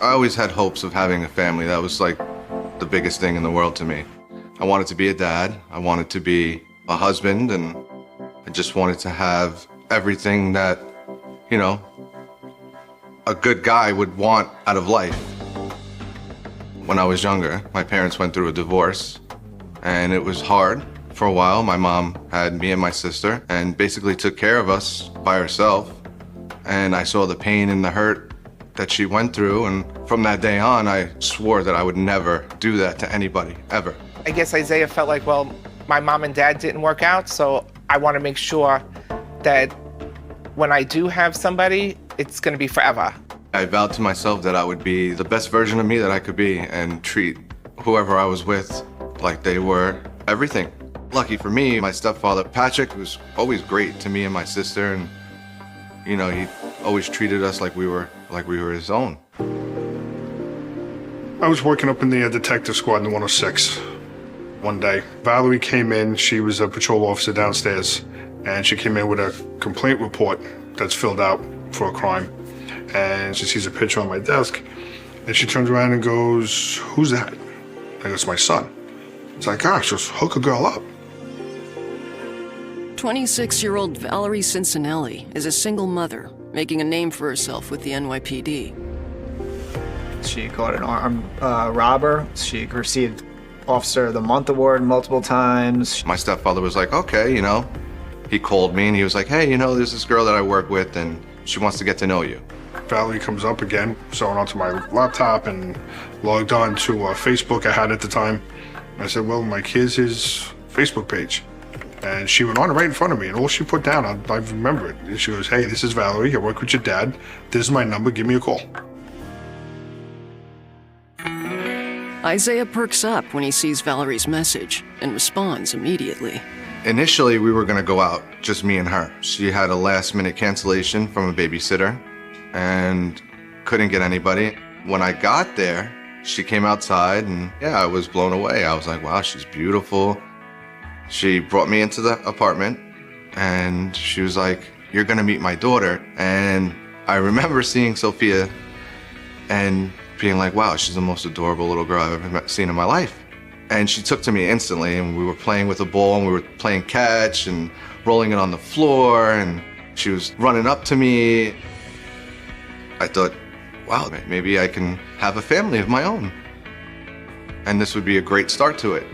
I always had hopes of having a family. That was like the biggest thing in the world to me. I wanted to be a dad. I wanted to be a husband, and I just wanted to have everything that, you know, a good guy would want out of life. When I was younger, my parents went through a divorce, and it was hard for a while. My mom had me and my sister and basically took care of us by herself. And I saw the pain and the hurt that she went through, and from that day on, I swore that I would never do that to anybody, ever. I guess Isaiah felt like, well, my mom and dad didn't work out, so I want to make sure that when I do have somebody, it's going to be forever. I vowed to myself that I would be the best version of me that I could be and treat whoever I was with like they were everything. Lucky for me, my stepfather, Patrick, was always great to me and my sister, and you know, he always treated us like we were his own. I was working up in the detective squad in 106 one day. Valerie came in, she was a patrol officer downstairs, and she came in with a complaint report that's filled out for a crime. And she sees a picture on my desk, and she turns around and goes, "Who's that?" I go, "It's my son." It's like, gosh, just hook a girl up. 26-year-old Valerie Cincinnati is a single mother, making a name for herself with the NYPD. She caught an armed robber. She received Officer of the Month award multiple times. My stepfather was like, okay, you know, he called me and he was like, hey, you know, there's this girl that I work with and she wants to get to know you. Valerie comes up again, so I went onto my laptop and logged on to Facebook I had at the time. I said, well, Mike, here's his Facebook page. And she went on right in front of me, and all she put down, I remember it. And she goes, hey, this is Valerie, I work with your dad. This is my number, give me a call. Isaiah perks up when he sees Valerie's message and responds immediately. Initially, we were gonna go out, just me and her. She had a last-minute cancellation from a babysitter and couldn't get anybody. When I got there, she came outside and yeah, I was blown away. I was like, wow, she's beautiful. She brought me into the apartment and she was like, you're gonna meet my daughter. And I remember seeing Sophia and being like, wow, she's the most adorable little girl I've ever seen in my life. And she took to me instantly, and we were playing with a ball and we were playing catch and rolling it on the floor, and she was running up to me. I thought, wow, maybe I can have a family of my own. And this would be a great start to it.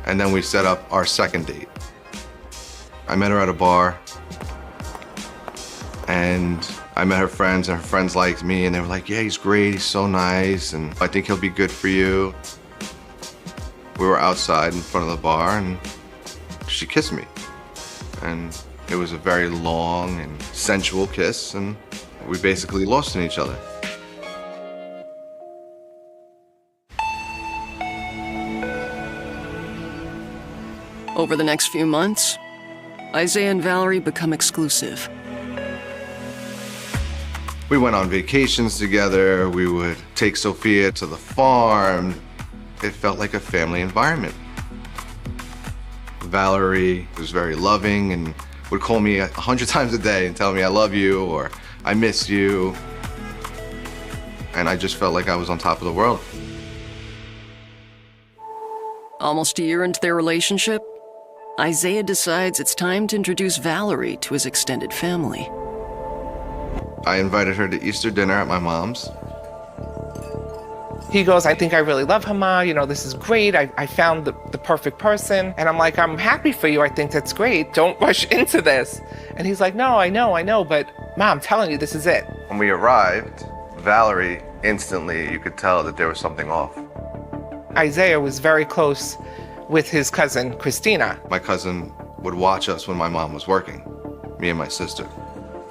And then we set up our second date. I met her at a bar, and I met her friends, and her friends liked me, and they were like, yeah, he's great, he's so nice, and I think he'll be good for you. We were outside in front of the bar, and she kissed me. And it was a very long and sensual kiss, and we basically lost in each other. Over the next few months, Isaiah and Valerie become exclusive. We went on vacations together. We would take Sophia to the farm. It felt like a family environment. Valerie was very loving and would call me 100 times a day and tell me I love you or I miss you. And I just felt like I was on top of the world. Almost a year into their relationship, Isaiah decides it's time to introduce Valerie to his extended family. I invited her to Easter dinner at my mom's. He goes, I think I really love her, Ma. You know, this is great. I found the perfect person. And I'm like, I'm happy for you. I think that's great. Don't rush into this. And he's like, no, I know. But Ma, I'm telling you, this is it. When we arrived, Valerie, instantly, you could tell that there was something off. Isaiah was very close with his cousin, Christina. My cousin would watch us when my mom was working, me and my sister.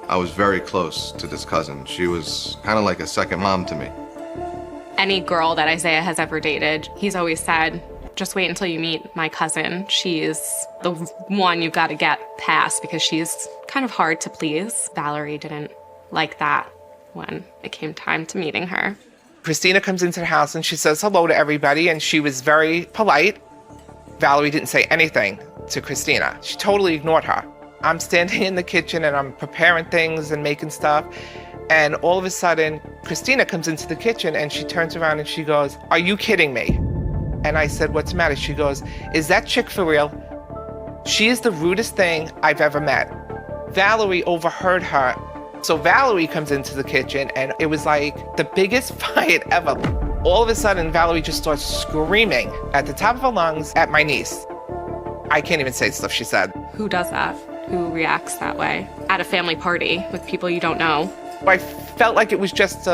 I was very close to this cousin. She was kind of like a second mom to me. Any girl that Isaiah has ever dated, he's always said, just wait until you meet my cousin. She's the one you've got to get past because she's kind of hard to please. Valerie didn't like that when it came time to meeting her. Christina comes into the house and she says hello to everybody, and she was very polite. Valerie didn't say anything to Christina. She totally ignored her. I'm standing in the kitchen and I'm preparing things and making stuff. And all of a sudden, Christina comes into the kitchen and she turns around and she goes, "Are you kidding me?" And I said, "What's the matter?" She goes, "Is that chick for real? She is the rudest thing I've ever met." Valerie overheard her. So Valerie comes into the kitchen and it was like the biggest fight ever. All of a sudden, Valerie just starts screaming at the top of her lungs at my niece. I can't even say stuff she said. Who does that? Who reacts that way? At a family party with people you don't know? I felt like it was just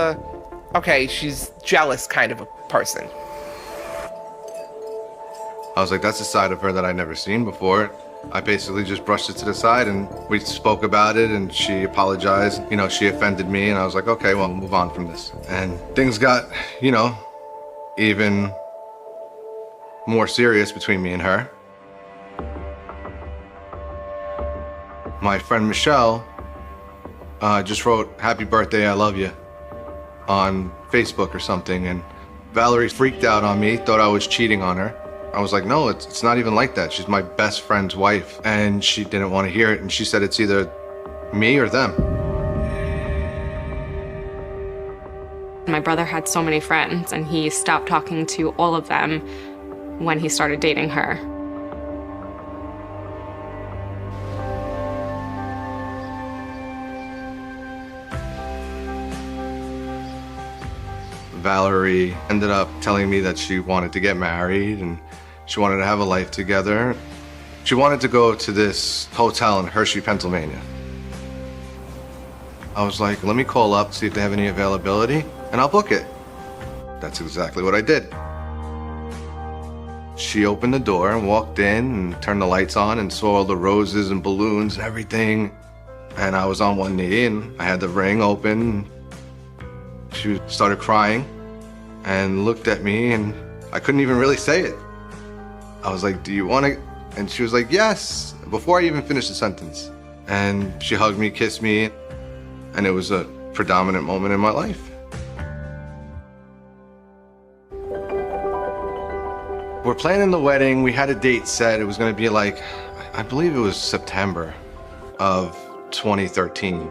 okay, she's jealous kind of a person. I was like, that's a side of her that I'd never seen before. I basically just brushed it to the side and we spoke about it and she apologized. You know, she offended me and I was like, okay, well, move on from this. And things got, you know, even more serious between me and her. My friend Michelle just wrote, "Happy birthday, I love you," on Facebook or something. And Valerie freaked out on me, thought I was cheating on her. I was like, no, it's not even like that. She's my best friend's wife. And she didn't want to hear it. And she said it's either me or them. My brother had so many friends and he stopped talking to all of them when he started dating her. Valerie ended up telling me that she wanted to get married and she wanted to have a life together. She wanted to go to this hotel in Hershey, Pennsylvania. I was like, let me call up, see if they have any availability, and I'll book it. That's exactly what I did. She opened the door and walked in and turned the lights on and saw all the roses and balloons and everything. And I was on one knee and I had the ring open. She started crying and looked at me and I couldn't even really say it. I was like, "Do you want to?" And she was like, "Yes," before I even finished the sentence. And she hugged me, kissed me, and it was a predominant moment in my life. We're planning the wedding. We had a date set. It was going to be like, I believe it was September of 2013.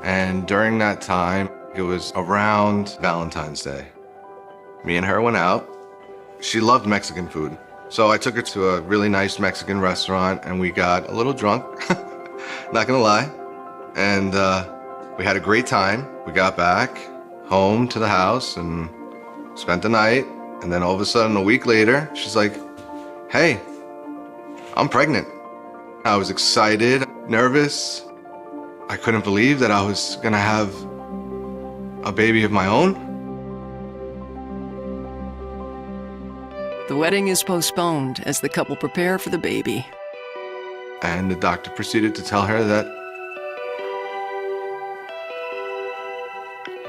And during that time, it was around Valentine's Day. Me and her went out. She loved Mexican food. So I took her to a really nice Mexican restaurant and we got a little drunk, not gonna lie. And we had a great time. We got back home to the house and spent the night. And then all of a sudden, a week later, she's like, "Hey, I'm pregnant." I was excited, nervous. I couldn't believe that I was gonna have a baby of my own. The wedding is postponed as the couple prepare for the baby. And the doctor proceeded to tell her that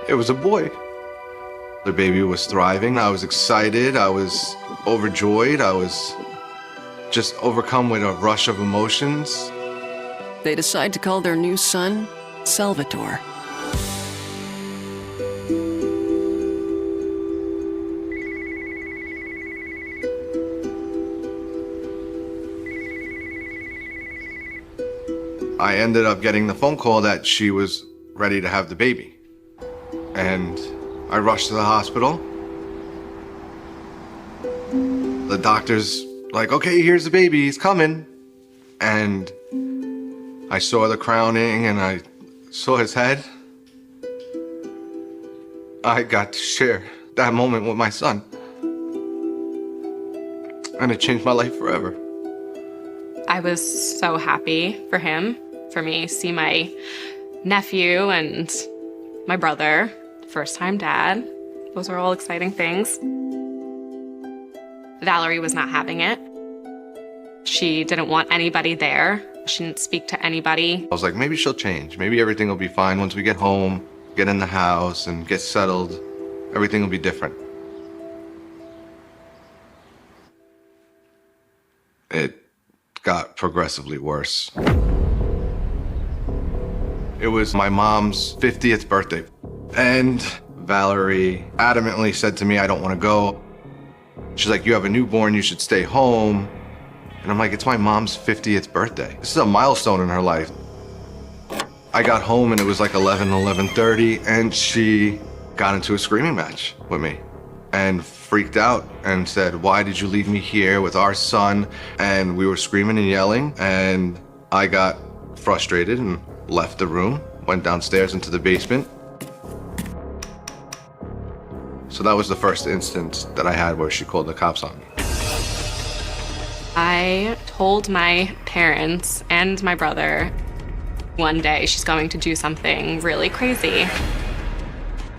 it was a boy. The baby was thriving. I was excited. I was overjoyed. I was just overcome with a rush of emotions. They decide to call their new son Salvatore. I ended up getting the phone call that she was ready to have the baby. And I rushed to the hospital. The doctor's like, "Okay, here's the baby, he's coming." And I saw the crowning and I saw his head. I got to share that moment with my son. And it changed my life forever. I was so happy for him, for me, see my nephew and my brother, first-time dad. Those are all exciting things. Valerie was not having it. She didn't want anybody there. She didn't speak to anybody. I was like, maybe she'll change. Maybe everything will be fine once we get home, get in the house, and get settled. Everything will be different. It got progressively worse. It was my mom's 50th birthday, and Valerie adamantly said to me, I don't want to go. She's like, you have a newborn, you should stay home. And I'm like, it's my mom's 50th birthday. This is a milestone in her life. I got home and it was like 11:30, and she got into a screaming match with me and freaked out and said, why did you leave me here with our son? And we were screaming and yelling, and I got frustrated and left the room, went downstairs into the basement. So that was the first instance that I had where she called the cops on me. I told my parents and my brother one day she's going to do something really crazy.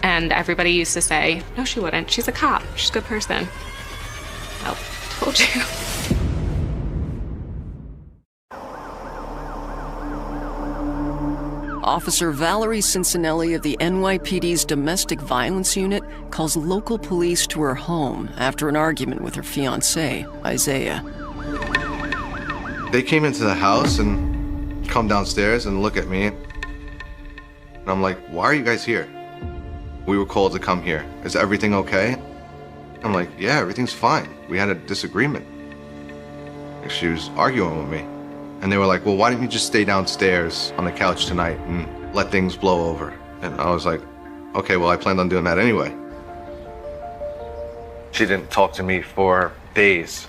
And everybody used to say, no, she wouldn't. She's a cop. She's a good person. Well, told you. Officer Valerie Cincinnati of the NYPD's Domestic Violence Unit calls local police to her home after an argument with her fiancé, Isaiah. They came into the house and come downstairs and look at me. And I'm like, why are you guys here? We were called to come here. Is everything okay? I'm like, yeah, everything's fine. We had a disagreement. She was arguing with me. And they were like, well, why didn't you just stay downstairs on the couch tonight and let things blow over? And I was like, okay, well, I planned on doing that anyway. She didn't talk to me for days.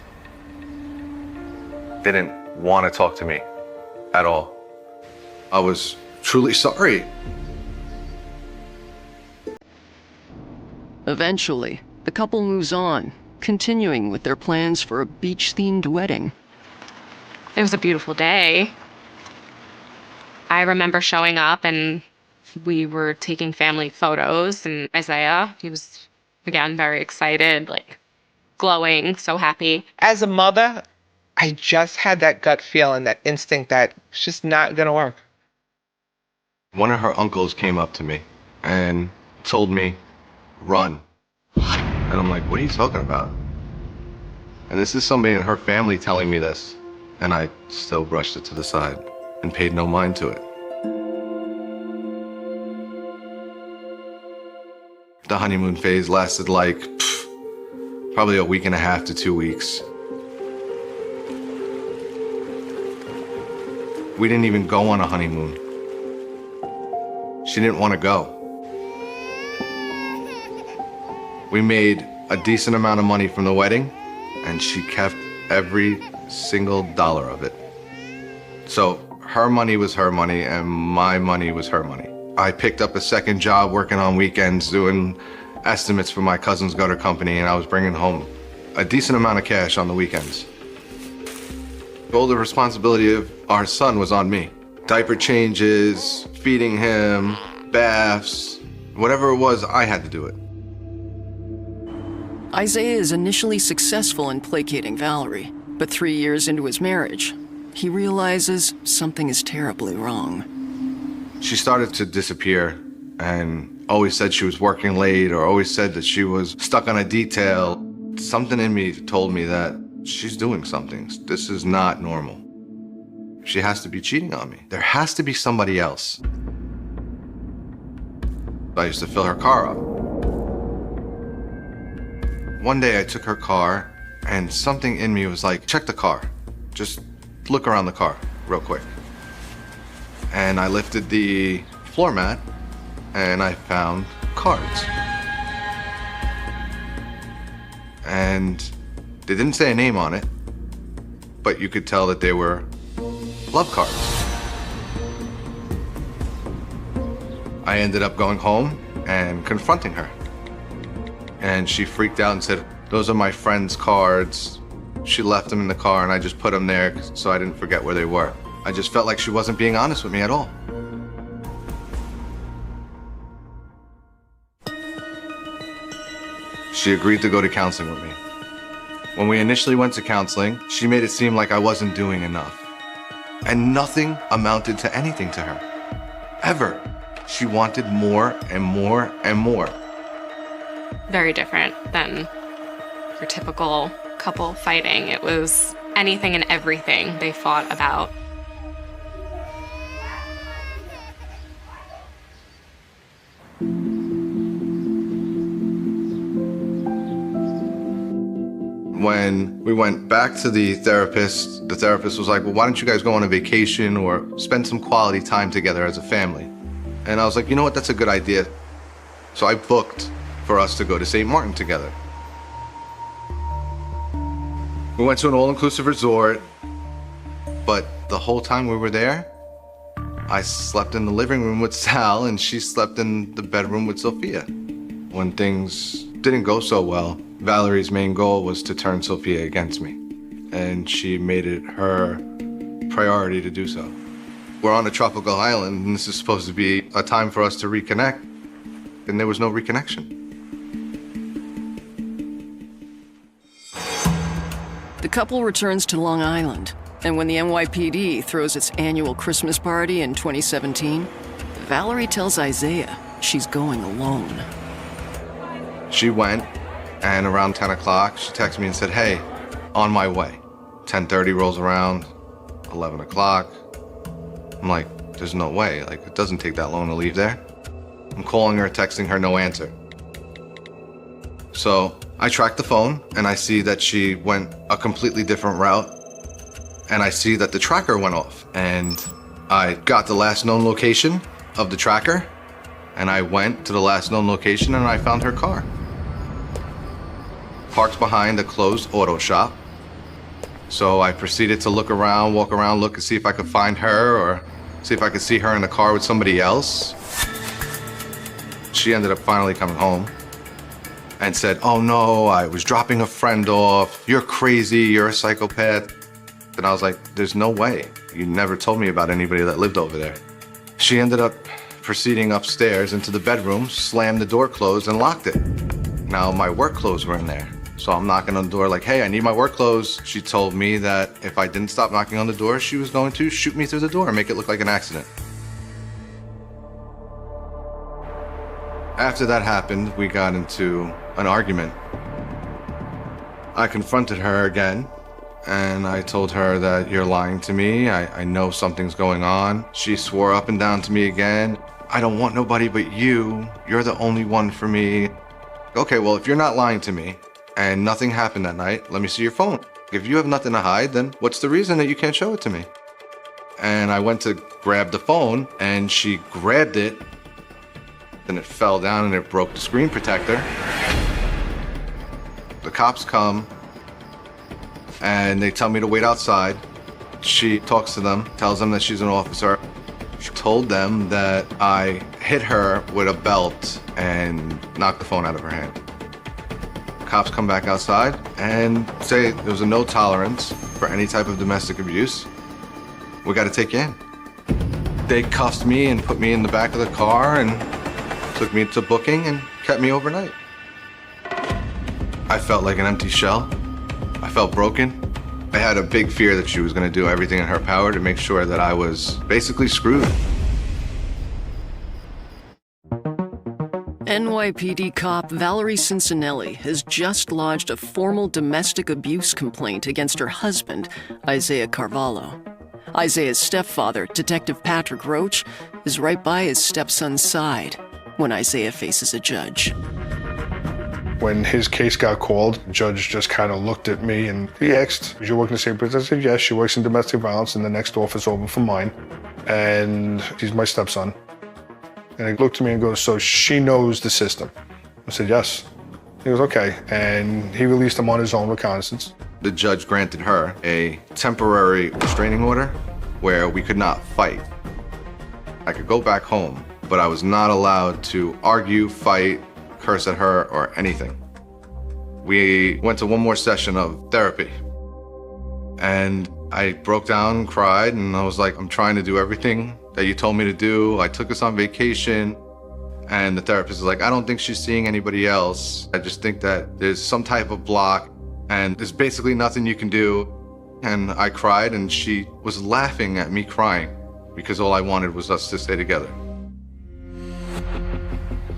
They didn't want to talk to me at all. I was truly sorry. Eventually, the couple moves on, continuing with their plans for a beach-themed wedding. It was a beautiful day. I remember showing up and we were taking family photos, and Isaiah, he was, again, very excited, like glowing, so happy. As a mother, I just had that gut feeling, that instinct that it's just not gonna work. One of her uncles came up to me and told me, run. And I'm like, what are you talking about? And this is somebody in her family telling me this. And I still brushed it to the side and paid no mind to it. The honeymoon phase lasted like probably a week and a half to 2 weeks. We didn't even go on a honeymoon. She didn't want to go. We made a decent amount of money from the wedding, and she kept every single dollar of it. So her money was her money, and my money was her money. I picked up a second job working on weekends, doing estimates for my cousin's gutter company, and I was bringing home a decent amount of cash on the weekends. All the responsibility of our son was on me. Diaper changes, feeding him, baths, whatever it was, I had to do it. Isaiah is initially successful in placating Valerie, but 3 years into his marriage, he realizes something is terribly wrong. She started to disappear and always said she was working late, or always said that she was stuck on a detail. Something in me told me that she's doing something. This is not normal. She has to be cheating on me. There has to be somebody else. I used to fill her car up. One day I took her car, and something in me was like, check the car. Just look around the car real quick. And I lifted the floor mat, and I found cards. And they didn't say a name on it, but you could tell that they were love cards. I ended up going home and confronting her. And she freaked out and said, those are my friend's cards. She left them in the car, and I just put them there so I didn't forget where they were. I just felt like she wasn't being honest with me at all. She agreed to go to counseling with me. When we initially went to counseling, she made it seem like I wasn't doing enough. And nothing amounted to anything to her. Ever. She wanted more and more and more. Very different than your typical couple fighting. It was anything and everything they fought about. When we went back to the therapist was like, well, why don't you guys go on a vacation or spend some quality time together as a family? And I was like, you know what, that's a good idea. So I booked for us to go to St. Martin together. We went to an all-inclusive resort, but the whole time we were there, I slept in the living room with Sal and she slept in the bedroom with Sophia. When things didn't go so well, Valerie's main goal was to turn Sophia against me, and she made it her priority to do so. We're on a tropical island, and this is supposed to be a time for us to reconnect, and there was no reconnection. The couple returns to Long Island, and when the NYPD throws its annual Christmas party in 2017, Valerie tells Isaiah she's going alone. She went, and around 10 o'clock, she texted me and said, hey, on my way. 10:30 rolls around, 11 o'clock. I'm like, there's no way. Like, it doesn't take that long to leave there. I'm calling her, texting her, no answer. So I track the phone, and I see that she went a completely different route. And I see that the tracker went off. And I got the last known location of the tracker, and I went to the last known location, and I found her car. Parked behind a closed auto shop. So I proceeded to look around, walk around, look and see if I could find her or see if I could see her in the car with somebody else. She ended up finally coming home and said, oh no, I was dropping a friend off. You're crazy, you're a psychopath. And I was like, there's no way. You never told me about anybody that lived over there. She ended up proceeding upstairs into the bedroom, slammed the door closed and locked it. Now my work clothes were in there. So I'm knocking on the door like, hey, I need my work clothes. She told me that if I didn't stop knocking on the door, she was going to shoot me through the door and make it look like an accident. After that happened, we got into an argument. I confronted her again, and I told her that you're lying to me. I know something's going on. She swore up and down to me again. I don't want nobody but you. You're the only one for me. Okay, well, if you're not lying to me, and nothing happened that night, let me see your phone. If you have nothing to hide, then what's the reason that you can't show it to me? And I went to grab the phone, and she grabbed it, then it fell down and it broke the screen protector. The cops come, and they tell me to wait outside. She talks to them, tells them that she's an officer. She told them that I hit her with a belt and knocked the phone out of her hand. Cops come back outside and say there was a no tolerance for any type of domestic abuse. We got to take you in. They cuffed me and put me in the back of the car and took me to booking and kept me overnight. I felt like an empty shell. I felt broken. I had a big fear that she was going to do everything in her power to make sure that I was basically screwed. NYPD cop Valerie Cincinnelli has just lodged a formal domestic abuse complaint against her husband, Isaiah Carvalho. Isaiah's stepfather, Detective Patrick Roach, is right by his stepson's side when Isaiah faces a judge. When his case got called, the judge just kind of looked at me and he asked, "Is you working the same place?" I said, yes, she works in domestic violence in the next office over from mine. And he's my stepson. And he looked at me and goes, so she knows the system? I said, yes. He goes, okay. And he released him on his own reconnaissance. The judge granted her a temporary restraining order where we could not fight. I could go back home, but I was not allowed to argue, fight, curse at her, or anything. We went to one more session of therapy. And I broke down, cried, and I was like, I'm trying to do everything that you told me to do. I took us on vacation. And the therapist is like, I don't think she's seeing anybody else. I just think that there's some type of block and there's basically nothing you can do. And I cried and she was laughing at me crying because all I wanted was us to stay together.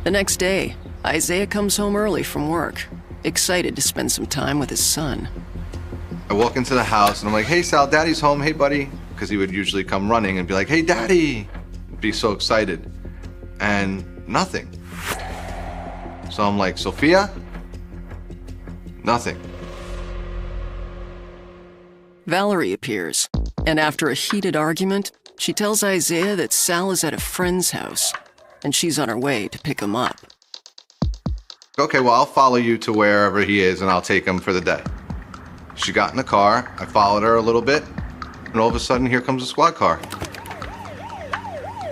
The next day, Isaiah comes home early from work, excited to spend some time with his son. I walk into the house and I'm like, hey Sal, Daddy's home, hey buddy. Because he would usually come running and be like, hey Daddy, be so excited. And nothing. So I'm like, Sophia? Nothing. Valerie appears, and after a heated argument, she tells Isaiah that Sal is at a friend's house, and she's on her way to pick him up. Okay, well, I'll follow you to wherever he is, and I'll take him for the day. She got in the car, I followed her a little bit, and all of a sudden, here comes a squad car.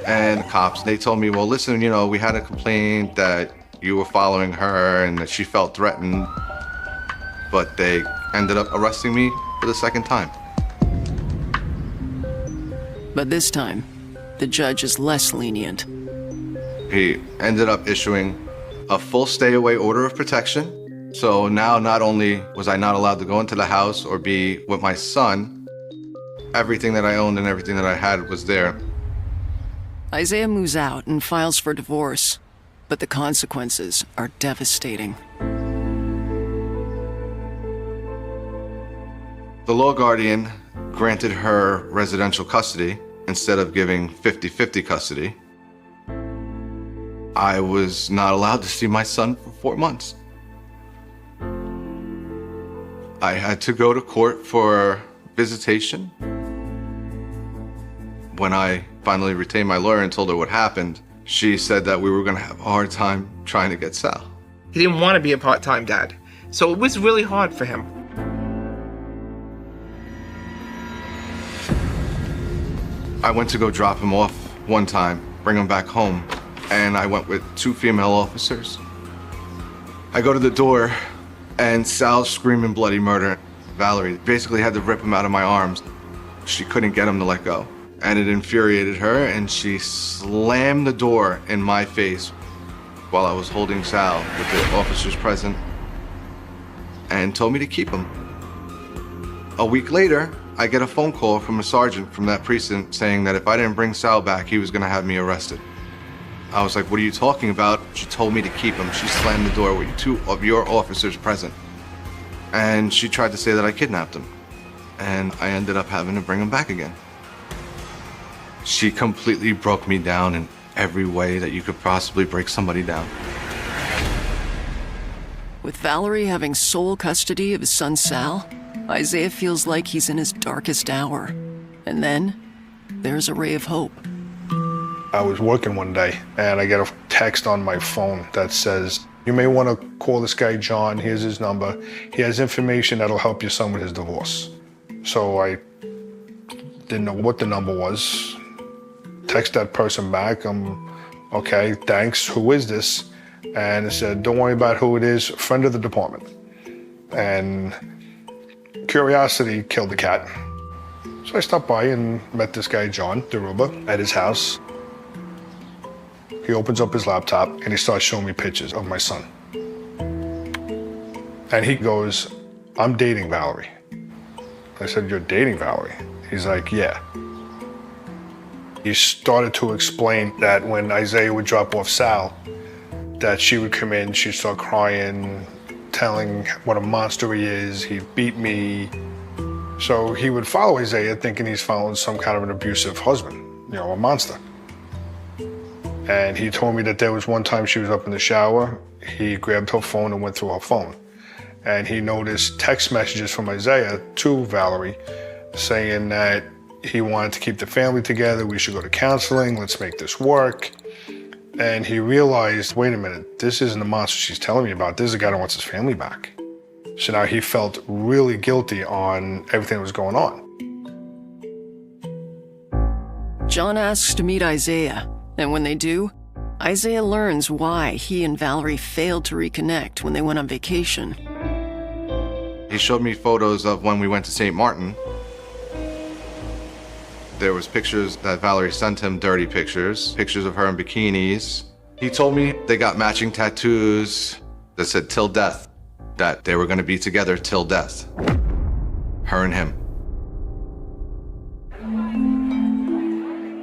And the cops, they told me, well, listen, you know, we had a complaint that you were following her and that she felt threatened, but they ended up arresting me for the second time. But this time, the judge is less lenient. He ended up issuing a full stay-away order of protection. So now not only was I not allowed to go into the house or be with my son, everything that I owned and everything that I had was there. Isaiah moves out and files for divorce, but the consequences are devastating. The law guardian granted her residential custody instead of giving 50-50 custody. I was not allowed to see my son for 4 months. I had to go to court for visitation. When I finally retained my lawyer and told her what happened, she said that we were going to have a hard time trying to get Sal. He didn't want to be a part-time dad. So it was really hard for him. I went to go drop him off one time, bring him back home, and I went with 2 female officers. I go to the door, and Sal's screaming bloody murder. Valerie basically had to rip him out of my arms. She couldn't get him to let go. And it infuriated her, and she slammed the door in my face while I was holding Sal with the officers present and told me to keep him. A week later, I get a phone call from a sergeant from that precinct saying that if I didn't bring Sal back, he was gonna have me arrested. I was like, what are you talking about? She told me to keep him. She slammed the door with 2 of your officers present. And she tried to say that I kidnapped him. And I ended up having to bring him back again. She completely broke me down in every way that you could possibly break somebody down. With Valerie having sole custody of his son Sal, Isaiah feels like he's in his darkest hour. And then, there's a ray of hope. I was working one day, and I get a text on my phone that says, you may want to call this guy John, here's his number. He has information that'll help your son with his divorce. So I didn't know what the number was. Text that person back, okay, thanks, who is this? And it said, don't worry about who it is, friend of the department. And curiosity killed the cat. So I stopped by and met this guy, John Deruba, at his house. He opens up his laptop and he starts showing me pictures of my son. And he goes, I'm dating Valerie. I said, you're dating Valerie? He's like, yeah. He started to explain that when Isaiah would drop off Sal, that she would come in, she'd start crying, telling what a monster he is, he'd beat me. So he would follow Isaiah thinking he's following some kind of an abusive husband, you know, a monster. And he told me that there was one time she was up in the shower, he grabbed her phone and went through her phone. And he noticed text messages from Isaiah to Valerie saying that he wanted to keep the family together, we should go to counseling, let's make this work. And he realized, wait a minute, this isn't the monster she's telling me about, this is a guy that wants his family back. So now he felt really guilty on everything that was going on. John asks to meet Isaiah, and when they do, Isaiah learns why he and Valerie failed to reconnect when they went on vacation. He showed me photos of when we went to St. Martin. There was pictures that Valerie sent him, dirty pictures of her in bikinis. He told me they got matching tattoos that said till death, that they were gonna be together till death, her and him.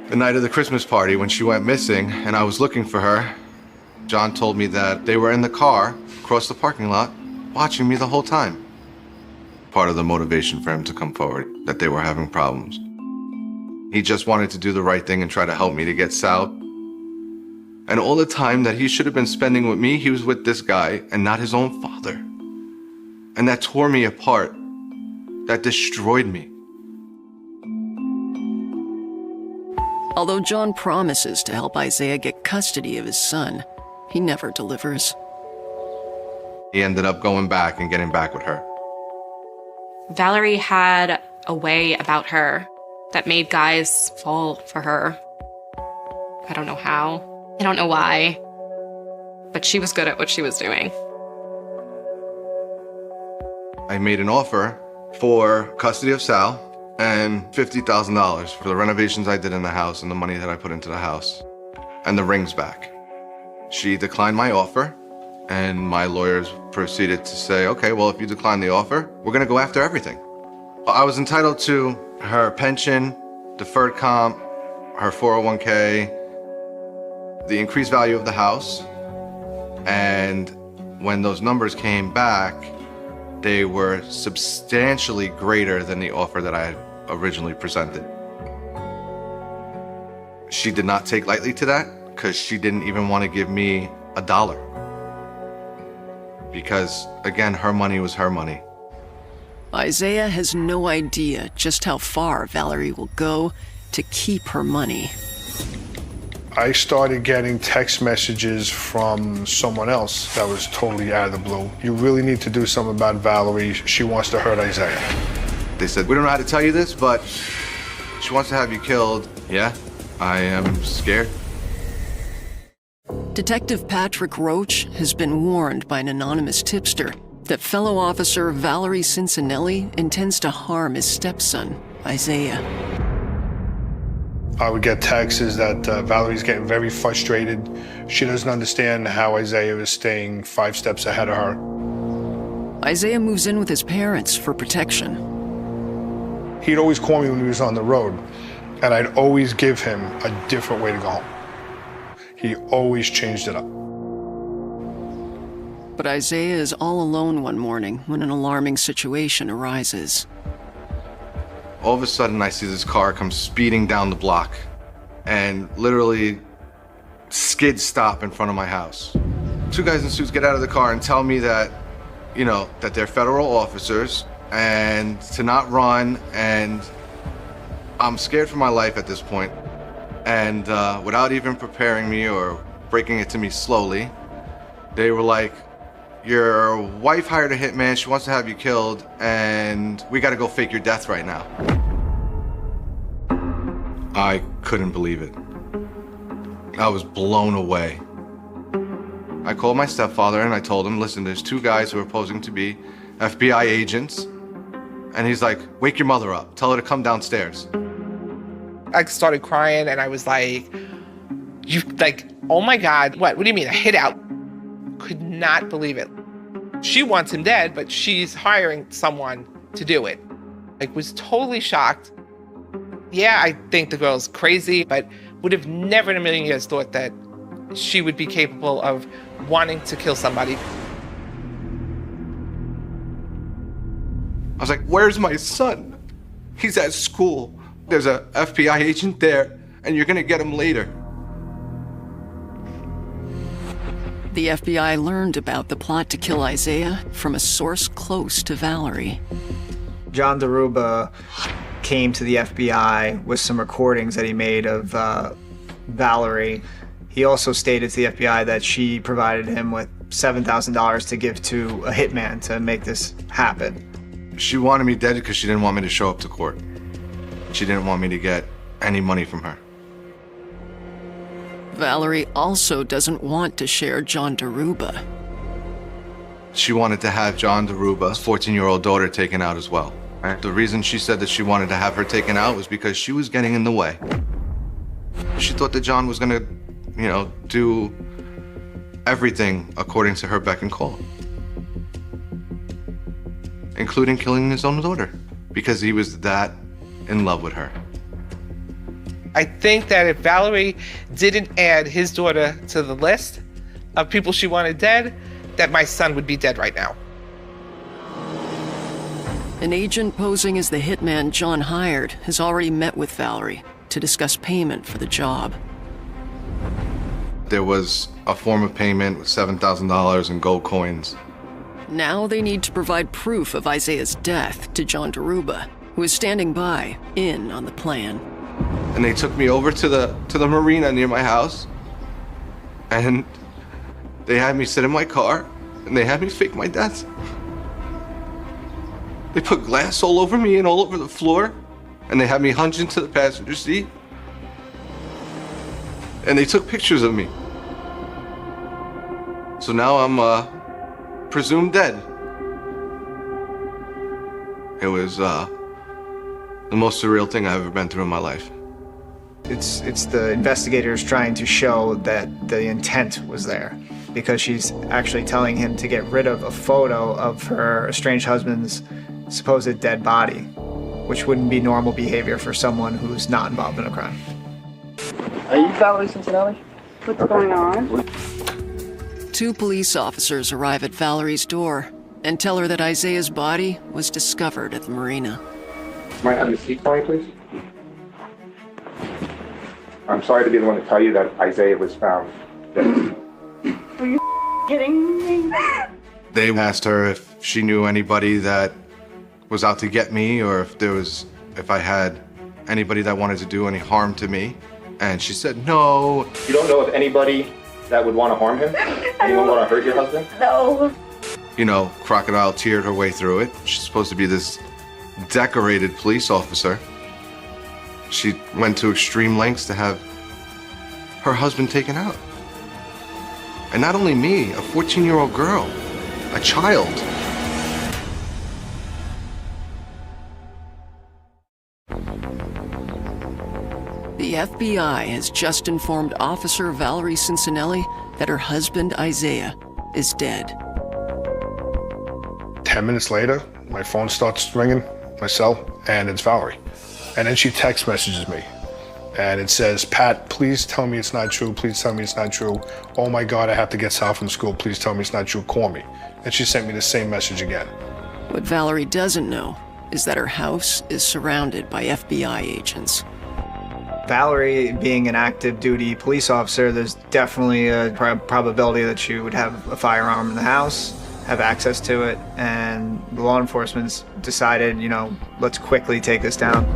The night of the Christmas party when she went missing and I was looking for her, John told me that they were in the car across the parking lot watching me the whole time. Part of the motivation for him to come forward, that they were having problems. He just wanted to do the right thing and try to help me to get Sal. And all the time that he should have been spending with me, he was with this guy and not his own father. And that tore me apart. That destroyed me. Although John promises to help Isaiah get custody of his son, he never delivers. He ended up going back and getting back with her. Valerie had a way about her that made guys fall for her. I don't know how. I don't know why. But she was good at what she was doing. I made an offer for custody of Sal and $50,000 for the renovations I did in the house and the money that I put into the house and the rings back. She declined my offer, and my lawyers proceeded to say, okay, well, if you decline the offer, we're gonna go after everything. I was entitled to her pension, deferred comp, her 401k, the increased value of the house, and when those numbers came back, they were substantially greater than the offer that I had originally presented. She did not take lightly to that because she didn't even want to give me $1. Because, again, her money was her money. Isaiah has no idea just how far Valerie will go to keep her money. I started getting text messages from someone else that was totally out of the blue. You really need to do something about Valerie. She wants to hurt Isaiah. They said, we don't know how to tell you this, but she wants to have you killed. Yeah, I am scared. Detective Patrick Roach has been warned by an anonymous tipster that fellow officer Valerie Cincinnelli intends to harm his stepson, Isaiah. I would get texts that Valerie's getting very frustrated. She doesn't understand how Isaiah is staying 5 steps ahead of her. Isaiah moves in with his parents for protection. He'd always call me when he was on the road, and I'd always give him a different way to go home. He always changed it up. But Isaiah is all alone one morning when an alarming situation arises. All of a sudden, I see this car come speeding down the block and literally skid stop in front of my house. 2 guys in suits get out of the car and tell me that, that they're federal officers and to not run, and I'm scared for my life at this point. And without even preparing me or breaking it to me slowly, they were like, your wife hired a hitman, she wants to have you killed, and we gotta go fake your death right now. I couldn't believe it. I was blown away. I called my stepfather and I told him, listen, there's 2 guys who are posing to be FBI agents. And he's like, wake your mother up, tell her to come downstairs. I started crying and I was like, oh my God, what do you mean, a hit out? Could not believe it. She wants him dead, but she's hiring someone to do it. Was totally shocked. Yeah, I think the girl's crazy, but would have never in a million years thought that she would be capable of wanting to kill somebody. I was like, where's my son? He's at school. There's a FBI agent there, and you're gonna get him later. The FBI learned about the plot to kill Isaiah from a source close to Valerie. John DeRuba came to the FBI with some recordings that he made of Valerie. He also stated to the FBI that she provided him with $7,000 to give to a hitman to make this happen. She wanted me dead because she didn't want me to show up to court. She didn't want me to get any money from her. Valerie also doesn't want to share John DeRuba. She wanted to have John DeRuba's 14-year-old daughter taken out as well. The reason she said that she wanted to have her taken out was because she was getting in the way. She thought that John was gonna, do everything according to her beck and call, including killing his own daughter, because he was that in love with her. I think that if Valerie didn't add his daughter to the list of people she wanted dead, that my son would be dead right now. An agent posing as the hitman John hired has already met with Valerie to discuss payment for the job. There was a form of payment with $7,000 in gold coins. Now they need to provide proof of Isaiah's death to John DeRuba, who is standing by, in on the plan. And they took me over to the marina near my house, and they had me sit in my car, and they had me fake my death. They put glass all over me and all over the floor, and they had me hunched into the passenger seat. And they took pictures of me. So now I'm presumed dead. It was the most surreal thing I've ever been through in my life. It's the investigators trying to show that the intent was there, because she's actually telling him to get rid of a photo of her estranged husband's supposed dead body, which wouldn't be normal behavior for someone who's not involved in a crime. Are you Valerie Cincinnati? What's going on? 2 police officers arrive at Valerie's door and tell her that Isaiah's body was discovered at the marina. Might I have your seat for me, please? I'm sorry to be the one to tell you that Isaiah was found dead. Are you kidding me? They asked her if she knew anybody that was out to get me, or if I had anybody that wanted to do any harm to me. And she said, no. You don't know of anybody that would want to harm him? Anyone want to hurt your husband? No. You know, Crocodile teared her way through it. She's supposed to be this decorated police officer. She went to extreme lengths to have her husband taken out. And not only me, a 14-year-old girl, a child. The FBI has just informed Officer Valerie Cincinnati that her husband, Isaiah, is dead. 10 minutes later, my phone starts ringing, my cell, and it's Valerie. And then she text messages me. And it says, Pat, please tell me it's not true. Please tell me it's not true. Oh my God, I have to get Sal from school. Please tell me it's not true. Call me. And she sent me the same message again. What Valerie doesn't know is that her house is surrounded by FBI agents. Valerie, being an active duty police officer, there's definitely a probability that she would have a firearm in the house, have access to it, and the law enforcement's decided, let's quickly take this down.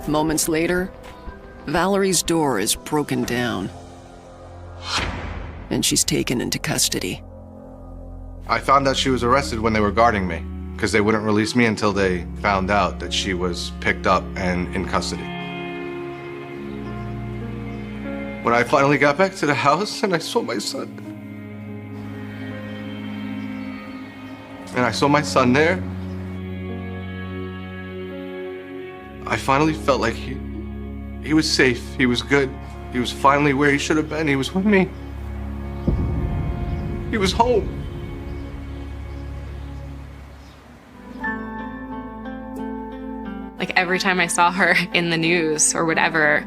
Moments later, Valerie's door is broken down, and she's taken into custody. I found out she was arrested when they were guarding me, because they wouldn't release me until they found out that she was picked up and in custody. When I finally got back to the house and I saw my son, there, I finally felt like he was safe, he was good, he was finally where he should have been, he was with me. He was home. Like every time I saw her in the news or whatever,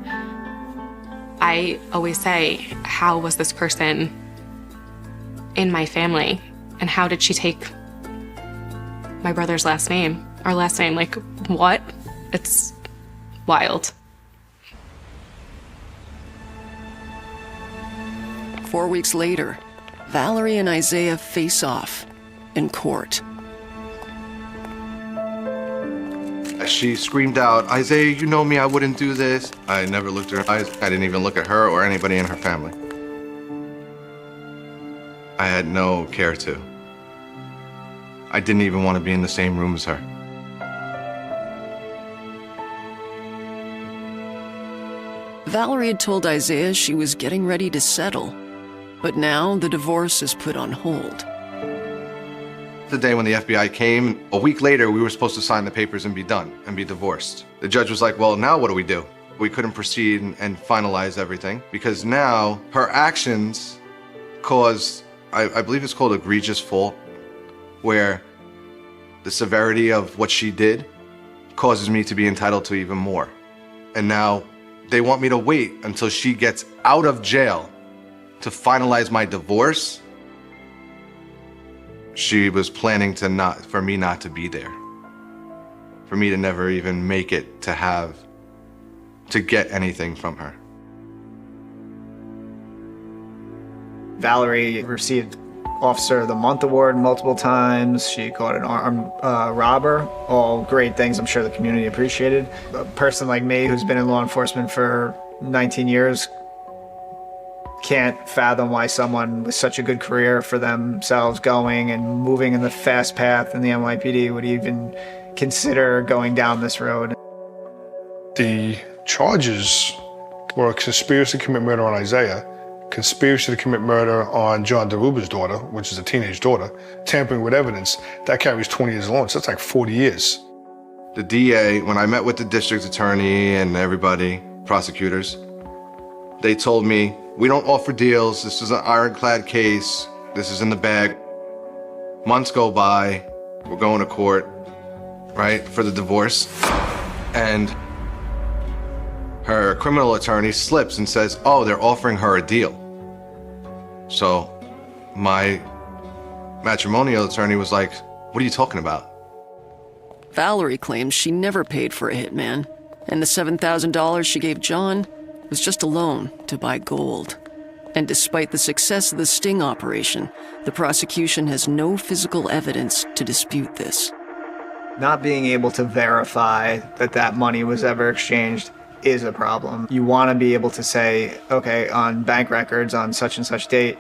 I always say, how was this person in my family? And how did she take my brother's last name, our last name? Like, what? It's wild. 4 weeks later, Valerie and Isaiah face off in court. She screamed out, Isaiah, you know me, I wouldn't do this. I never looked at her eyes. I didn't even look at her or anybody in her family. I had no care to. I didn't even want to be in the same room as her. Valerie had told Isaiah she was getting ready to settle, but now the divorce is put on hold. The day when the FBI came, a week later, we were supposed to sign the papers and be done and be divorced. The judge was like, well, now what do we do? We couldn't proceed and finalize everything because now her actions caused, I believe it's called egregious fault, where the severity of what she did causes me to be entitled to even more. And now they want me to wait until she gets out of jail to finalize my divorce. She was planning for me not to be there, for me to never even make it to get anything from her. Valerie received Officer of the Month award multiple times. She caught an armed robber. All great things I'm sure the community appreciated. A person like me who's been in law enforcement for 19 years can't fathom why someone with such a good career for themselves going and moving in the fast path in the NYPD would even consider going down this road. The charges were a conspiracy to commit murder on Isaiah, conspiracy to commit murder on John DeRuba's daughter, which is a teenage daughter, tampering with evidence. That carries 20 years alone, so that's like 40 years. The DA, when I met with the district attorney and everybody, prosecutors, they told me, we don't offer deals. This is an ironclad case. This is in the bag. Months go by. We're going to court, right, for the divorce. And her criminal attorney slips and says, oh, they're offering her a deal. So my matrimonial attorney was like, what are you talking about? Valerie claims she never paid for a hitman, and the $7,000 she gave John was just a loan to buy gold. And despite the success of the sting operation, the prosecution has no physical evidence to dispute this. Not being able to verify that that money was ever exchanged is a problem. You want to be able to say, okay, on bank records on such and such date,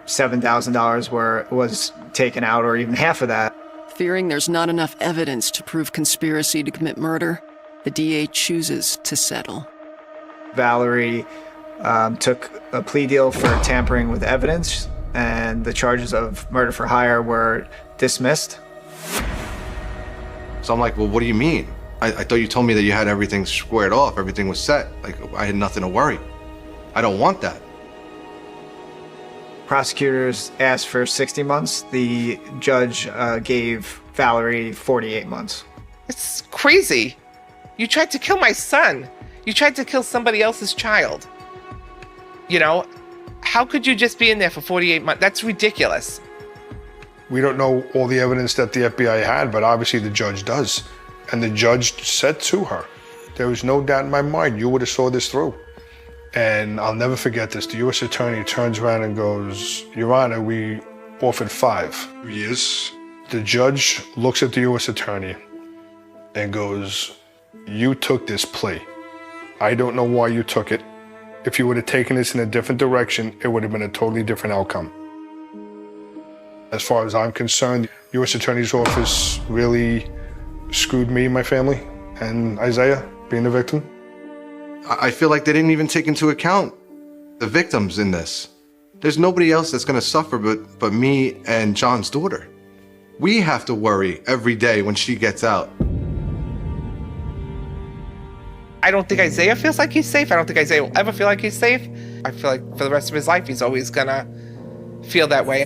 $7,000 was taken out, or even half of that. Fearing there's not enough evidence to prove conspiracy to commit murder, the DA chooses to settle. Valerie took a plea deal for tampering with evidence, and the charges of murder for hire were dismissed. So I'm like, well, what do you mean? I thought you told me that you had everything squared off, everything was set. Like, I had nothing to worry. I don't want that. Prosecutors asked for 60 months. The judge gave Valerie 48 months. It's crazy. You tried to kill my son. You tried to kill somebody else's child. You know, how could you just be in there for 48 months? That's ridiculous. We don't know all the evidence that the FBI had, but obviously the judge does. And the judge said to her, there was no doubt in my mind, you would have saw this through. And I'll never forget this. The U.S. attorney turns around and goes, Your Honor, we offered 5 years. The judge looks at the U.S. attorney and goes, you took this plea. I don't know why you took it. If you would have taken this in a different direction, it would have been a totally different outcome. As far as I'm concerned, the U.S. Attorney's Office really screwed me, my family, and Isaiah being the victim. I feel like they didn't even take into account the victims in this. There's nobody else that's gonna suffer but me and John's daughter. We have to worry every day when she gets out. I don't think Isaiah feels like he's safe. I don't think Isaiah will ever feel like he's safe. I feel like for the rest of his life, he's always gonna feel that way.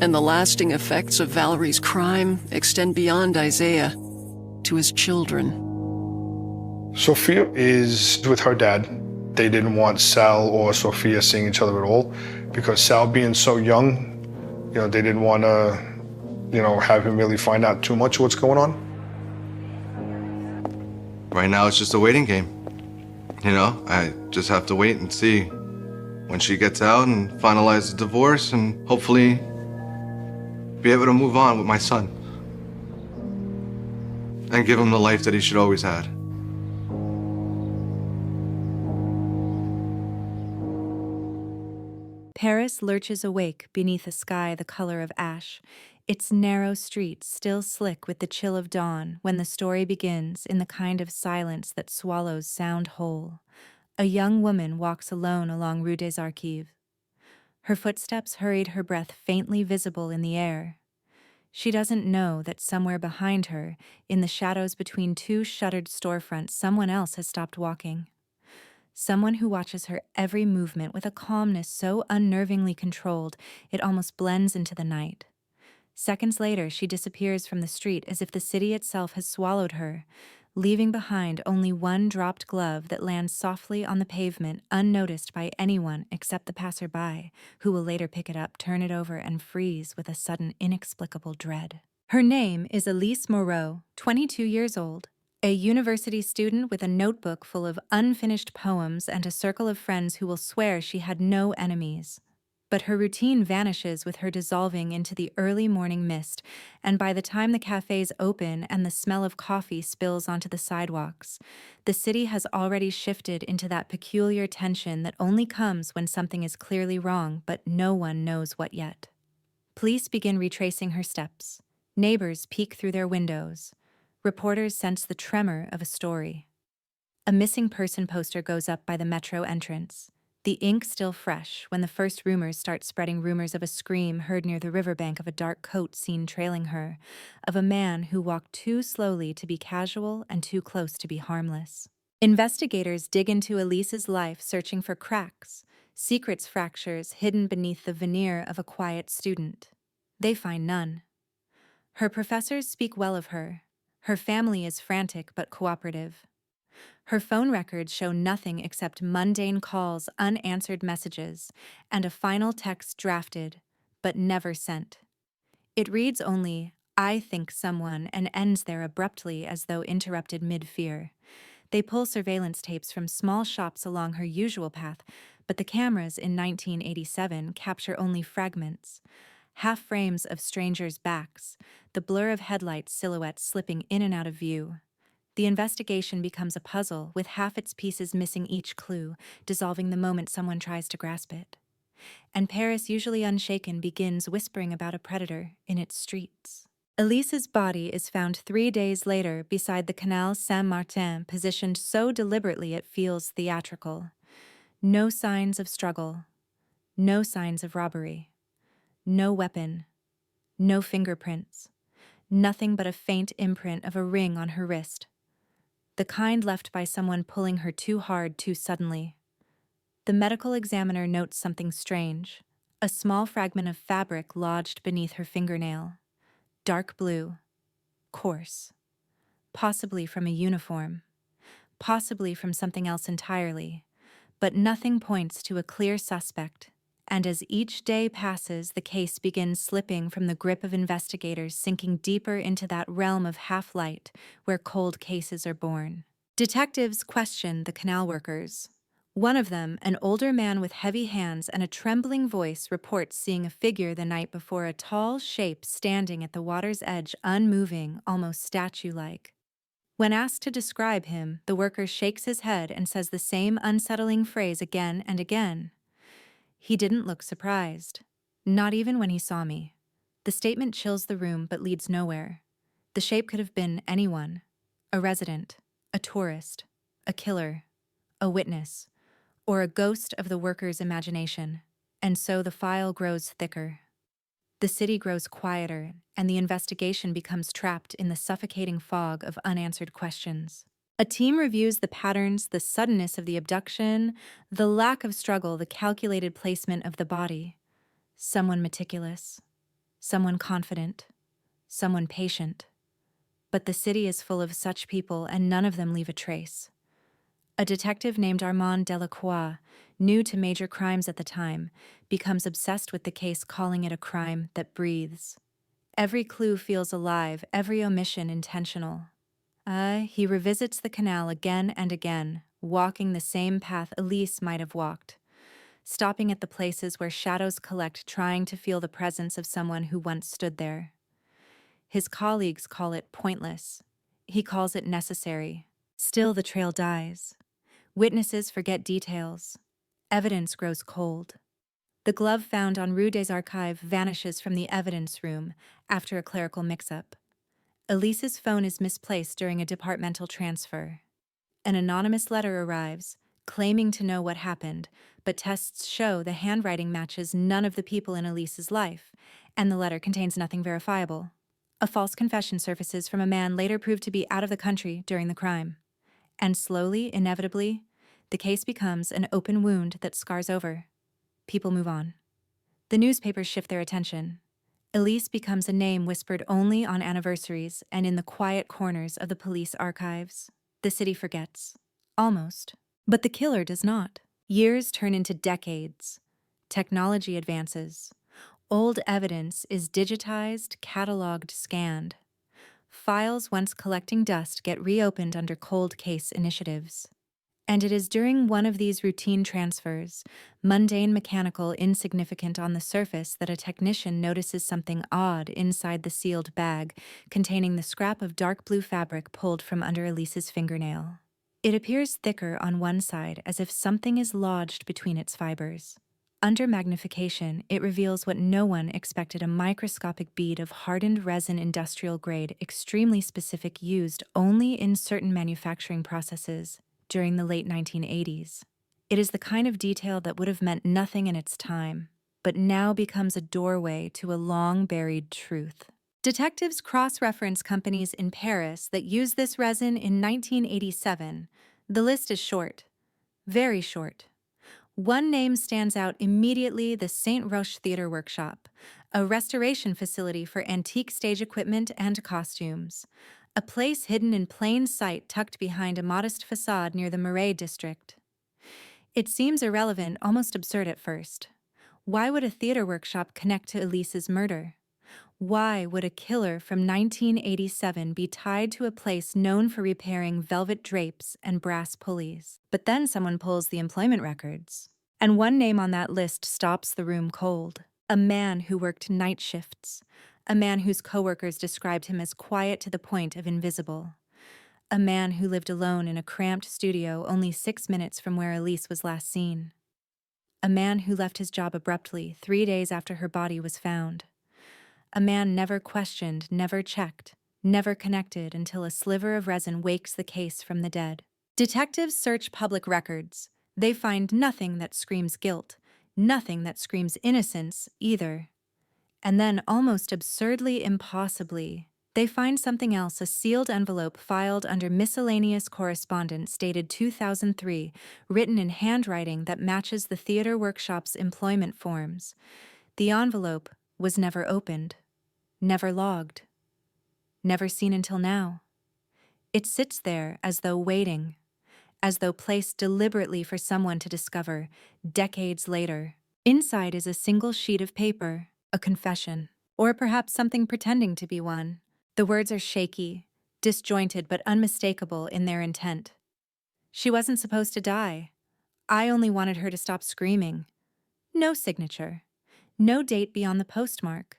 And the lasting effects of Valerie's crime extend beyond Isaiah to his children. Sophia is with her dad. They didn't want Sal or Sophia seeing each other at all because Sal being so young, they didn't want to, have him really find out too much of what's going on. Right now, it's just a waiting game. I just have to wait and see when she gets out and finalize the divorce and hopefully be able to move on with my son and give him the life that he should always had. Paris lurches awake beneath a sky the color of ash, its narrow streets still slick with the chill of dawn when the story begins in the kind of silence that swallows sound whole. A young woman walks alone along Rue des Archives. Her footsteps hurried her breath faintly visible in the air. She doesn't know that somewhere behind her, in the shadows between 2 shuttered storefronts, someone else has stopped walking. Someone who watches her every movement with a calmness so unnervingly controlled it almost blends into the night. Seconds later, she disappears from the street as if the city itself has swallowed her, leaving behind only one dropped glove that lands softly on the pavement, unnoticed by anyone except the passerby, who will later pick it up, turn it over, and freeze with a sudden inexplicable dread. Her name is Elise Moreau, 22 years old, a university student with a notebook full of unfinished poems and a circle of friends who will swear she had no enemies. But her routine vanishes with her dissolving into the early morning mist, and by the time the cafes open and the smell of coffee spills onto the sidewalks, the city has already shifted into that peculiar tension that only comes when something is clearly wrong, but no one knows what yet. Police begin retracing her steps. Neighbors peek through their windows. Reporters sense the tremor of a story. A missing person poster goes up by the metro entrance. The ink still fresh when the first rumors start spreading, rumors of a scream heard near the riverbank, of a dark coat seen trailing her, of a man who walked too slowly to be casual and too close to be harmless. Investigators dig into Elise's life, searching for cracks, secrets, fractures hidden beneath the veneer of a quiet student. They find none. Her professors speak well of her. Her family is frantic but cooperative. Her phone records show nothing except mundane calls, unanswered messages, and a final text drafted, but never sent. It reads only, "I think someone," and ends there abruptly as though interrupted mid-fear. They pull surveillance tapes from small shops along her usual path, but the cameras in 1987 capture only fragments. Half frames of strangers' backs, the blur of headlights silhouettes slipping in and out of view. The investigation becomes a puzzle, with half its pieces missing each clue, dissolving the moment someone tries to grasp it. And Paris, usually unshaken, begins whispering about a predator in its streets. Elise's body is found 3 days later beside the Canal Saint-Martin, positioned so deliberately it feels theatrical. No signs of struggle. No signs of robbery. No weapon. No fingerprints. Nothing but a faint imprint of a ring on her wrist. The kind left by someone pulling her too hard too suddenly. The medical examiner notes something strange. A small fragment of fabric lodged beneath her fingernail. Dark blue. Coarse. Possibly from a uniform. Possibly from something else entirely. But nothing points to a clear suspect. And as each day passes, the case begins slipping from the grip of investigators, sinking deeper into that realm of half-light where cold cases are born. Detectives question the canal workers. One of them, an older man with heavy hands and a trembling voice, reports seeing a figure the night before, a tall shape standing at the water's edge, unmoving, almost statue-like. When asked to describe him, the worker shakes his head and says the same unsettling phrase again and again. He didn't look surprised. Not even when he saw me. The statement chills the room but leads nowhere. The shape could have been anyone. A resident, a tourist, a killer, a witness, or a ghost of the worker's imagination. And so the file grows thicker. The city grows quieter, and the investigation becomes trapped in the suffocating fog of unanswered questions. A team reviews the patterns, the suddenness of the abduction, the lack of struggle, the calculated placement of the body. Someone meticulous, someone confident, someone patient. But the city is full of such people, and none of them leave a trace. A detective named Armand Delacroix, new to major crimes at the time, becomes obsessed with the case, calling it a crime that breathes. Every clue feels alive, every omission intentional. He revisits the canal again and again, walking the same path Elise might have walked, stopping at the places where shadows collect, trying to feel the presence of someone who once stood there. His colleagues call it pointless. He calls it necessary. Still, the trail dies. Witnesses forget details. Evidence grows cold. The glove found on Rue des Archives vanishes from the evidence room after a clerical mix-up. Elise's phone is misplaced during a departmental transfer. An anonymous letter arrives, claiming to know what happened, but tests show the handwriting matches none of the people in Elise's life, and the letter contains nothing verifiable. A false confession surfaces from a man later proved to be out of the country during the crime. And slowly, inevitably, the case becomes an open wound that scars over. People move on. The newspapers shift their attention. Elise becomes a name whispered only on anniversaries and in the quiet corners of the police archives. The city forgets. Almost. But the killer does not. Years turn into decades. Technology advances. Old evidence is digitized, cataloged, scanned. Files once collecting dust get reopened under cold case initiatives. And it is during one of these routine transfers, mundane, mechanical, insignificant on the surface, that a technician notices something odd inside the sealed bag containing the scrap of dark blue fabric pulled from under Elise's fingernail. It appears thicker on one side, as if something is lodged between its fibers. Under magnification, it reveals what no one expected: a microscopic bead of hardened resin, industrial grade, extremely specific, used only in certain manufacturing processes during the late 1980s. It is the kind of detail that would have meant nothing in its time, but now becomes a doorway to a long-buried truth. Detectives cross-reference companies in Paris that used this resin in 1987. The list is short, very short. One name stands out immediately: the St. Roch Theatre Workshop, a restoration facility for antique stage equipment and costumes. A place hidden in plain sight, tucked behind a modest facade near the Marais district. It seems irrelevant, almost absurd at first. Why would a theater workshop connect to Elise's murder? Why would a killer from 1987 be tied to a place known for repairing velvet drapes and brass pulleys? But then someone pulls the employment records, and one name on that list stops the room cold. A man who worked night shifts. A man whose coworkers described him as quiet to the point of invisible. A man who lived alone in a cramped studio only 6 minutes from where Elise was last seen. A man who left his job abruptly 3 days after her body was found. A man never questioned, never checked, never connected until a sliver of resin wakes the case from the dead. Detectives search public records. They find nothing that screams guilt, nothing that screams innocence either. And then, almost absurdly, impossibly, they find something else: a sealed envelope filed under miscellaneous correspondence dated 2003, written in handwriting that matches the theater workshop's employment forms. The envelope was never opened, never logged, never seen until now. It sits there as though waiting, as though placed deliberately for someone to discover decades later. Inside is a single sheet of paper, a confession, or perhaps something pretending to be one. The words are shaky, disjointed, but unmistakable in their intent. She wasn't supposed to die. I only wanted her to stop screaming. No signature. No date beyond the postmark.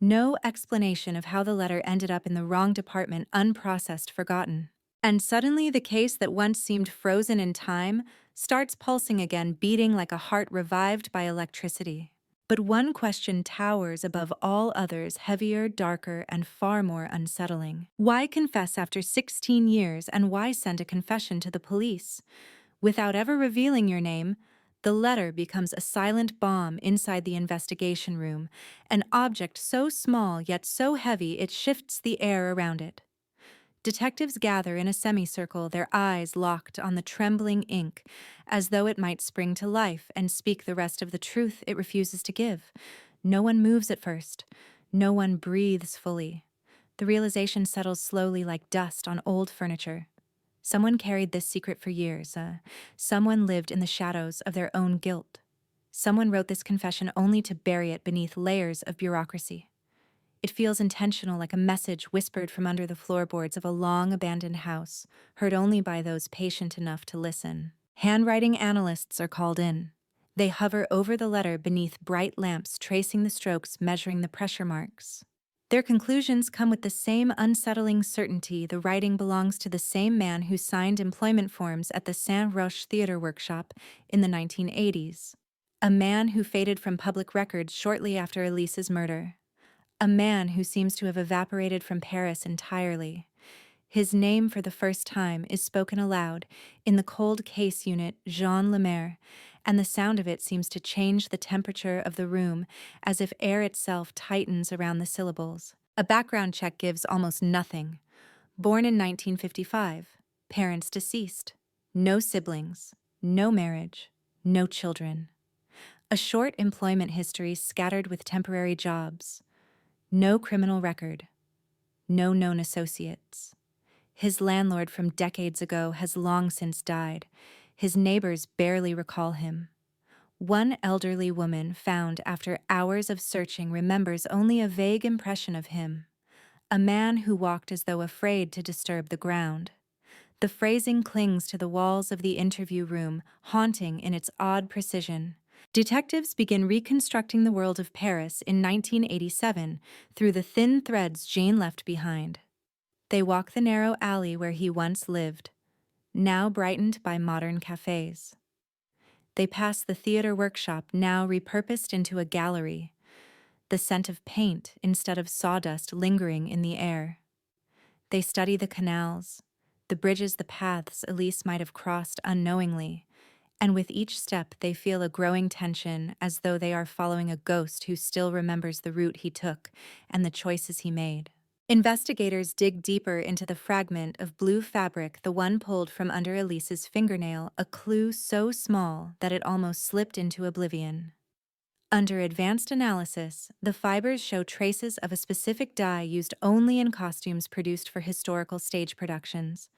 No explanation of how the letter ended up in the wrong department, unprocessed, forgotten. And suddenly the case that once seemed frozen in time starts pulsing again, beating like a heart revived by electricity. But one question towers above all others, heavier, darker, and far more unsettling. Why confess after 16 years, and why send a confession to the police? Without ever revealing your name, the letter becomes a silent bomb inside the investigation room, an object so small yet so heavy it shifts the air around it. Detectives gather in a semicircle, their eyes locked on the trembling ink, as though it might spring to life and speak the rest of the truth it refuses to give. No one moves at first. No one breathes fully. The realization settles slowly like dust on old furniture. Someone carried this secret for years. Someone lived in the shadows of their own guilt. Someone wrote this confession only to bury it beneath layers of bureaucracy. It feels intentional, like a message whispered from under the floorboards of a long-abandoned house, heard only by those patient enough to listen. Handwriting analysts are called in. They hover over the letter beneath bright lamps, tracing the strokes, measuring the pressure marks. Their conclusions come with the same unsettling certainty: the writing belongs to the same man who signed employment forms at the St. Roch Theatre Workshop in the 1980s. A man who faded from public records shortly after Elise's murder. A man who seems to have evaporated from Paris entirely. His name, for the first time, is spoken aloud in the cold case unit, Jean Lemaire, and the sound of it seems to change the temperature of the room, as if air itself tightens around the syllables. A background check gives almost nothing. Born in 1955, parents deceased, no siblings, no marriage, no children. A short employment history scattered with temporary jobs. No criminal record, no known associates. His landlord from decades ago has long since died. His neighbors barely recall him. One elderly woman, found after hours of searching, remembers only a vague impression of him. A man who walked as though afraid to disturb the ground. The phrasing clings to the walls of the interview room, haunting in its odd precision. Detectives begin reconstructing the world of Paris in 1987 through the thin threads Jane left behind. They walk the narrow alley where he once lived, now brightened by modern cafes. They pass the theater workshop, now repurposed into a gallery, the scent of paint instead of sawdust lingering in the air. They study the canals, the bridges, the paths Elise might have crossed unknowingly, and with each step they feel a growing tension, as though they are following a ghost who still remembers the route he took and the choices he made. Investigators dig deeper into the fragment of blue fabric, the one pulled from under Elise's fingernail, a clue so small that it almost slipped into oblivion. Under advanced analysis, the fibers show traces of a specific dye used only in costumes produced for historical stage productions.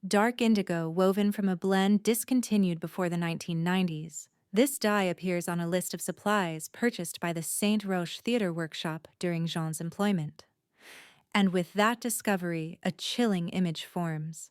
Dark indigo woven from a blend discontinued before the 1990s. This dye appears on a list of supplies purchased by the Saint Roch Theatre Workshop during Jean's employment. And with that discovery, a chilling image forms.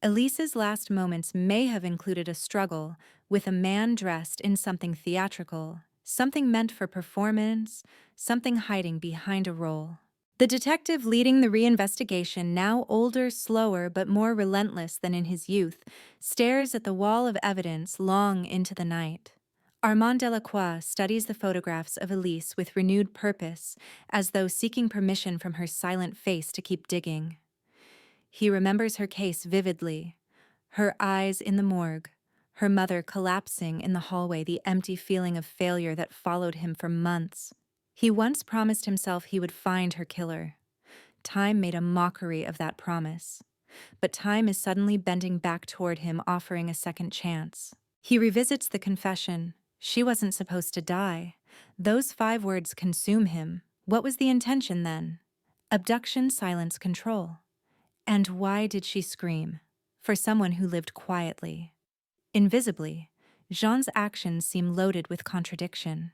Elise's last moments may have included a struggle with a man dressed in something theatrical, something meant for performance, something hiding behind a role. The detective leading the reinvestigation, now older, slower, but more relentless than in his youth, stares at the wall of evidence long into the night. Armand Delacroix studies the photographs of Elise with renewed purpose, as though seeking permission from her silent face to keep digging. He remembers her case vividly, her eyes in the morgue, her mother collapsing in the hallway, the empty feeling of failure that followed him for months. He once promised himself he would find her killer. Time made a mockery of that promise. But time is suddenly bending back toward him, offering a second chance. He revisits the confession. She wasn't supposed to die. Those 5 words consume him. What was the intention then? Abduction, silence, control. And why did she scream? For someone who lived quietly. Invisibly, Jean's actions seem loaded with contradiction.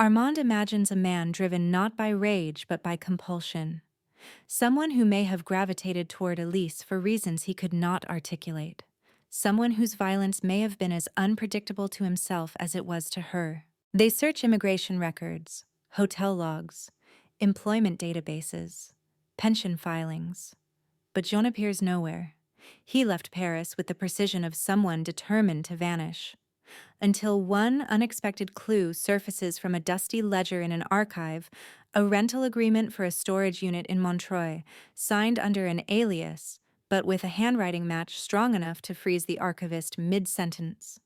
Armand imagines a man driven not by rage but by compulsion. Someone who may have gravitated toward Elise for reasons he could not articulate. Someone whose violence may have been as unpredictable to himself as it was to her. They search immigration records, hotel logs, employment databases, pension filings. But Jean appears nowhere. He left Paris with the precision of someone determined to vanish. Until one unexpected clue surfaces from a dusty ledger in an archive, a rental agreement for a storage unit in Montreuil, signed under an alias, but with a handwriting match strong enough to freeze the archivist mid-sentence.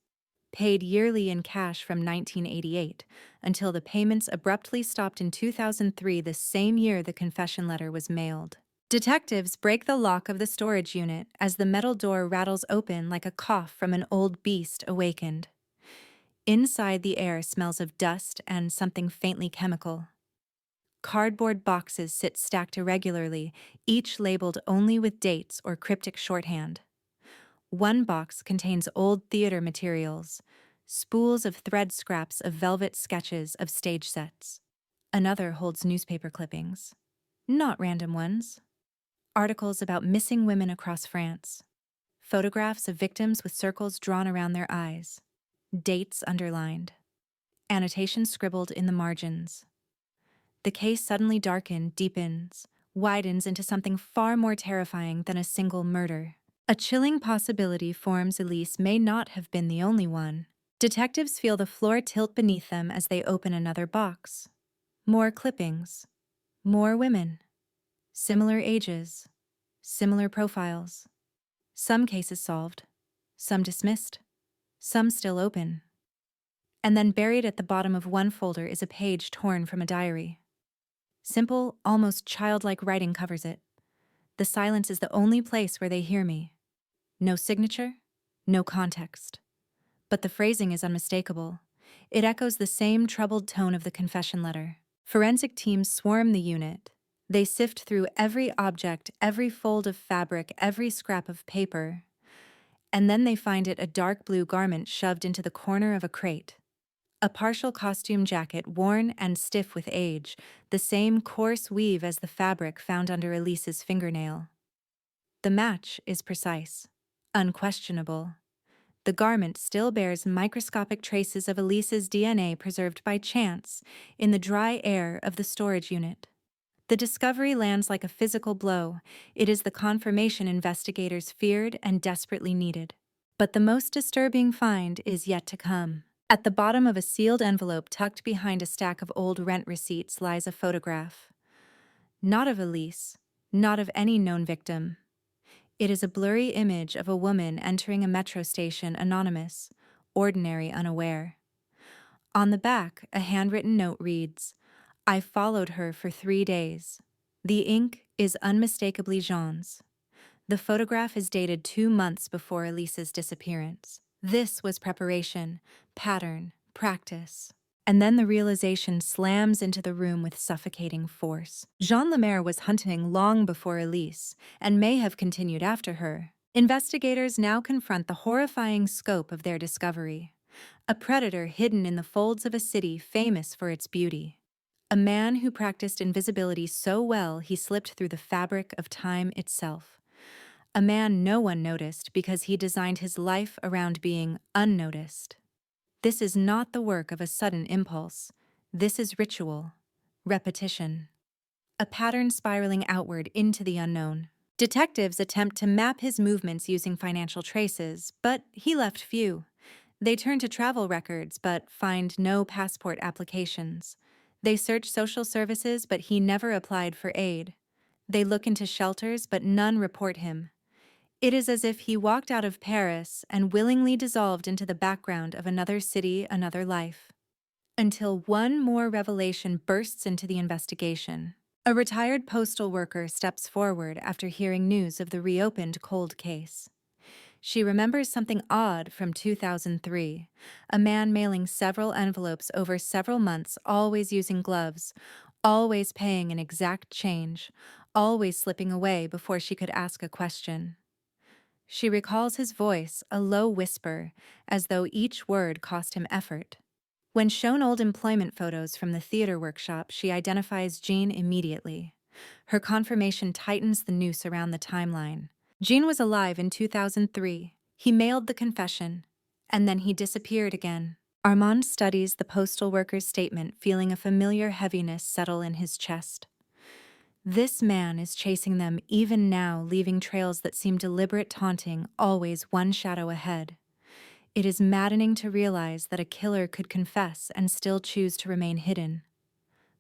Paid yearly in cash from 1988, until the payments abruptly stopped in 2003, the same year the confession letter was mailed. Detectives break the lock of the storage unit as the metal door rattles open like a cough from an old beast awakened. Inside, the air smells of dust and something faintly chemical. Cardboard boxes sit stacked irregularly, each labeled only with dates or cryptic shorthand. One box contains old theater materials, spools of thread scraps of velvet sketches of stage sets. Another holds newspaper clippings. Not random ones. Articles about missing women across France. Photographs of victims with circles drawn around their eyes. Dates underlined. Annotations scribbled in the margins. The case suddenly deepens, widens into something far more terrifying than a single murder. A chilling possibility forms. Elise may not have been the only one. Detectives feel the floor tilt beneath them as they open another box. More clippings. More women. Similar ages. Similar profiles. Some cases solved. Some dismissed. Some still open. And then buried at the bottom of one folder is a page torn from a diary. Simple, almost childlike writing covers it. The silence is the only place where they hear me. No signature, no context. But the phrasing is unmistakable. It echoes the same troubled tone of the confession letter. Forensic teams swarm the unit. They sift through every object, every fold of fabric, every scrap of paper. And then they find a dark blue garment shoved into the corner of a crate. A partial costume jacket, worn and stiff with age, the same coarse weave as the fabric found under Elise's fingernail. The match is precise. unquestionable. The garment still bears microscopic traces of Elise's DNA preserved by chance in the dry air of the storage unit. The discovery lands like a physical blow. It is the confirmation investigators feared and desperately needed. But the most disturbing find is yet to come. At the bottom of a sealed envelope tucked behind a stack of old rent receipts lies a photograph. Not of Elise, not of any known victim. It is a blurry image of a woman entering a metro station anonymous, ordinary, unaware. On the back, a handwritten note reads, "I followed her for 3 days." The ink is unmistakably Jean's. The photograph is dated 2 months before Elise's disappearance. This was preparation, pattern, practice. And then the realization slams into the room with suffocating force. Jean Lemaire was hunting long before Elise, and may have continued after her. Investigators now confront the horrifying scope of their discovery. A predator hidden in the folds of a city famous for its beauty. A man who practiced invisibility so well he slipped through the fabric of time itself. A man no one noticed because he designed his life around being unnoticed. This is not the work of a sudden impulse. This is ritual, repetition, a pattern spiraling outward into the unknown. Detectives attempt to map his movements using financial traces, but he left few. They turn to travel records, but find no passport applications. They search social services, but he never applied for aid. They look into shelters, but none report him. It is as if he walked out of Paris and willingly dissolved into the background of another city, another life. Until one more revelation bursts into the investigation. A retired postal worker steps forward after hearing news of the reopened cold case. She remembers something odd from 2003, a man mailing several envelopes over several months, always using gloves, always paying an exact change, always slipping away before she could ask a question. She recalls his voice, a low whisper, as though each word cost him effort. When shown old employment photos from the theater workshop, she identifies Jean immediately. Her confirmation tightens the noose around the timeline. Jean was alive in 2003. He mailed the confession, and then he disappeared again. Armand studies the postal worker's statement, feeling a familiar heaviness settle in his chest. This man is chasing them even now, leaving trails that seem deliberate, taunting, always one shadow ahead. It is maddening to realize that a killer could confess and still choose to remain hidden.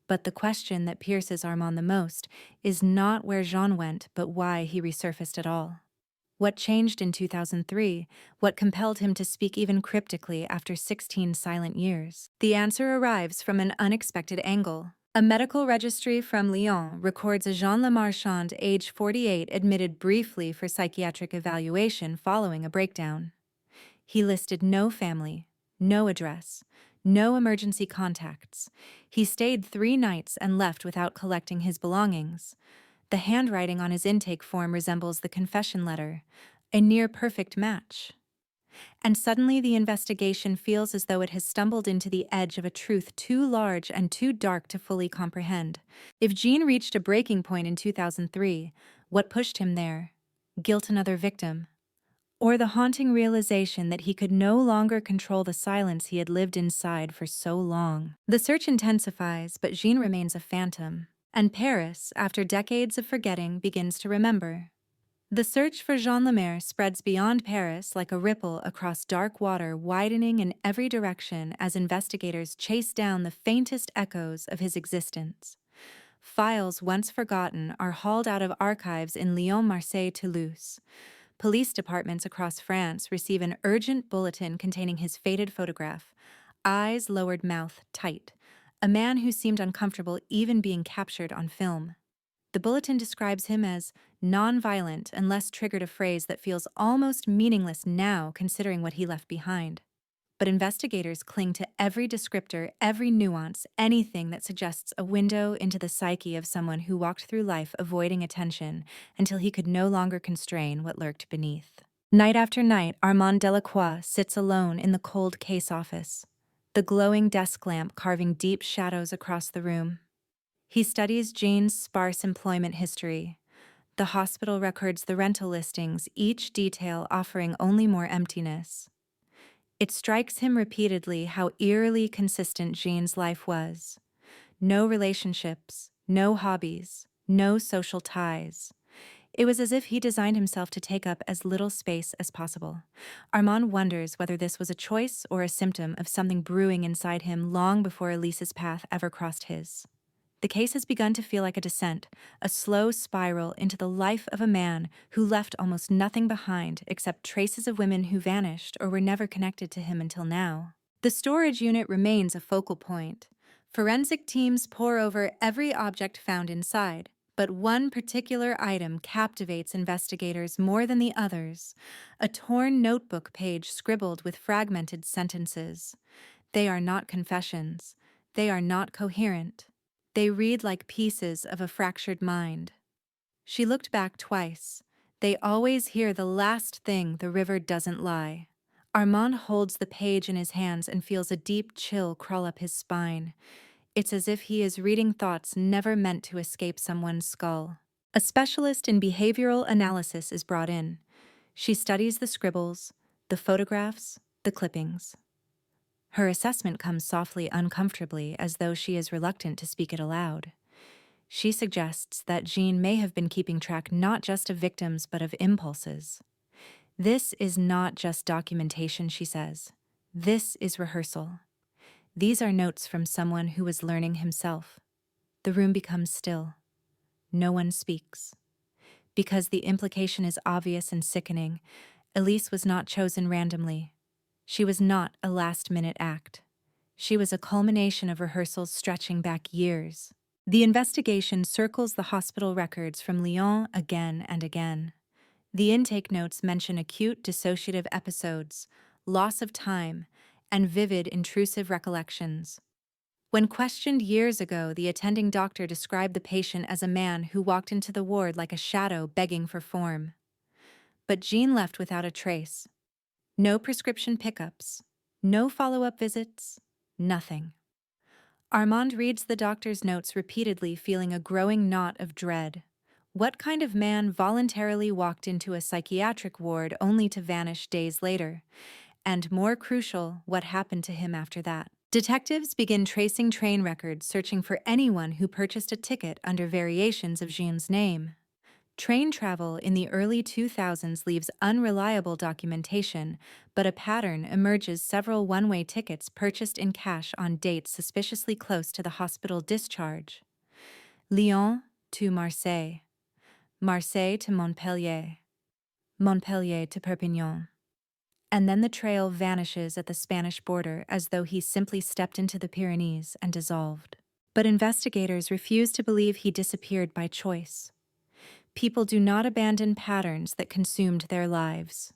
But the question that pierces Armand the most is not where Jean went, but why he resurfaced at all. What changed in 2003? What compelled him to speak even cryptically after 16 silent years? The answer arrives from an unexpected angle. A medical registry from Lyon records a Jean Lemarchand, age 48, admitted briefly for psychiatric evaluation following a breakdown. He listed no family, no address, no emergency contacts. He stayed 3 nights and left without collecting his belongings. The handwriting on his intake form resembles the confession letter, a near-perfect match. And suddenly the investigation feels as though it has stumbled into the edge of a truth too large and too dark to fully comprehend. If Jean reached a breaking point in 2003, what pushed him there? Guilt another victim? Or the haunting realization that he could no longer control the silence he had lived inside for so long? The search intensifies, but Jean remains a phantom. And Paris, after decades of forgetting, begins to remember. The search for Jean Lemaire spreads beyond Paris like a ripple across dark water, widening in every direction as investigators chase down the faintest echoes of his existence. Files once forgotten are hauled out of archives in Lyon, Marseille, Toulouse. Police departments across France receive an urgent bulletin containing his faded photograph, eyes lowered, mouth tight, a man who seemed uncomfortable even being captured on film. The bulletin describes him as non-violent unless triggered, a phrase that feels almost meaningless now considering what he left behind. But investigators cling to every descriptor, every nuance, anything that suggests a window into the psyche of someone who walked through life avoiding attention until he could no longer constrain what lurked beneath. Night after night, Armand Delacroix sits alone in the cold case office, the glowing desk lamp carving deep shadows across the room. He studies Jean's sparse employment history, The hospital records the rental listings, each detail offering only more emptiness. It strikes him repeatedly how eerily consistent Jean's life was. No relationships, no hobbies, no social ties. It was as if he designed himself to take up as little space as possible. Armand wonders whether this was a choice or a symptom of something brewing inside him long before Elise's path ever crossed his. The case has begun to feel like a descent, a slow spiral into the life of a man who left almost nothing behind except traces of women who vanished or were never connected to him until now. The storage unit remains a focal point. Forensic teams pore over every object found inside, but one particular item captivates investigators more than the others: a torn notebook page scribbled with fragmented sentences. They are not confessions. They are not coherent. They read like pieces of a fractured mind. She looked back twice. They always hear the last thing: the river doesn't lie. Armand holds the page in his hands and feels a deep chill crawl up his spine. It's as if he is reading thoughts never meant to escape someone's skull. A specialist in behavioral analysis is brought in. She studies the scribbles, the photographs, the clippings. Her assessment comes softly, uncomfortably, as though she is reluctant to speak it aloud. She suggests that Jean may have been keeping track not just of victims but of impulses. This is not just documentation, she says. This is rehearsal. These are notes from someone who was learning himself. The room becomes still. No one speaks. Because the implication is obvious and sickening, Elise was not chosen randomly. She was not a last-minute act. She was a culmination of rehearsals stretching back years. The investigation circles the hospital records from Lyon again and again. The intake notes mention acute dissociative episodes, loss of time, and vivid intrusive recollections. When questioned years ago, the attending doctor described the patient as a man who walked into the ward like a shadow begging for form. But Jean left without a trace. No prescription pickups, no follow-up visits, nothing. Armand reads the doctor's notes repeatedly, feeling a growing knot of dread. What kind of man voluntarily walked into a psychiatric ward only to vanish days later? And more crucial, what happened to him after that? Detectives begin tracing train records, searching for anyone who purchased a ticket under variations of Jean's name. Train travel in the early 2000s leaves unreliable documentation, but a pattern emerges: several one-way tickets purchased in cash on dates suspiciously close to the hospital discharge. Lyon to Marseille, Marseille to Montpellier, Montpellier to Perpignan. And then the trail vanishes at the Spanish border as though he simply stepped into the Pyrenees and dissolved. But investigators refuse to believe he disappeared by choice. People do not abandon patterns that consumed their lives.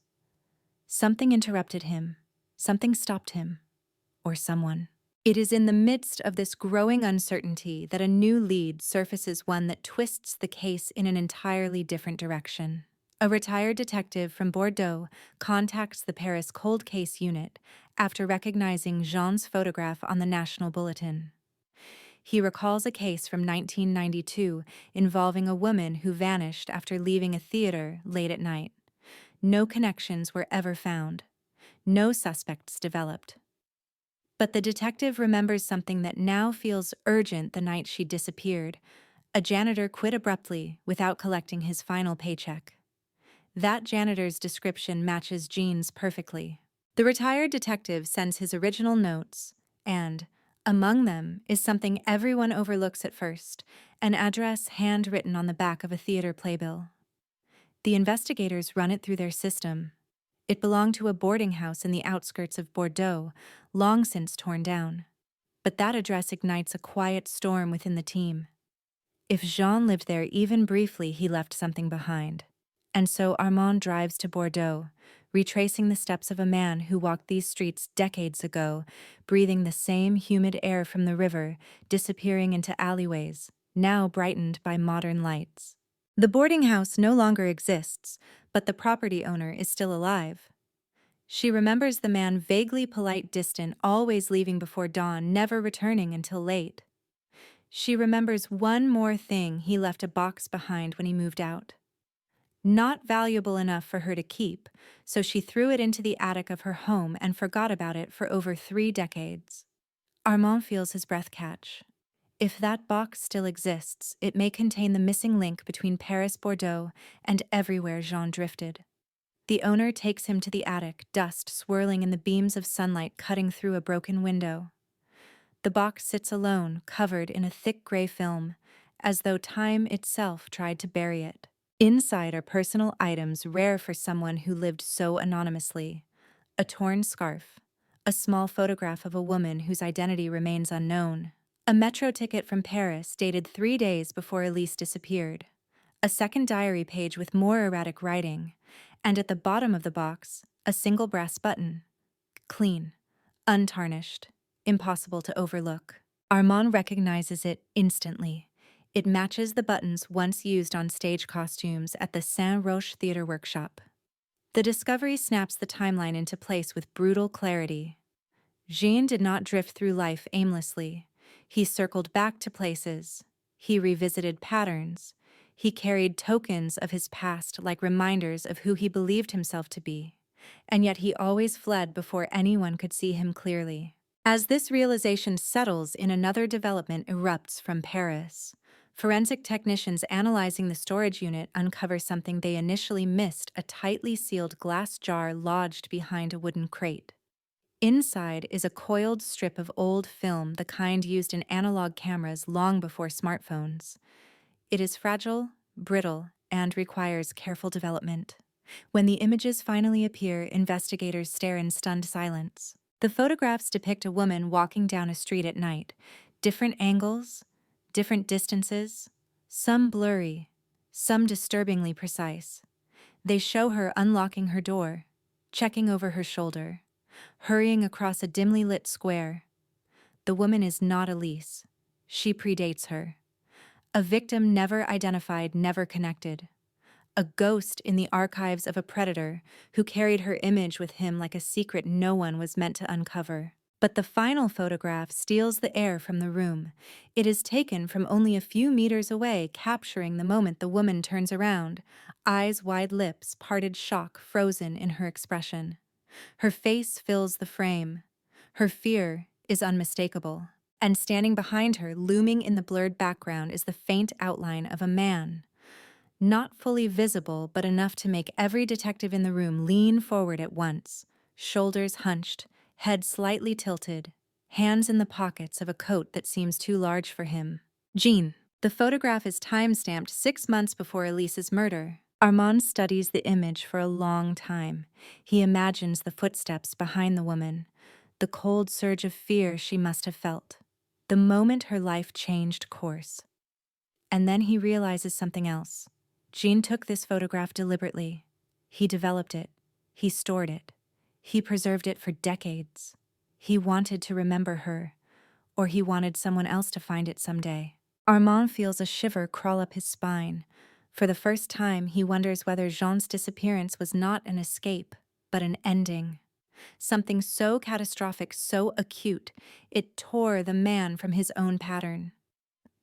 Something interrupted him, something stopped him, or someone. It is in the midst of this growing uncertainty that a new lead surfaces, one that twists the case in an entirely different direction. A retired detective from Bordeaux contacts the Paris Cold Case Unit after recognizing Jean's photograph on the national bulletin. He recalls a case from 1992 involving a woman who vanished after leaving a theater late at night. No connections were ever found. No suspects developed. But the detective remembers something that now feels urgent. The night she disappeared, a janitor quit abruptly without collecting his final paycheck. That janitor's description matches Jean's perfectly. The retired detective sends his original notes, and among them is something everyone overlooks at first: an address handwritten on the back of a theater playbill. The investigators run it through their system. It belonged to a boarding house in the outskirts of Bordeaux, long since torn down. But that address ignites a quiet storm within the team. If Jean lived there even briefly, he left something behind. And so Armand drives to Bordeaux, retracing the steps of a man who walked these streets decades ago, breathing the same humid air from the river, disappearing into alleyways, now brightened by modern lights. The boarding house no longer exists, but the property owner is still alive. She remembers the man, vaguely polite, distant, always leaving before dawn, never returning until late. She remembers one more thing: he left a box behind when he moved out. Not valuable enough for her to keep, so she threw it into the attic of her home and forgot about it for over 3 decades. Armand feels his breath catch. If that box still exists, it may contain the missing link between Paris, Bordeaux, and everywhere Jean drifted. The owner takes him to the attic, dust swirling in the beams of sunlight cutting through a broken window. The box sits alone, covered in a thick gray film, as though time itself tried to bury it. Inside are personal items rare for someone who lived so anonymously. A torn scarf, a small photograph of a woman whose identity remains unknown, a metro ticket from Paris dated 3 days before Elise disappeared, a second diary page with more erratic writing, and at the bottom of the box, a single brass button. Clean, untarnished, impossible to overlook. Armand recognizes it instantly. It matches the buttons once used on stage costumes at the Saint-Roch Theatre Workshop. The discovery snaps the timeline into place with brutal clarity. Jean did not drift through life aimlessly. He circled back to places. He revisited patterns. He carried tokens of his past like reminders of who he believed himself to be. And yet he always fled before anyone could see him clearly. As this realization settles in, another development erupts from Paris. Forensic technicians analyzing the storage unit uncover something they initially missed: a tightly sealed glass jar lodged behind a wooden crate. Inside is a coiled strip of old film, the kind used in analog cameras long before smartphones. It is fragile, brittle, and requires careful development. When the images finally appear, investigators stare in stunned silence. The photographs depict a woman walking down a street at night. Different angles, different distances, some blurry, some disturbingly precise. They show her unlocking her door, checking over her shoulder, hurrying across a dimly lit square. The woman is not Elise. She predates her. A victim never identified, never connected. A ghost in the archives of a predator who carried her image with him like a secret no one was meant to uncover. But the final photograph steals the air from the room. It is taken from only a few meters away, capturing the moment the woman turns around, eyes wide, lips parted, shock frozen in her expression. Her face fills the frame. Her fear is unmistakable. And standing behind her, looming in the blurred background, is the faint outline of a man. Not fully visible, but enough to make every detective in the room lean forward at once, shoulders hunched, head slightly tilted, hands in the pockets of a coat that seems too large for him. Jean. The photograph is time-stamped 6 months before Elise's murder. Armand studies the image for a long time. He imagines the footsteps behind the woman, the cold surge of fear she must have felt, the moment her life changed course. And then he realizes something else. Jean took this photograph deliberately. He developed it. He stored it. He preserved it for decades. He wanted to remember her, or he wanted someone else to find it someday. Armand feels a shiver crawl up his spine. For the first time, he wonders whether Jean's disappearance was not an escape, but an ending. Something so catastrophic, so acute, it tore the man from his own pattern.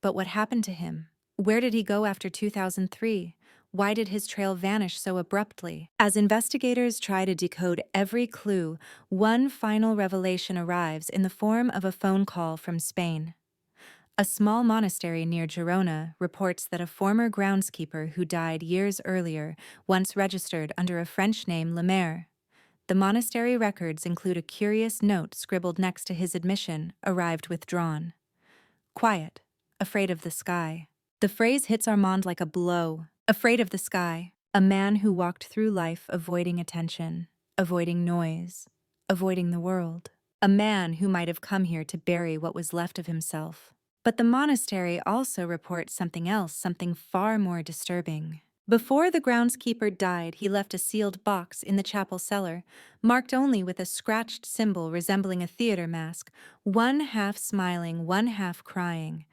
But what happened to him? Where did he go after 2003? Why did his trail vanish so abruptly? As investigators try to decode every clue, one final revelation arrives in the form of a phone call from Spain. A small monastery near Girona reports that a former groundskeeper who died years earlier once registered under a French name, Lemaire. The monastery records include a curious note scribbled next to his admission, arrived withdrawn. Quiet, afraid of the sky. The phrase hits Armand like a blow. Afraid of the sky. A man who walked through life avoiding attention, avoiding noise, avoiding the world. A man who might have come here to bury what was left of himself. But the monastery also reports something else, something far more disturbing. Before the groundskeeper died, he left a sealed box in the chapel cellar, marked only with a scratched symbol resembling a theater mask, one half smiling, one half crying.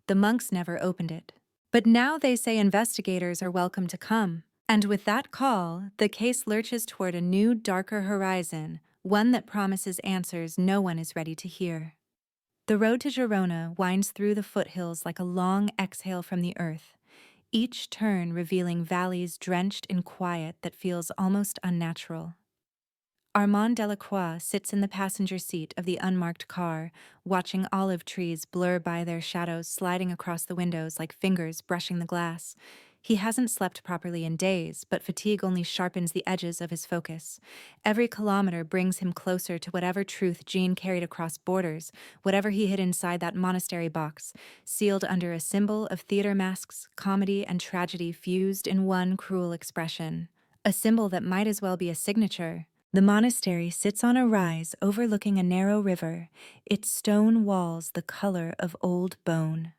The monks never opened it. But now they say investigators are welcome to come. And with that call, the case lurches toward a new, darker horizon, one that promises answers no one is ready to hear. The road to Girona winds through the foothills like a long exhale from the earth. each turn revealing valleys drenched in quiet that feels almost unnatural. Armand Delacroix sits in the passenger seat of the unmarked car, watching olive trees blur by their shadows sliding across the windows like fingers brushing the glass. He hasn't slept properly in days, but fatigue only sharpens the edges of his focus. Every kilometer brings him closer to whatever truth Jean carried across borders, whatever he hid inside that monastery box, sealed under a symbol of theater masks, comedy, and tragedy fused in one cruel expression. A symbol that might as well be a signature. The monastery sits on a rise overlooking a narrow river, its stone walls the color of old bone.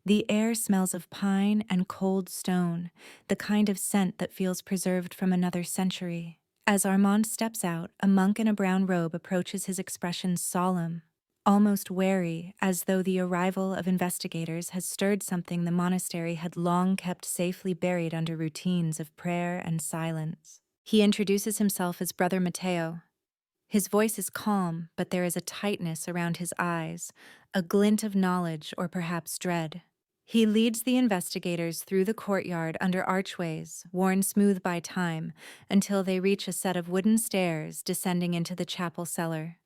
The air smells of pine and cold stone, the kind of scent that feels preserved from another century. As Armand steps out, a monk in a brown robe approaches, his expression solemn, almost wary, as though the arrival of investigators has stirred something the monastery had long kept safely buried under routines of prayer and silence. He introduces himself as Brother Matteo. His voice is calm, but there is a tightness around his eyes, a glint of knowledge or perhaps dread. He leads the investigators through the courtyard under archways, worn smooth by time, until they reach a set of wooden stairs descending into the chapel cellar.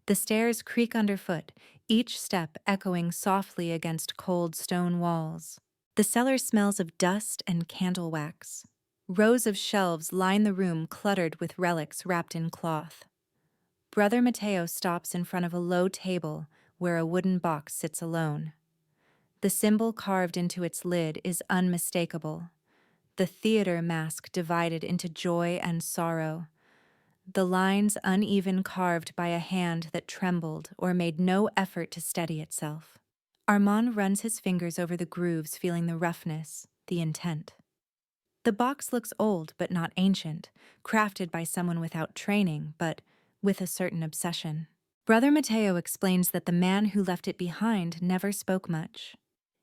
The stairs creak underfoot, each step echoing softly against cold stone walls. The cellar smells of dust and candle wax. Rows of shelves line the room cluttered with relics wrapped in cloth. Brother Matteo stops in front of a low table where a wooden box sits alone. The symbol carved into its lid is unmistakable. The theater mask divided into joy and sorrow. The lines uneven, carved by a hand that trembled or made no effort to steady itself. Armand runs his fingers over the grooves, feeling the roughness, the intent. The box looks old but not ancient, crafted by someone without training, but with a certain obsession. Brother Matteo explains that the man who left it behind never spoke much.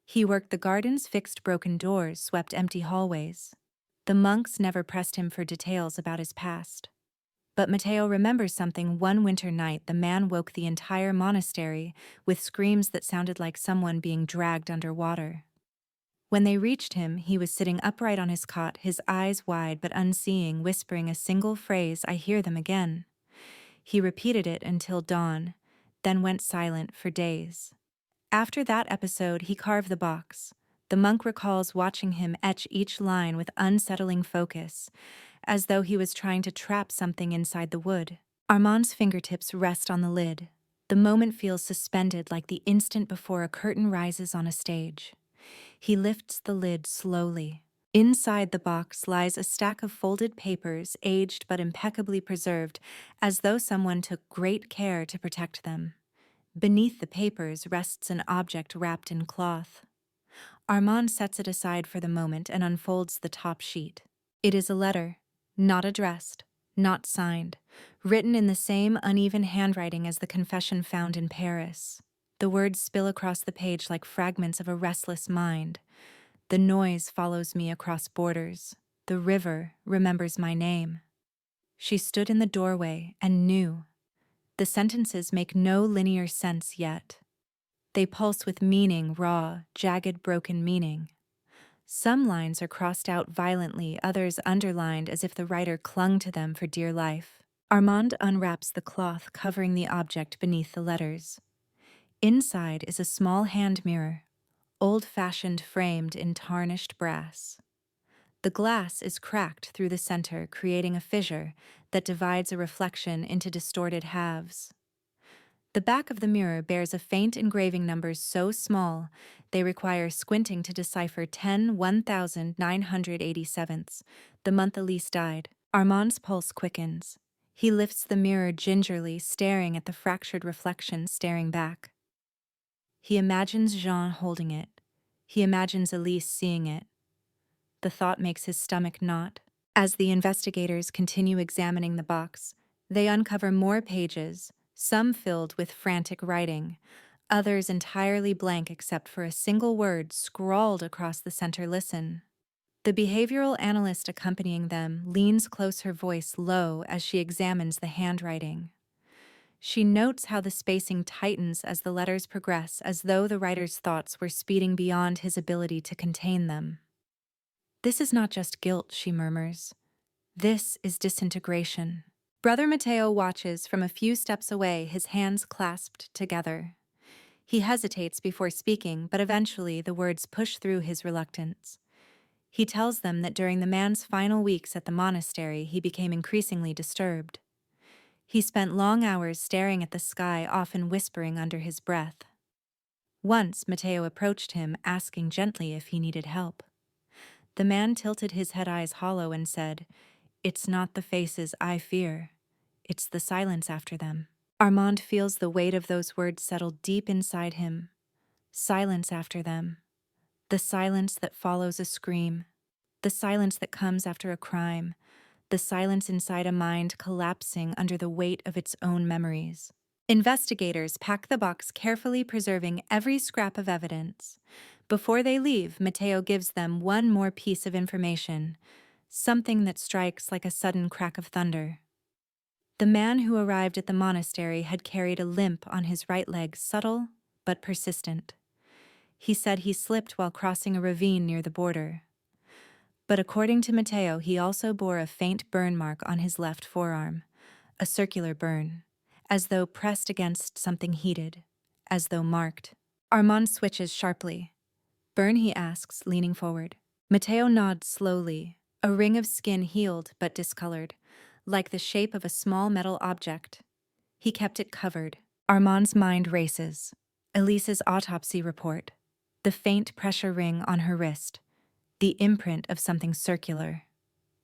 He worked the gardens, fixed broken doors, swept empty hallways. The monks never pressed him for details about his past. But Matteo remembers something. One winter night, the man woke the entire monastery with screams that sounded like someone being dragged underwater. When they reached him, he was sitting upright on his cot, his eyes wide but unseeing, whispering a single phrase, "I hear them again." He repeated it until dawn, then went silent for days. After that episode, he carved the box. The monk recalls watching him etch each line with unsettling focus, as though he was trying to trap something inside the wood. Armand's fingertips rest on the lid. The moment feels suspended, like the instant before a curtain rises on a stage. He lifts the lid slowly. Inside the box lies a stack of folded papers, aged but impeccably preserved, as though someone took great care to protect them. Beneath the papers rests an object wrapped in cloth. Armand sets it aside for the moment and unfolds the top sheet. It is a letter, not addressed, not signed, written in the same uneven handwriting as the confession found in Paris. The words spill across the page like fragments of a restless mind. The noise follows me across borders. The river remembers my name. She stood in the doorway and knew. The sentences make no linear sense yet. They pulse with meaning, raw, jagged, broken meaning. Some lines are crossed out violently, others underlined as if the writer clung to them for dear life. Armand unwraps the cloth covering the object beneath the letters. Inside is a small hand mirror, old-fashioned, framed in tarnished brass. The glass is cracked through the center, creating a fissure that divides a reflection into distorted halves. The back of the mirror bears a faint engraving, numbers so small they require squinting to decipher 10/1987, the month Elise died. Armand's pulse quickens. He lifts the mirror gingerly, staring at the fractured reflection staring back. He imagines Jean holding it. He imagines Elise seeing it. The thought makes his stomach knot. As the investigators continue examining the box, they uncover more pages, some filled with frantic writing, others entirely blank except for a single word scrawled across the center: listen. The behavioral analyst accompanying them leans close, her voice low as she examines the handwriting. She notes how the spacing tightens as the letters progress, as though the writer's thoughts were speeding beyond his ability to contain them. This is not just guilt, she murmurs. This is disintegration. Brother Mateo watches from a few steps away, his hands clasped together. He hesitates before speaking, but eventually the words push through his reluctance. He tells them that during the man's final weeks at the monastery, he became increasingly disturbed. He spent long hours staring at the sky, often whispering under his breath. Once, Mateo approached him, asking gently if he needed help. The man tilted his head, eyes hollow, and said, "It's not the faces I fear. It's the silence after them." Armand feels the weight of those words settle deep inside him. Silence after them. The silence that follows a scream. The silence that comes after a crime. The silence inside a mind collapsing under the weight of its own memories. Investigators pack the box, carefully preserving every scrap of evidence. Before they leave, Mateo gives them one more piece of information, something that strikes like a sudden crack of thunder. The man who arrived at the monastery had carried a limp on his right leg, subtle but persistent. He said he slipped while crossing a ravine near the border. But according to Mateo, he also bore a faint burn mark on his left forearm, a circular burn, as though pressed against something heated, as though marked. Armand switches sharply. "Burn?" he asks, leaning forward. Mateo nods slowly, a ring of skin healed but discolored, like the shape of a small metal object. He kept it covered. Armand's mind races. Elise's autopsy report. The faint pressure ring on her wrist. The imprint of something circular.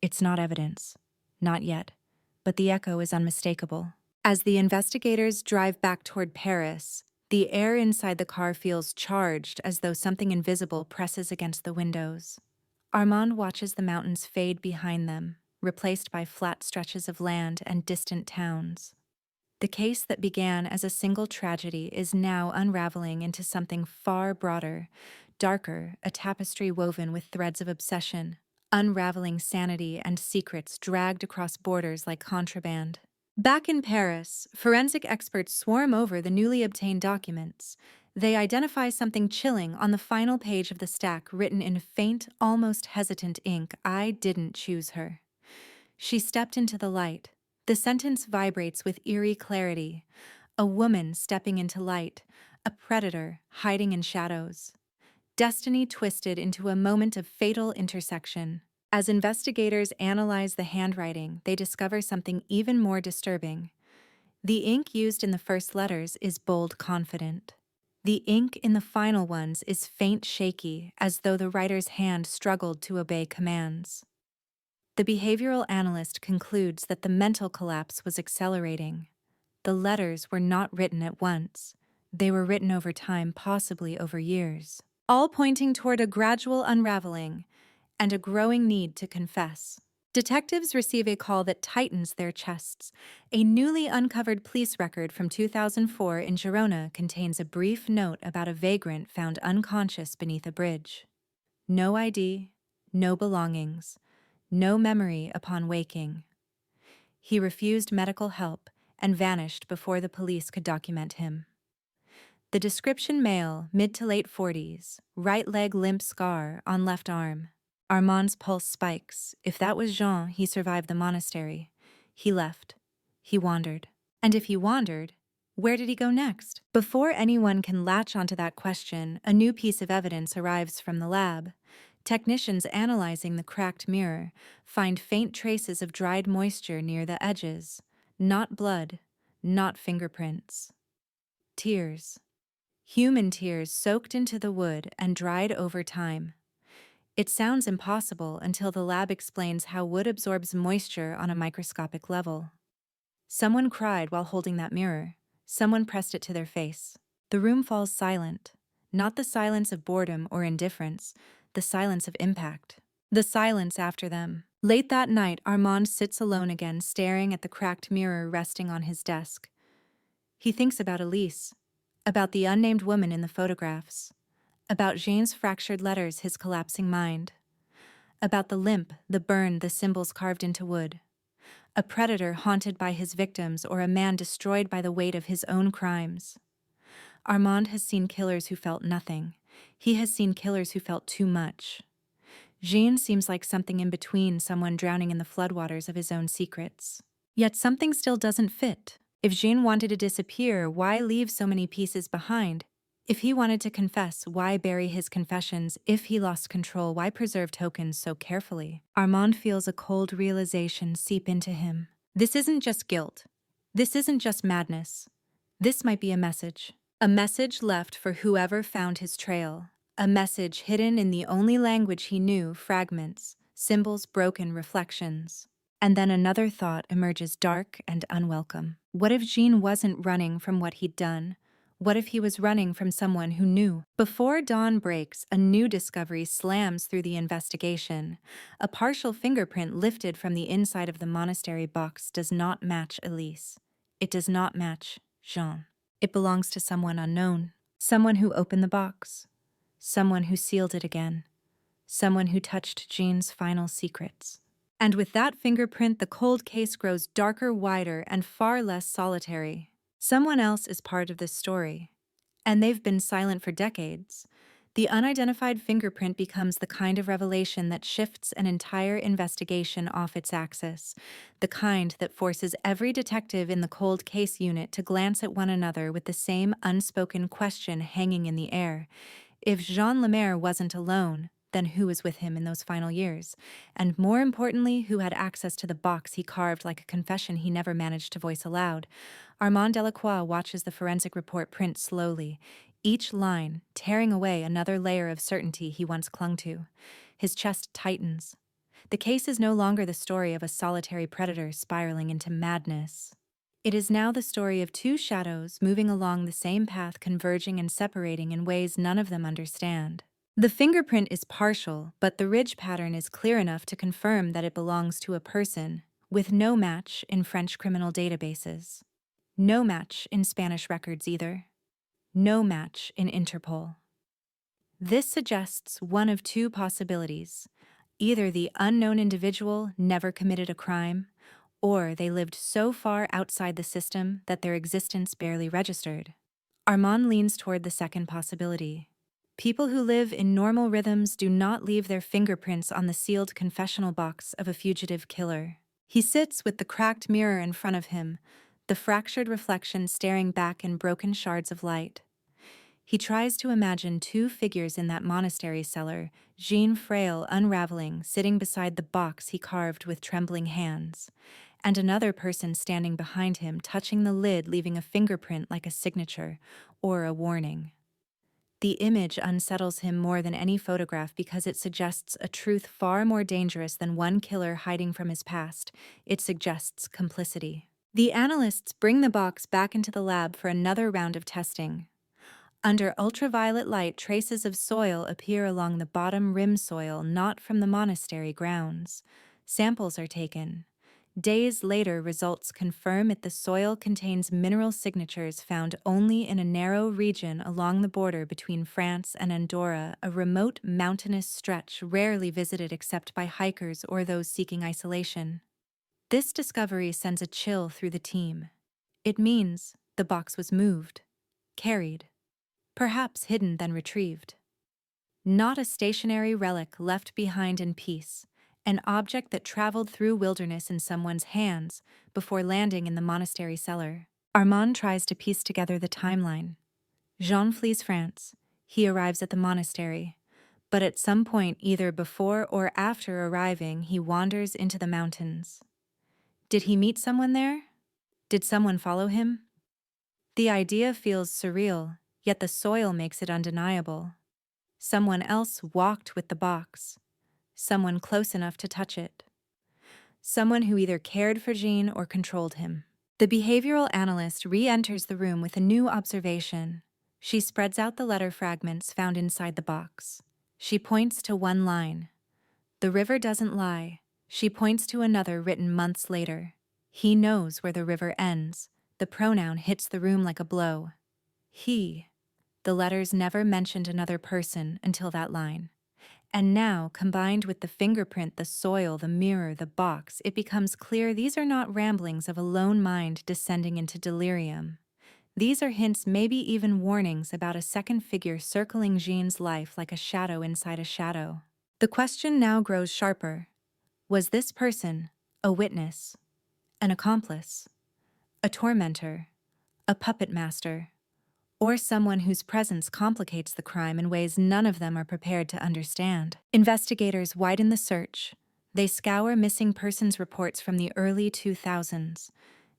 It's not evidence. Not yet. But the echo is unmistakable. As the investigators drive back toward Paris, the air inside the car feels charged, as though something invisible presses against the windows. Armand watches the mountains fade behind them, replaced by flat stretches of land and distant towns. The case that began as a single tragedy is now unraveling into something far broader, darker, a tapestry woven with threads of obsession, unraveling sanity and secrets dragged across borders like contraband. Back in Paris, forensic experts swarm over the newly obtained documents. They identify something chilling on the final page of the stack, written in faint, almost hesitant ink. "I didn't choose her." She stepped into the light. The sentence vibrates with eerie clarity. A woman stepping into light, a predator hiding in shadows. Destiny twisted into a moment of fatal intersection. As investigators analyze the handwriting, they discover something even more disturbing. The ink used in the first letters is bold, confident. The ink in the final ones is faint, shaky, as though the writer's hand struggled to obey commands. The behavioral analyst concludes that the mental collapse was accelerating. The letters were not written at once. They were written over time, possibly over years, all pointing toward a gradual unraveling and a growing need to confess. Detectives receive a call that tightens their chests. A newly uncovered police record from 2004 in Girona contains a brief note about a vagrant found unconscious beneath a bridge. No ID, no belongings, no memory upon waking. He refused medical help and vanished before the police could document him. The description: male, mid to late 40s, right leg limp scar on left arm. Armand's pulse spikes. If that was Jean, he survived the monastery. He left. He wandered. And if he wandered, where did he go next? Before anyone can latch onto that question, a new piece of evidence arrives from the lab. Technicians analyzing the cracked mirror find faint traces of dried moisture near the edges. Not blood, not fingerprints. Tears. Human tears soaked into the wood and dried over time. It sounds impossible until the lab explains how wood absorbs moisture on a microscopic level. Someone cried while holding that mirror. Someone pressed it to their face. The room falls silent. Not the silence of boredom or indifference, the silence of impact. The silence after them. Late that night, Armand sits alone again, staring at the cracked mirror resting on his desk. He thinks about Elise, about the unnamed woman in the photographs, about Jean's fractured letters, his collapsing mind, about the limp, the burn, the symbols carved into wood, a predator haunted by his victims or a man destroyed by the weight of his own crimes. Armand has seen killers who felt nothing. He has seen killers who felt too much. Jean seems like something in between, someone drowning in the floodwaters of his own secrets. Yet something still doesn't fit. If Jean wanted to disappear, why leave so many pieces behind? If he wanted to confess, why bury his confessions? If he lost control, why preserve tokens so carefully? Armand feels a cold realization seep into him. This isn't just guilt. This isn't just madness. This might be a message. A message left for whoever found his trail. A message hidden in the only language he knew, fragments, symbols, broken reflections. And then another thought emerges, dark and unwelcome. What if Jean wasn't running from what he'd done? What if he was running from someone who knew? Before dawn breaks, a new discovery slams through the investigation. A partial fingerprint lifted from the inside of the monastery box does not match Elise. It does not match Jean. It belongs to someone unknown. Someone who opened the box. Someone who sealed it again. Someone who touched Jean's final secrets. And with that fingerprint, the cold case grows darker, wider, and far less solitary. Someone else is part of this story. And they've been silent for decades. The unidentified fingerprint becomes the kind of revelation that shifts an entire investigation off its axis. The kind that forces every detective in the cold case unit to glance at one another with the same unspoken question hanging in the air. If Jean Lemaire wasn't alone, then who was with him in those final years? And more importantly, who had access to the box he carved like a confession he never managed to voice aloud? Armand Delacroix watches the forensic report print slowly, each line tearing away another layer of certainty he once clung to. His chest tightens. The case is no longer the story of a solitary predator spiraling into madness. It is now the story of two shadows moving along the same path, converging and separating in ways none of them understand. The fingerprint is partial, but the ridge pattern is clear enough to confirm that it belongs to a person, with no match in French criminal databases. No match in Spanish records either. No match in Interpol. This suggests one of two possibilities. Either the unknown individual never committed a crime, or they lived so far outside the system that their existence barely registered. Armand leans toward the second possibility. People who live in normal rhythms do not leave their fingerprints on the sealed confessional box of a fugitive killer. He sits with the cracked mirror in front of him, the fractured reflection staring back in broken shards of light. He tries to imagine two figures in that monastery cellar, Jean frail, unraveling, sitting beside the box he carved with trembling hands, and another person standing behind him, touching the lid, leaving a fingerprint like a signature or a warning. The image unsettles him more than any photograph because it suggests a truth far more dangerous than one killer hiding from his past. It suggests complicity. The analysts bring the box back into the lab for another round of testing. Under ultraviolet light, traces of soil appear along the bottom rim soil, not from the monastery grounds. Samples are taken. Days later, results confirm the soil contains mineral signatures found only in a narrow region along the border between France and Andorra, a remote mountainous stretch rarely visited except by hikers or those seeking isolation. This discovery sends a chill through the team. It means the box was moved, carried, perhaps hidden then retrieved. Not a stationary relic left behind in peace, an object that traveled through wilderness in someone's hands before landing in the monastery cellar. Armand tries to piece together the timeline. Jean flees France. He arrives at the monastery. But at some point, either before or after arriving, he wanders into the mountains. Did he meet someone there? Did someone follow him? The idea feels surreal, yet the soil makes it undeniable. Someone else walked with the box. Someone close enough to touch it. Someone who either cared for Jean or controlled him. The behavioral analyst re-enters the room with a new observation. She spreads out the letter fragments found inside the box. She points to one line. The river doesn't lie. She points to another written months later. He knows where the river ends. The pronoun hits the room like a blow. He. The letters never mentioned another person until that line. And now, combined with the fingerprint, the soil, the mirror, the box, it becomes clear these are not ramblings of a lone mind descending into delirium. These are hints, maybe even warnings, about a second figure circling Jean's life like a shadow inside a shadow. The question now grows sharper. Was this person a witness, an accomplice, a tormentor, a puppet master, or someone whose presence complicates the crime in ways none of them are prepared to understand? Investigators widen the search. They scour missing persons reports from the early 2000s.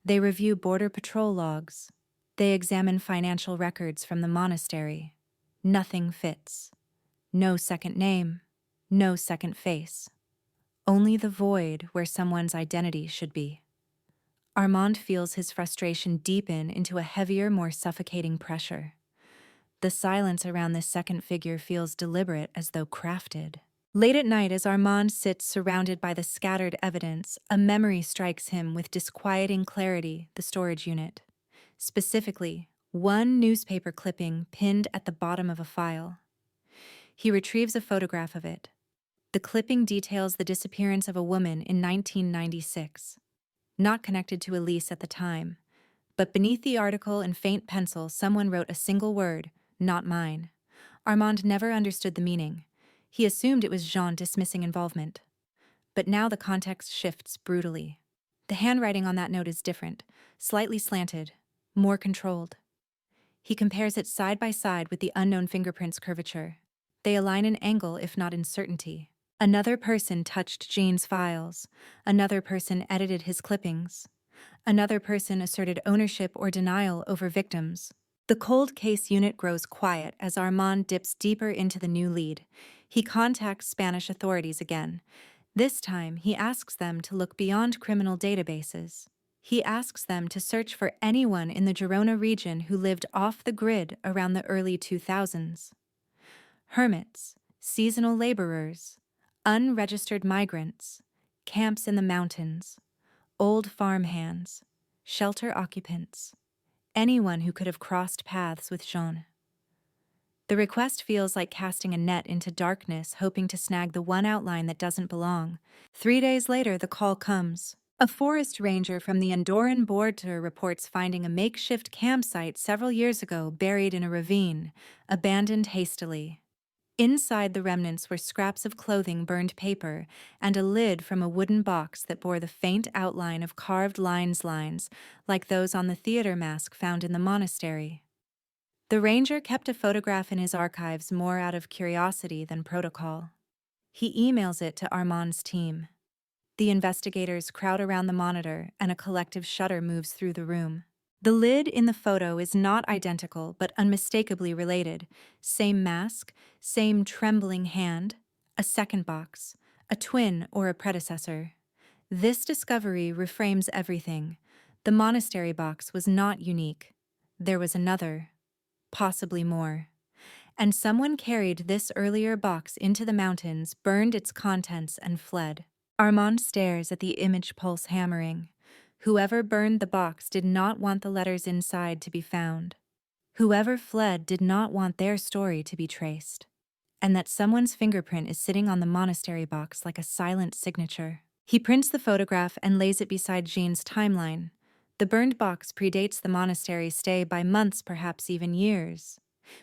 They review Border Patrol logs. They examine financial records from the monastery. Nothing fits. No second name, no second face. Only the void where someone's identity should be. Armand feels his frustration deepen into a heavier, more suffocating pressure. The silence around this second figure feels deliberate, as though crafted. Late at night, as Armand sits surrounded by the scattered evidence, a memory strikes him with disquieting clarity: the storage unit. Specifically, one newspaper clipping pinned at the bottom of a file. He retrieves a photograph of it. The clipping details the disappearance of a woman in 1996. Not connected to Elise at the time, but beneath the article in faint pencil, someone wrote a single word: "Not mine." Armand never understood the meaning. He assumed it was Jean dismissing involvement. But now the context shifts brutally. The handwriting on that note is different, slightly slanted, more controlled. He compares it side by side with the unknown fingerprint's curvature. They align in angle, if not in certainty. Another person touched Jean's files. Another person edited his clippings. Another person asserted ownership or denial over victims. The cold case unit grows quiet as Armand dips deeper into the new lead. He contacts Spanish authorities again. This time, he asks them to look beyond criminal databases. He asks them to search for anyone in the Girona region who lived off the grid around the early 2000s. Hermits, seasonal laborers, unregistered migrants, camps in the mountains, old farmhands, shelter occupants, anyone who could have crossed paths with Jean. The request feels like casting a net into darkness, hoping to snag the one outline that doesn't belong. 3 days later, the call comes. A forest ranger from the Andorran border reports finding a makeshift campsite several years ago buried in a ravine, abandoned hastily. Inside the remnants were scraps of clothing, burned paper, and a lid from a wooden box that bore the faint outline of carved lines like those on the theater mask found in the monastery. The ranger kept a photograph in his archives more out of curiosity than protocol. He emails it to Armand's team. The investigators crowd around the monitor, and a collective shudder moves through the room. The lid in the photo is not identical, but unmistakably related. Same mask, same trembling hand, a second box, a twin or a predecessor. This discovery reframes everything. The monastery box was not unique. There was another, possibly more. And someone carried this earlier box into the mountains, burned its contents, and fled. Armand stares at the image pulse hammering. Whoever burned the box did not want the letters inside to be found. Whoever fled did not want their story to be traced. And that someone's fingerprint is sitting on the monastery box like a silent signature. He prints the photograph and lays it beside Jean's timeline. The burned box predates the monastery's stay by months, perhaps even years,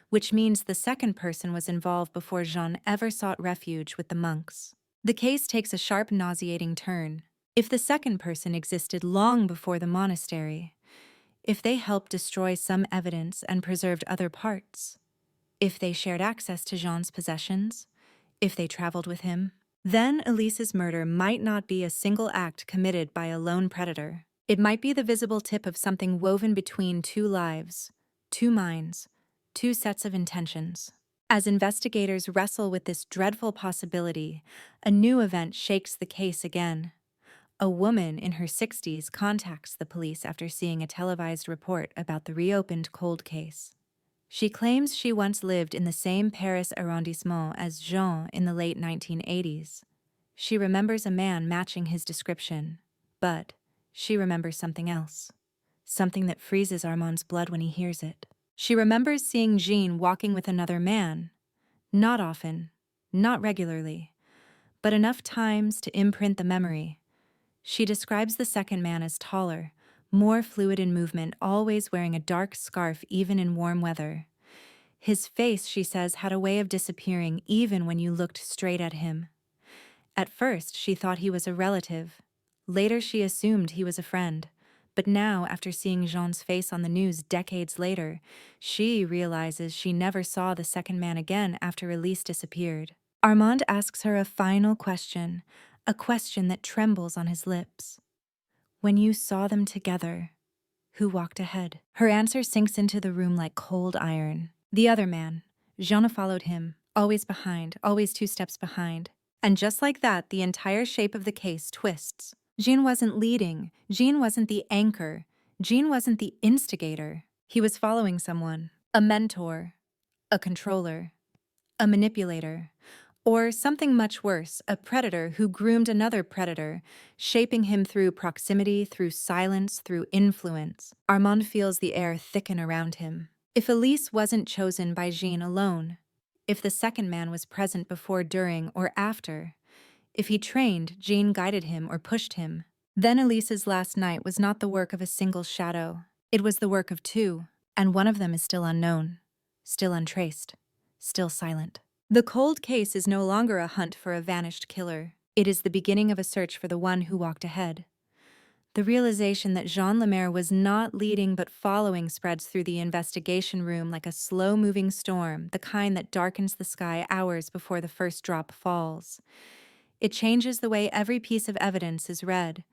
which means the second person was involved before Jean ever sought refuge with the monks. The case takes a sharp, nauseating turn. If the second person existed long before the monastery, if they helped destroy some evidence and preserved other parts, if they shared access to Jean's possessions, if they traveled with him, then Elise's murder might not be a single act committed by a lone predator. It might be the visible tip of something woven between two lives, two minds, two sets of intentions. As investigators wrestle with this dreadful possibility, a new event shakes the case again. A woman in her 60s contacts the police after seeing a televised report about the reopened cold case. She claims she once lived in the same Paris arrondissement as Jean in the late 1980s. She remembers a man matching his description, but she remembers something else. Something that freezes Armand's blood when he hears it. She remembers seeing Jean walking with another man. Not often, not regularly, but enough times to imprint the memory. She describes the second man as taller, more fluid in movement, always wearing a dark scarf even in warm weather. His face, she says, had a way of disappearing even when you looked straight at him. At first, she thought he was a relative. Later, she assumed he was a friend. But now, after seeing Jean's face on the news decades later, she realizes she never saw the second man again after Elise disappeared. Armand asks her a final question, a question that trembles on his lips. When you saw them together, who walked ahead? Her answer sinks into the room like cold iron. The other man. Jean followed him, always behind, always 2 steps behind. And just like that, the entire shape of the case twists. Jean wasn't leading. Jean wasn't the anchor. Jean wasn't the instigator. He was following someone. A mentor. A controller. A manipulator. Or something much worse, a predator who groomed another predator, shaping him through proximity, through silence, through influence. Armand feels the air thicken around him. If Elise wasn't chosen by Jean alone, if the second man was present before, during, or after, if he trained, Jean guided him or pushed him, then Elise's last night was not the work of a single shadow. It was the work of 2, and one of them is still unknown, still untraced, still silent. The cold case is no longer a hunt for a vanished killer. It is the beginning of a search for the one who walked ahead. The realization that Jean Lemaire was not leading but following spreads through the investigation room like a slow-moving storm, the kind that darkens the sky hours before the first drop falls. It changes the way every piece of evidence is read.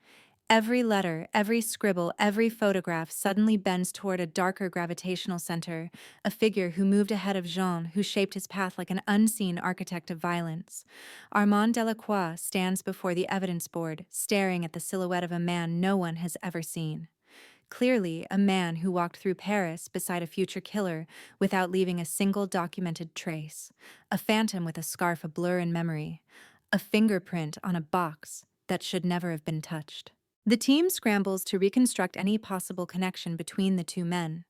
Every letter, every scribble, every photograph suddenly bends toward a darker gravitational center, a figure who moved ahead of Jean, who shaped his path like an unseen architect of violence. Armand Delacroix stands before the evidence board, staring at the silhouette of a man no one has ever seen. Clearly, a man who walked through Paris beside a future killer without leaving a single documented trace. A phantom with a scarf a blur in memory. A fingerprint on a box that should never have been touched. The team scrambles to reconstruct any possible connection between the 2 men.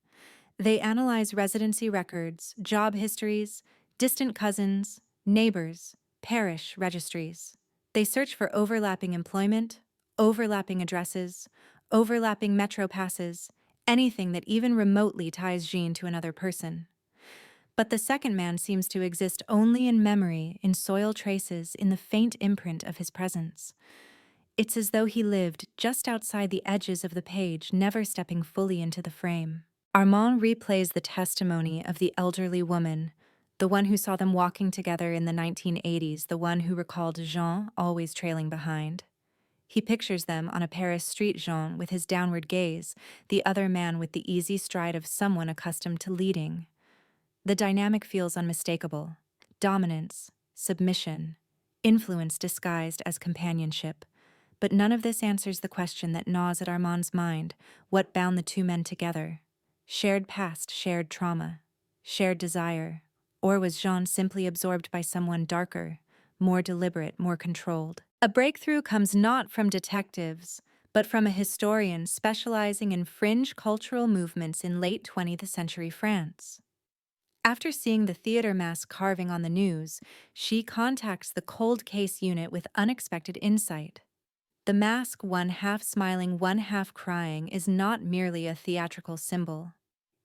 They analyze residency records, job histories, distant cousins, neighbors, parish registries. They search for overlapping employment, overlapping addresses, overlapping metro passes, anything that even remotely ties Jean to another person. But the second man seems to exist only in memory, in soil traces, in the faint imprint of his presence. It's as though he lived just outside the edges of the page, never stepping fully into the frame. Armand replays the testimony of the elderly woman, the one who saw them walking together in the 1980s, the one who recalled Jean always trailing behind. He pictures them on a Paris street, Jean with his downward gaze, the other man with the easy stride of someone accustomed to leading. The dynamic feels unmistakable. Dominance, submission, influence disguised as companionship. But none of this answers the question that gnaws at Armand's mind: what bound the 2 men together? Shared past, shared trauma, shared desire. Or was Jean simply absorbed by someone darker, more deliberate, more controlled? A breakthrough comes not from detectives, but from a historian specializing in fringe cultural movements in late 20th century France. After seeing the theater mask carving on the news, she contacts the cold case unit with unexpected insight. The mask, one half smiling, one half crying, is not merely a theatrical symbol.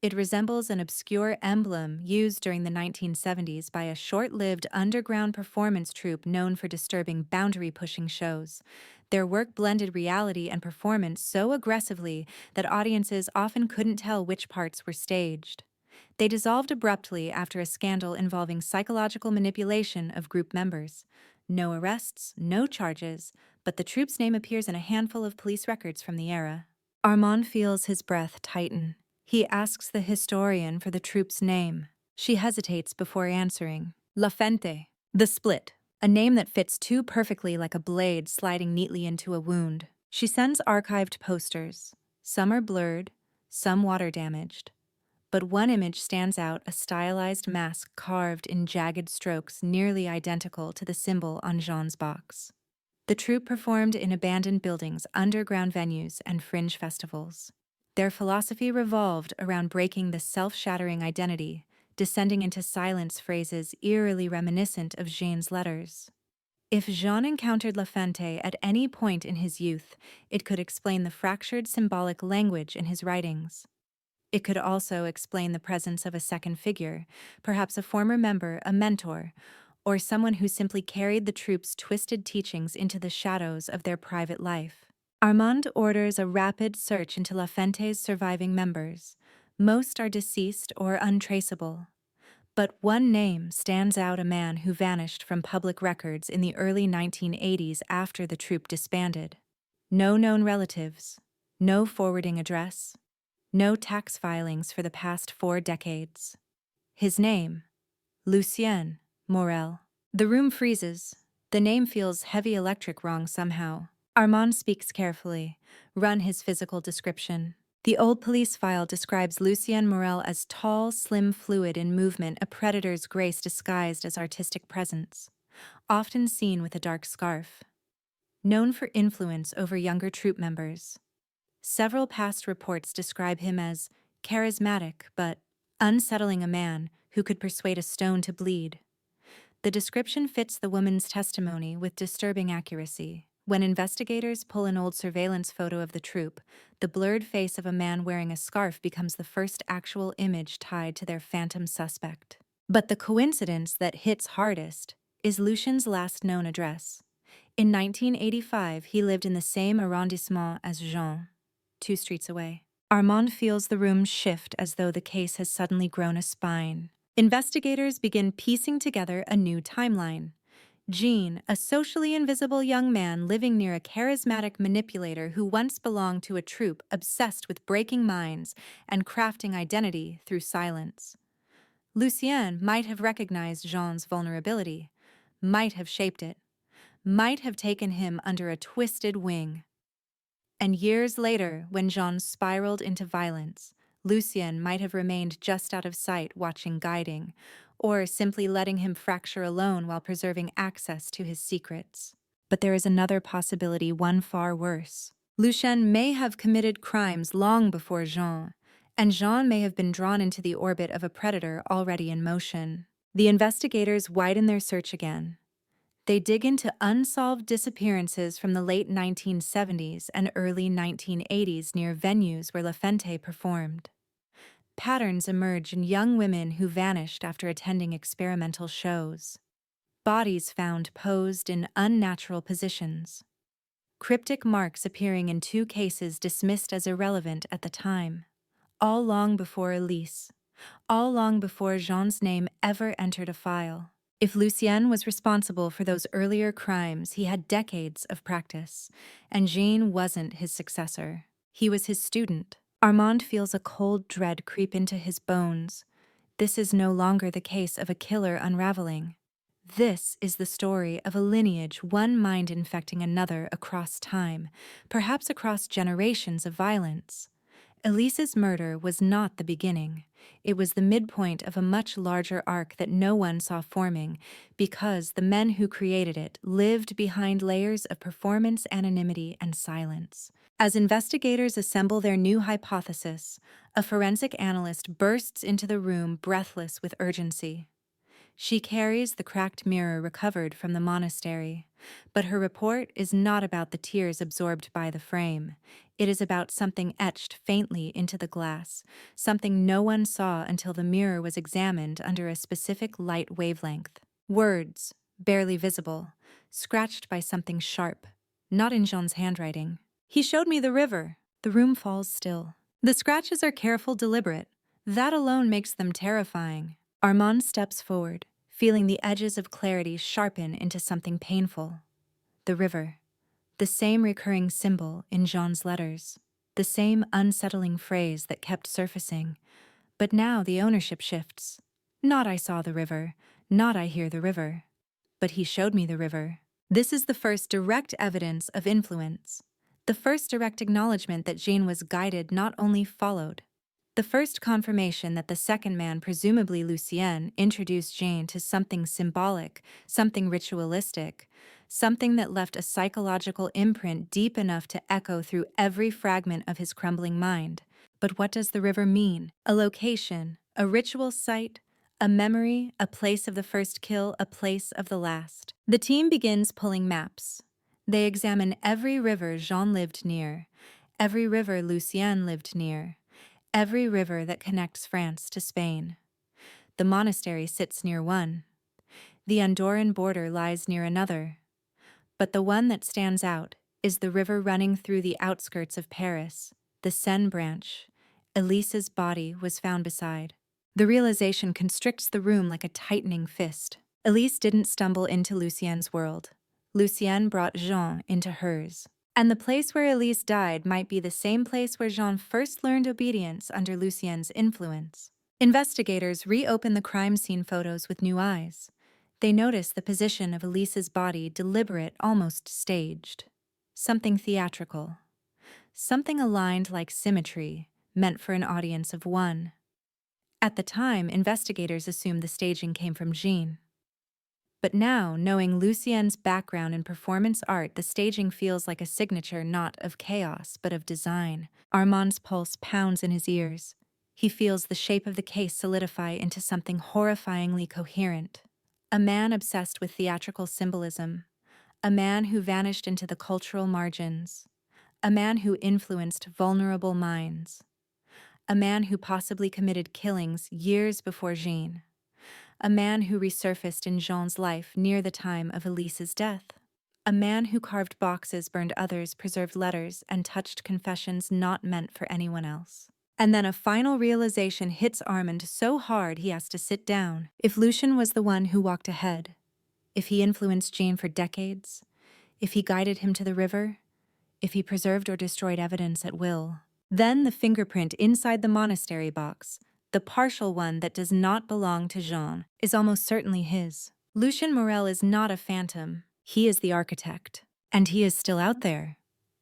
It resembles an obscure emblem used during the 1970s by a short-lived underground performance troupe known for disturbing, boundary-pushing shows. Their work blended reality and performance so aggressively that audiences often couldn't tell which parts were staged. They dissolved abruptly after a scandal involving psychological manipulation of group members. No arrests, no charges, but the troupe's name appears in a handful of police records from the era. Armand feels his breath tighten. He asks the historian for the troupe's name. She hesitates before answering. La Fente, the Split, a name that fits too perfectly like a blade sliding neatly into a wound. She sends archived posters. Some are blurred, some water-damaged. But one image stands out, a stylized mask carved in jagged strokes nearly identical to the symbol on Jean's box. The troupe performed in abandoned buildings, underground venues, and fringe festivals. Their philosophy revolved around breaking the self-shattering identity, descending into silence phrases eerily reminiscent of Jean's letters. If Jean encountered La Fente at any point in his youth, it could explain the fractured symbolic language in his writings. It could also explain the presence of a second figure, perhaps a former member, a mentor, or someone who simply carried the troop's twisted teachings into the shadows of their private life. Armand orders a rapid search into La Fuente's surviving members. Most are deceased or untraceable. But one name stands out, a man who vanished from public records in the early 1980s after the troop disbanded. No known relatives, no forwarding address, no tax filings for the past 4 decades. His name, Lucien Morel. The room freezes. The name feels heavy electric wrong somehow. Armand speaks carefully, run his physical description. The old police file describes Lucien Morel as tall, slim, fluid in movement, a predator's grace disguised as artistic presence, often seen with a dark scarf. Known for influence over younger troop members. Several past reports describe him as charismatic but unsettling, a man who could persuade a stone to bleed. The description fits the woman's testimony with disturbing accuracy. When investigators pull an old surveillance photo of the troop, the blurred face of a man wearing a scarf becomes the first actual image tied to their phantom suspect. But the coincidence that hits hardest is Lucien's last known address. In 1985, he lived in the same arrondissement as Jean, 2 streets away. Armand feels the room shift as though the case has suddenly grown a spine. Investigators begin piecing together a new timeline. Jean, a socially invisible young man living near a charismatic manipulator who once belonged to a troupe obsessed with breaking minds and crafting identity through silence. Lucien might have recognized Jean's vulnerability, might have shaped it, might have taken him under a twisted wing. And years later, when Jean spiraled into violence, Lucien might have remained just out of sight, watching, guiding, or simply letting him fracture alone while preserving access to his secrets. But there is another possibility, one far worse. Lucien may have committed crimes long before Jean, and Jean may have been drawn into the orbit of a predator already in motion. The investigators widen their search again. They dig into unsolved disappearances from the late 1970s and early 1980s near venues where La Fuente performed. Patterns emerge in young women who vanished after attending experimental shows. Bodies found posed in unnatural positions. Cryptic marks appearing in 2 cases dismissed as irrelevant at the time. All long before Elise. All long before Jean's name ever entered a file. If Lucien was responsible for those earlier crimes, he had decades of practice, and Jean wasn't his successor. He was his student. Armand feels a cold dread creep into his bones. This is no longer the case of a killer unraveling. This is the story of a lineage, one mind infecting another across time, perhaps across generations of violence. Elise's murder was not the beginning. It was the midpoint of a much larger arc that no one saw forming, because the men who created it lived behind layers of performance, anonymity, and silence. As investigators assemble their new hypothesis, a forensic analyst bursts into the room, breathless with urgency. She carries the cracked mirror recovered from the monastery, but her report is not about the tears absorbed by the frame. It is about something etched faintly into the glass, something no one saw until the mirror was examined under a specific light wavelength. Words, barely visible, scratched by something sharp, not in Jean's handwriting. "He showed me the river." The room falls still. The scratches are careful, deliberate. That alone makes them terrifying. Armand steps forward, feeling the edges of clarity sharpen into something painful. The river. The same recurring symbol in Jean's letters. The same unsettling phrase that kept surfacing. But now the ownership shifts. Not "I saw the river," not "I hear the river," but "he showed me the river." This is the first direct evidence of influence. The first direct acknowledgement that Jean was guided, not only followed. The first confirmation that the second man, presumably Lucien, introduced Jean to something symbolic, something ritualistic, something that left a psychological imprint deep enough to echo through every fragment of his crumbling mind. But what does the river mean? A location, a ritual site, a memory, a place of the first kill, a place of the last. The team begins pulling maps. They examine every river Jean lived near, every river Lucien lived near, every river that connects France to Spain. The monastery sits near one. The Andorran border lies near another. But the one that stands out is the river running through the outskirts of Paris, the Seine branch. Elise's body was found beside. The realization constricts the room like a tightening fist. Elise didn't stumble into Lucien's world. Lucien brought Jean into hers. And the place where Elise died might be the same place where Jean first learned obedience under Lucien's influence. Investigators reopen the crime scene photos with new eyes. They notice the position of Elise's body deliberate, almost staged. Something theatrical. Something aligned like symmetry, meant for an audience of one. At the time, investigators assumed the staging came from Jean. But now, knowing Lucien's background in performance art, the staging feels like a signature not of chaos, but of design. Armand's pulse pounds in his ears. He feels the shape of the case solidify into something horrifyingly coherent. A man obsessed with theatrical symbolism. A man who vanished into the cultural margins. A man who influenced vulnerable minds. A man who possibly committed killings years before Jean. A man who resurfaced in Jean's life near the time of Elise's death. A man who carved boxes, burned others, preserved letters, and touched confessions not meant for anyone else. And then a final realization hits Armand so hard he has to sit down. If Lucien was the one who walked ahead, if he influenced Jean for decades, if he guided him to the river, if he preserved or destroyed evidence at will, then the fingerprint inside the monastery box, the partial one that does not belong to Jean, is almost certainly his. Lucien Morel is not a phantom. He is the architect. And he is still out there.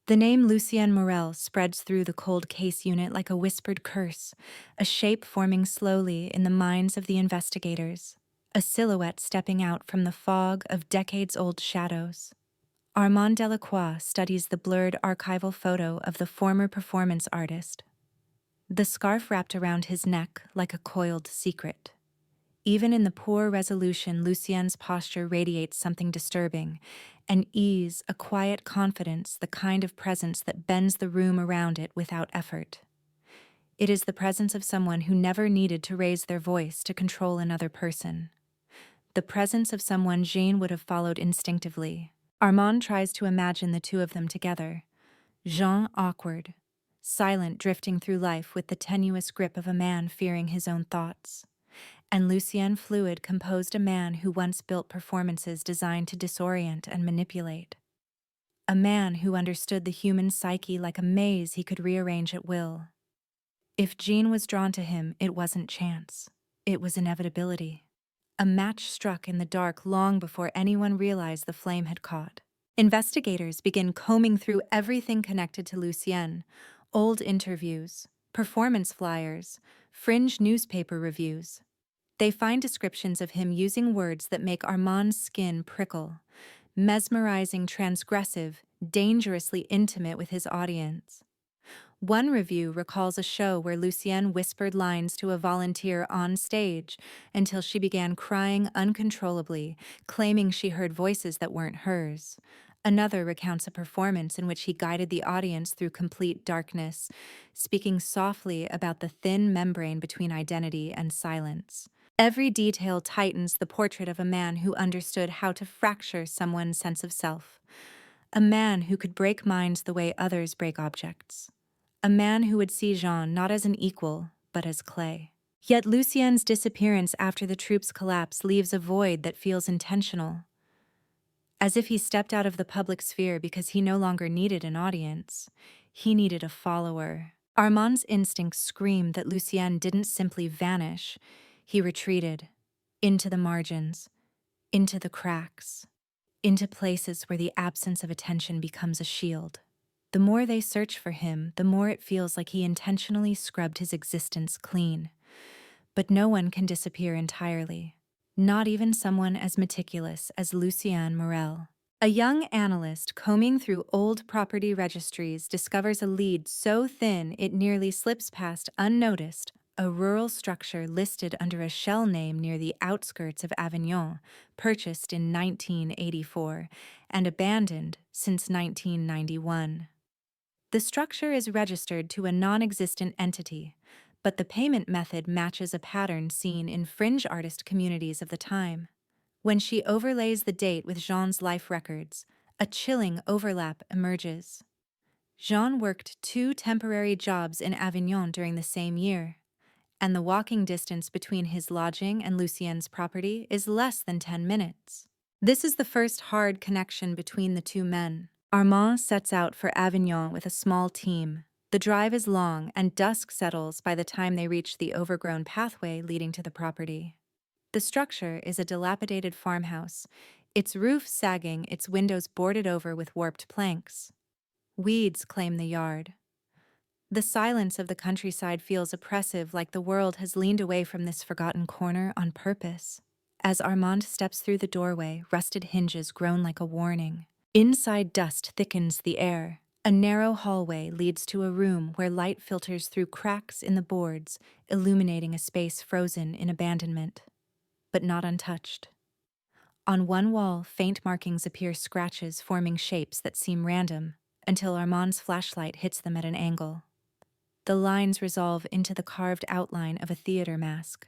The name Lucien Morel spreads through the cold case unit like a whispered curse, a shape forming slowly in the minds of the investigators, a silhouette stepping out from the fog of decades-old shadows. Armand Delacroix studies the blurred archival photo of the former performance artist. The scarf wrapped around his neck like a coiled secret. Even in the poor resolution, Lucien's posture radiates something disturbing, an ease, a quiet confidence, the kind of presence that bends the room around it without effort. It is the presence of someone who never needed to raise their voice to control another person. The presence of someone Jean would have followed instinctively. Armand tries to imagine the two of them together. Jean awkward, silent, drifting through life with the tenuous grip of a man fearing his own thoughts. And Lucien fluid, composed, a man who once built performances designed to disorient and manipulate. A man who understood the human psyche like a maze he could rearrange at will. If Jean was drawn to him, it wasn't chance. It was inevitability. A match struck in the dark long before anyone realized the flame had caught. Investigators begin combing through everything connected to Lucien: old interviews, performance flyers, fringe newspaper reviews. They find descriptions of him using words that make Armand's skin prickle, mesmerizing, transgressive, dangerously intimate with his audience. One review recalls a show where Lucien whispered lines to a volunteer on stage until she began crying uncontrollably, claiming she heard voices that weren't hers. Another recounts a performance in which he guided the audience through complete darkness, speaking softly about the thin membrane between identity and silence. Every detail tightens the portrait of a man who understood how to fracture someone's sense of self. A man who could break minds the way others break objects. A man who would see Jean not as an equal, but as clay. Yet Lucien's disappearance after the troops' collapse leaves a void that feels intentional. As if he stepped out of the public sphere because he no longer needed an audience. He needed a follower. Armand's instincts screamed that Lucien didn't simply vanish. He retreated. Into the margins. Into the cracks. Into places where the absence of attention becomes a shield. The more they search for him, the more it feels like he intentionally scrubbed his existence clean. But no one can disappear entirely. Not even someone as meticulous as Lucien Morel. A young analyst combing through old property registries discovers a lead so thin it nearly slips past unnoticed, a rural structure listed under a shell name near the outskirts of Avignon, purchased in 1984 and abandoned since 1991. The structure is registered to a non-existent entity, but the payment method matches a pattern seen in fringe artist communities of the time. When she overlays the date with Jean's life records, a chilling overlap emerges. Jean worked 2 temporary jobs in Avignon during the same year, and the walking distance between his lodging and Lucien's property is less than 10 minutes. This is the first hard connection between the two men. Armand sets out for Avignon with a small team. The drive is long, and dusk settles by the time they reach the overgrown pathway leading to the property. The structure is a dilapidated farmhouse, its roof sagging, its windows boarded over with warped planks. Weeds claim the yard. The silence of the countryside feels oppressive, like the world has leaned away from this forgotten corner on purpose. As Armand steps through the doorway, rusted hinges groan like a warning. Inside, dust thickens the air. A narrow hallway leads to a room where light filters through cracks in the boards, illuminating a space frozen in abandonment, but not untouched. On one wall, faint markings appear, scratches forming shapes that seem random, until Armand's flashlight hits them at an angle. The lines resolve into the carved outline of a theater mask.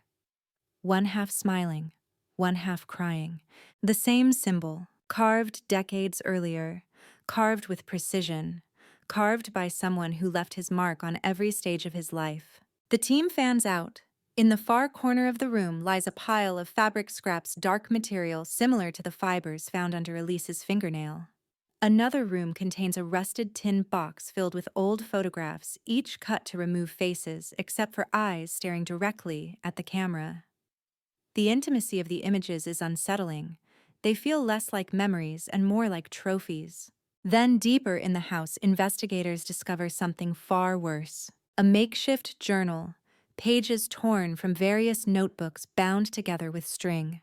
One half smiling, one half crying. The same symbol, carved decades earlier, carved with precision, carved by someone who left his mark on every stage of his life. The team fans out. In the far corner of the room lies a pile of fabric scraps, dark material similar to the fibers found under Elise's fingernail. Another room contains a rusted tin box filled with old photographs, each cut to remove faces, except for eyes staring directly at the camera. The intimacy of the images is unsettling. They feel less like memories and more like trophies. Then, deeper in the house, investigators discover something far worse. A makeshift journal, pages torn from various notebooks bound together with string.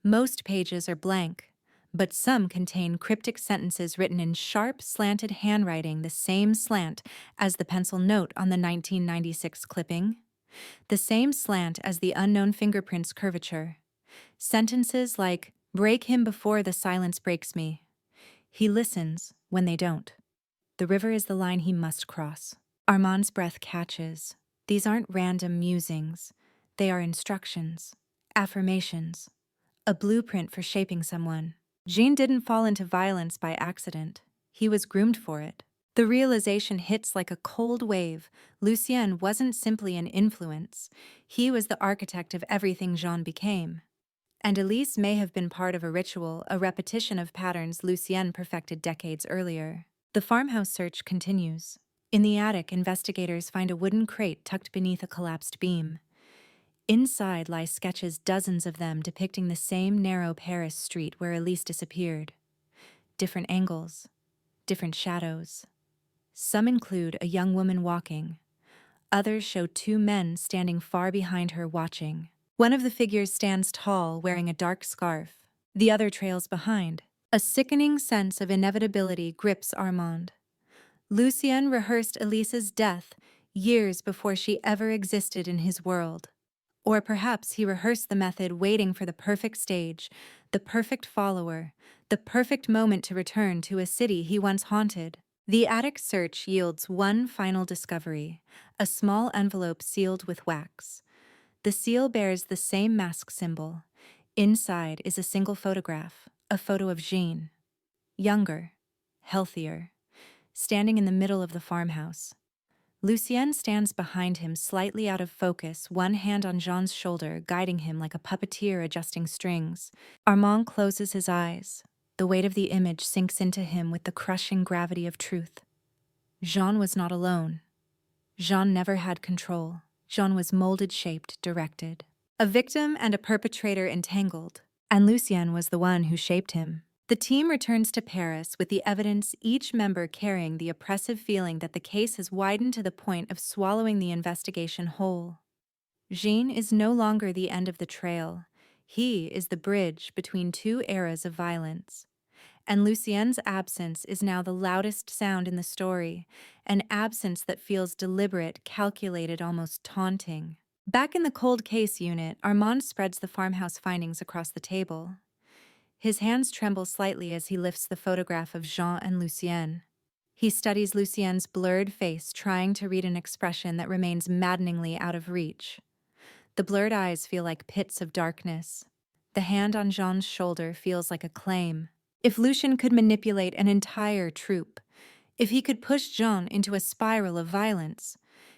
Most pages are blank, but some contain cryptic sentences written in sharp, slanted handwriting, the same slant as the pencil note on the 1996 clipping, the same slant as the unknown fingerprint's curvature. Sentences like, "Break him before the silence breaks me. He listens when they don't. The river is the line he must cross." Armand's breath catches. These aren't random musings. They are instructions, affirmations, a blueprint for shaping someone. Jean didn't fall into violence by accident. He was groomed for it. The realization hits like a cold wave. Lucien wasn't simply an influence. He was the architect of everything Jean became. And Elise may have been part of a ritual, a repetition of patterns Lucien perfected decades earlier. The farmhouse search continues. In the attic, investigators find a wooden crate tucked beneath a collapsed beam. Inside lie sketches, dozens of them depicting the same narrow Paris street where Elise disappeared. Different angles, different shadows. Some include a young woman walking. Others show 2 men standing far behind her watching. One of the figures stands tall, wearing a dark scarf. The other trails behind. A sickening sense of inevitability grips Armand. Lucien rehearsed Elise's death years before she ever existed in his world. Or perhaps he rehearsed the method waiting for the perfect stage, the perfect follower, the perfect moment to return to a city he once haunted. The attic search yields one final discovery, a small envelope sealed with wax. The seal bears the same mask symbol. Inside is a single photograph, a photo of Jean. Younger, healthier, standing in the middle of the farmhouse. Lucien stands behind him, slightly out of focus, one hand on Jean's shoulder, guiding him like a puppeteer adjusting strings. Armand closes his eyes. The weight of the image sinks into him with the crushing gravity of truth. Jean was not alone. Jean never had control. Jean was molded, shaped, directed. A victim and a perpetrator entangled, and Lucien was the one who shaped him. The team returns to Paris with the evidence, each member carrying the oppressive feeling that the case has widened to the point of swallowing the investigation whole. Jean is no longer the end of the trail. He is the bridge between 2 eras of violence. And Lucien's absence is now the loudest sound in the story, an absence that feels deliberate, calculated, almost taunting. Back in the cold case unit, Armand spreads the farmhouse findings across the table. His hands tremble slightly as he lifts the photograph of Jean and Lucien. He studies Lucien's blurred face, trying to read an expression that remains maddeningly out of reach. The blurred eyes feel like pits of darkness. The hand on Jean's shoulder feels like a claim. If Lucien could manipulate an entire troupe, if he could push Jean into a spiral of violence,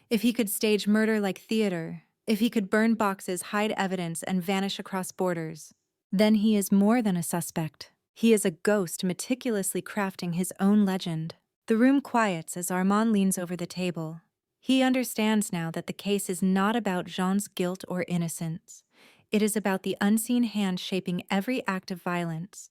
if he could stage murder like theater, if he could burn boxes, hide evidence, and vanish across borders, then he is more than a suspect. He is a ghost meticulously crafting his own legend. The room quiets as Armand leans over the table. He understands now that the case is not about Jean's guilt or innocence. It is about the unseen hand shaping every act of violence.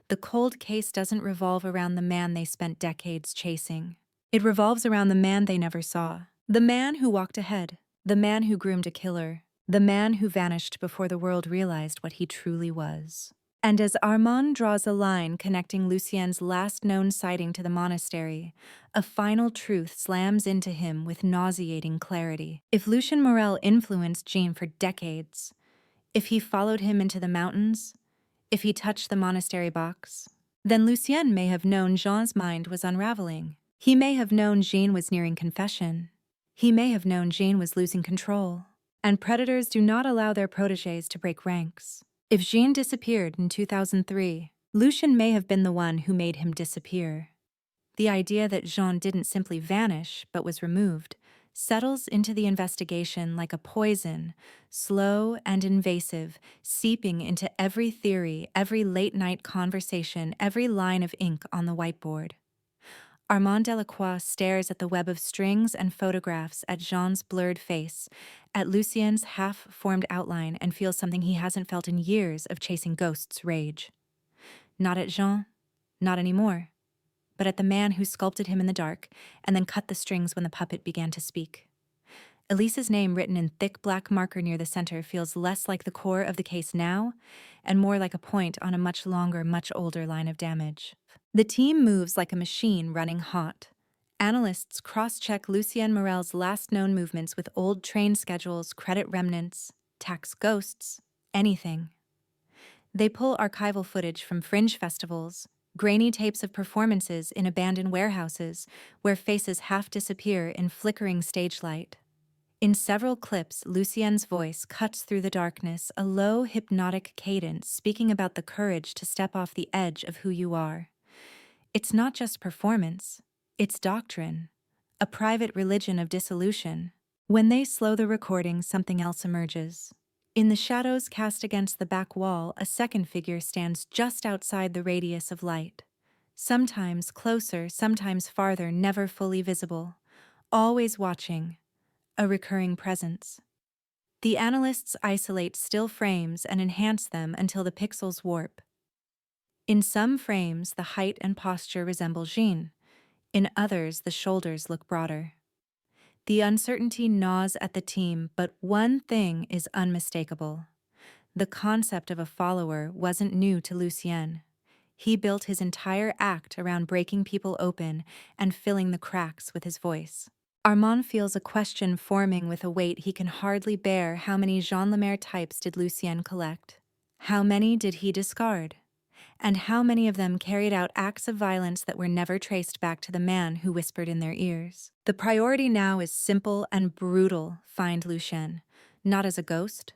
The cold case doesn't revolve around the man they spent decades chasing. It revolves around the man they never saw. The man who walked ahead. The man who groomed a killer. The man who vanished before the world realized what he truly was. And as Armand draws a line connecting Lucien's last known sighting to the monastery, a final truth slams into him with nauseating clarity. If Lucien Morel influenced Jean for decades, if he followed him into the mountains, if he touched the monastery box, then Lucien may have known Jean's mind was unraveling. He may have known Jean was nearing confession. He may have known Jean was losing control. And predators do not allow their protégés to break ranks. If Jean disappeared in 2003, Lucien may have been the one who made him disappear. The idea that Jean didn't simply vanish but was removed settles into the investigation like a poison, slow and invasive, seeping into every theory, every late-night conversation, every line of ink on the whiteboard. Armand Delacroix stares at the web of strings and photographs, at Jean's blurred face, at Lucien's half-formed outline, and feels something he hasn't felt in years of chasing ghosts' rage. Not at Jean, not anymore, but at the man who sculpted him in the dark and then cut the strings when the puppet began to speak. Elise's name written in thick black marker near the center feels less like the core of the case now and more like a point on a much longer, much older line of damage. The team moves like a machine running hot. Analysts cross-check Lucien Morel's last known movements with old train schedules, credit remnants, tax ghosts, anything. They pull archival footage from fringe festivals, grainy tapes of performances in abandoned warehouses where faces half disappear in flickering stage light. In several clips, Lucien's voice cuts through the darkness, a low, hypnotic cadence speaking about the courage to step off the edge of who you are. It's not just performance, it's doctrine, a private religion of dissolution. When they slow the recording, something else emerges. In the shadows cast against the back wall, a second figure stands just outside the radius of light. Sometimes closer, sometimes farther, never fully visible. Always watching. A recurring presence. The analysts isolate still frames and enhance them until the pixels warp. In some frames, the height and posture resemble Jean. In others, the shoulders look broader. The uncertainty gnaws at the team, but one thing is unmistakable. The concept of a follower wasn't new to Lucien. He built his entire act around breaking people open and filling the cracks with his voice. Armand feels a question forming with a weight he can hardly bear. How many Jean Lemaire types did Lucien collect? How many did he discard? And how many of them carried out acts of violence that were never traced back to the man who whispered in their ears? The priority now is simple and brutal, find Lucien, not as a ghost,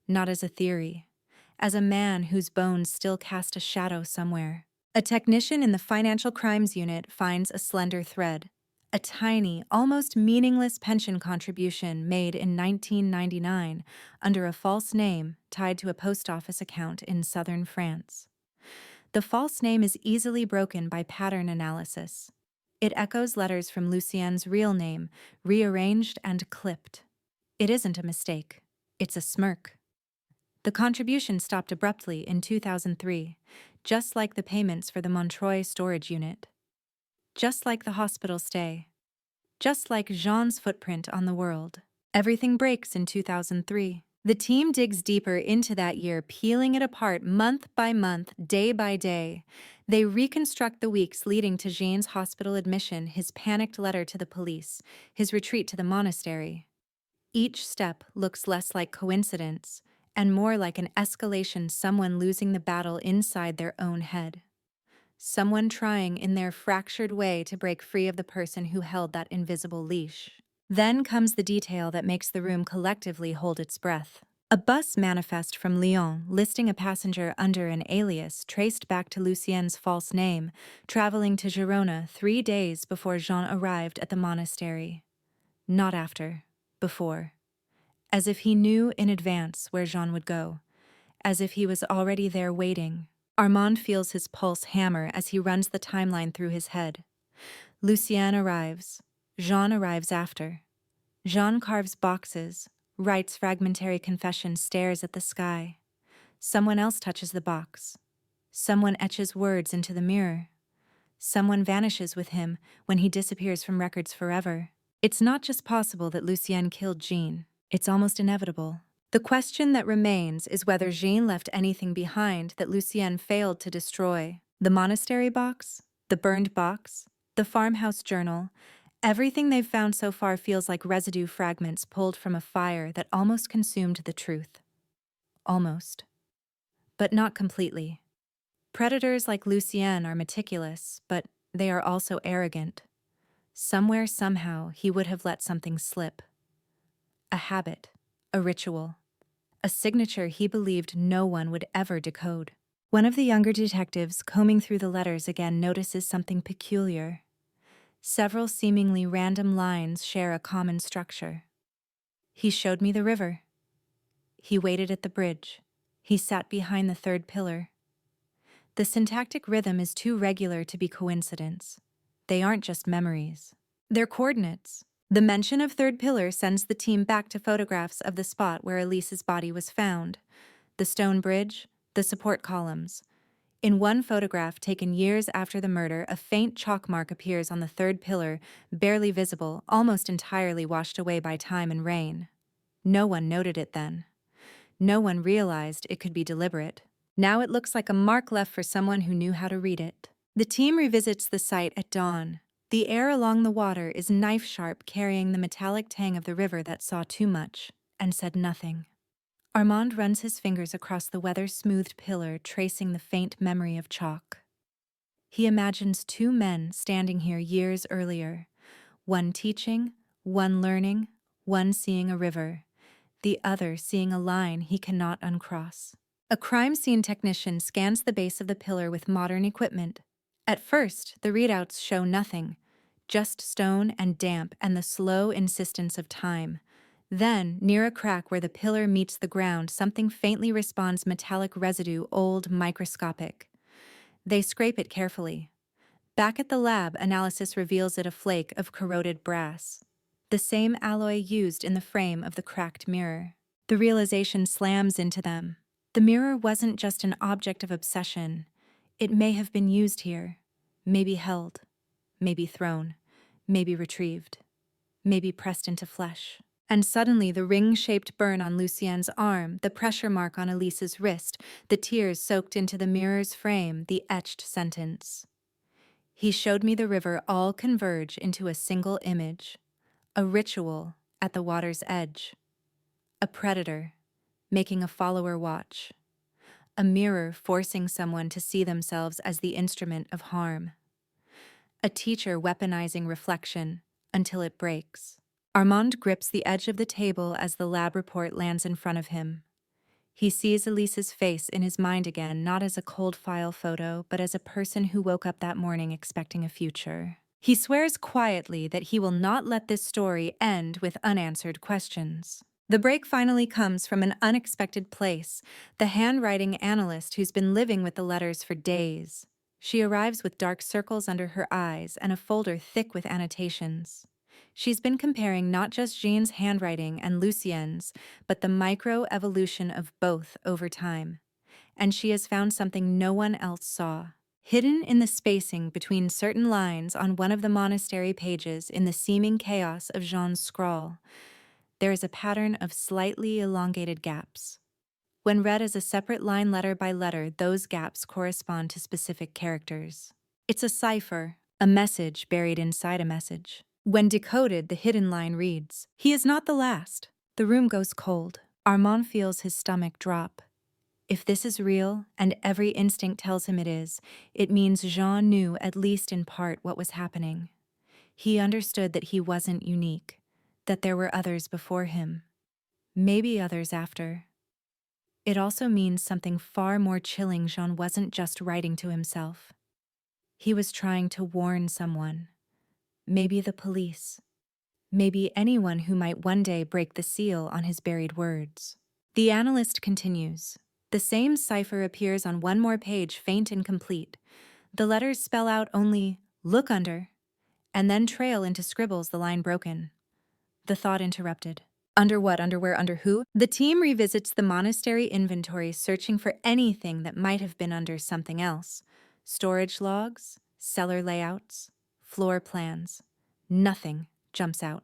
not as a theory, as a man whose bones still cast a shadow somewhere. A technician in the financial crimes unit finds a slender thread, a tiny, almost meaningless pension contribution made in 1999 under a false name tied to a post office account in southern France. The false name is easily broken by pattern analysis. It echoes letters from Lucien's real name, rearranged and clipped. It isn't a mistake. It's a smirk. The contribution stopped abruptly in 2003, just like the payments for the Montreuil storage unit. Just like the hospital stay. Just like Jean's footprint on the world. Everything breaks in 2003. The team digs deeper into that year, peeling it apart month by month, day by day. They reconstruct the weeks leading to Jean's hospital admission, his panicked letter to the police, his retreat to the monastery. Each step looks less like coincidence and more like an escalation, someone losing the battle inside their own head. someone trying in their fractured way to break free of the person who held that invisible leash. Then comes the detail that makes the room collectively hold its breath. A bus manifest from Lyon listing a passenger under an alias traced back to Lucien's false name, traveling to Girona 3 days before Jean arrived at the monastery. Not after, before. As if he knew in advance where Jean would go. As if he was already there waiting. Armand feels his pulse hammer as he runs the timeline through his head. Lucien arrives. Jean arrives after. Jean carves boxes, writes fragmentary confession, stares at the sky. Someone else touches the box. Someone etches words into the mirror. Someone vanishes with him when he disappears from records forever. It's not just possible that Lucien killed Jean. It's almost inevitable. The question that remains is whether Jean left anything behind that Lucien failed to destroy. The monastery box, the burned box, the farmhouse journal. Everything they've found so far feels like residue fragments pulled from a fire that almost consumed the truth. Almost. But not completely. Predators like Lucien are meticulous, but they are also arrogant. Somewhere, somehow, he would have let something slip. A habit, a ritual, a signature he believed no one would ever decode. One of the younger detectives, combing through the letters again, notices something peculiar. Several seemingly random lines share a common structure. He showed me the river. He waited at the bridge. He sat behind the third pillar. The syntactic rhythm is too regular to be coincidence. They aren't just memories. They're coordinates. The mention of third pillar sends the team back to photographs of the spot where Elise's body was found. The stone bridge, the support columns. In one photograph taken years after the murder, a faint chalk mark appears on the third pillar, barely visible, almost entirely washed away by time and rain. No one noted it then. No one realized it could be deliberate. Now it looks like a mark left for someone who knew how to read it. The team revisits the site at dawn. The air along the water is knife-sharp, carrying the metallic tang of the river that saw too much and said nothing. Armand runs his fingers across the weather-smoothed pillar, tracing the faint memory of chalk. He imagines 2 men standing here years earlier, one teaching, one learning, one seeing a river, the other seeing a line he cannot uncross. A crime scene technician scans the base of the pillar with modern equipment. At first, the readouts show nothing, just stone and damp and the slow insistence of time. Then, near a crack where the pillar meets the ground, something faintly responds, metallic residue, old, microscopic. They scrape it carefully. Back at the lab, analysis reveals it a flake of corroded brass. The same alloy used in the frame of the cracked mirror. The realization slams into them. The mirror wasn't just an object of obsession. It may have been used here. Maybe held. Maybe thrown. Maybe retrieved. Maybe pressed into flesh. And suddenly the ring-shaped burn on Lucien's arm, the pressure mark on Elise's wrist, the tears soaked into the mirror's frame, the etched sentence. He showed me the river, all converge into a single image. A ritual at the water's edge. A predator, making a follower watch. A mirror forcing someone to see themselves as the instrument of harm. A teacher weaponizing reflection until it breaks. Armand grips the edge of the table as the lab report lands in front of him. He sees Elise's face in his mind again, not as a cold file photo, but as a person who woke up that morning expecting a future. He swears quietly that he will not let this story end with unanswered questions. The break finally comes from an unexpected place, the handwriting analyst who's been living with the letters for days. She arrives with dark circles under her eyes and a folder thick with annotations. She's been comparing not just Jean's handwriting and Lucien's, but the micro-evolution of both over time. And she has found something no one else saw. Hidden in the spacing between certain lines on one of the monastery pages in the seeming chaos of Jean's scrawl, there is a pattern of slightly elongated gaps. When read as a separate line letter by letter, those gaps correspond to specific characters. It's a cipher, a message buried inside a message. When decoded, the hidden line reads, "He is not the last." The room goes cold. Armand feels his stomach drop. If this is real, and every instinct tells him it is, it means Jean knew at least in part what was happening. He understood that he wasn't unique, that there were others before him, maybe others after. It also means something far more chilling. Jean wasn't just writing to himself. He was trying to warn someone. Maybe the police. Maybe anyone who might one day break the seal on his buried words. The analyst continues. The same cipher appears on one more page, faint and complete. The letters spell out only, "Look under," and then trail into scribbles, the line broken. The thought interrupted. Under what? Underwear? Under who? The team revisits the monastery inventory, searching for anything that might have been under something else. Storage logs, cellar layouts, floor plans. Nothing jumps out.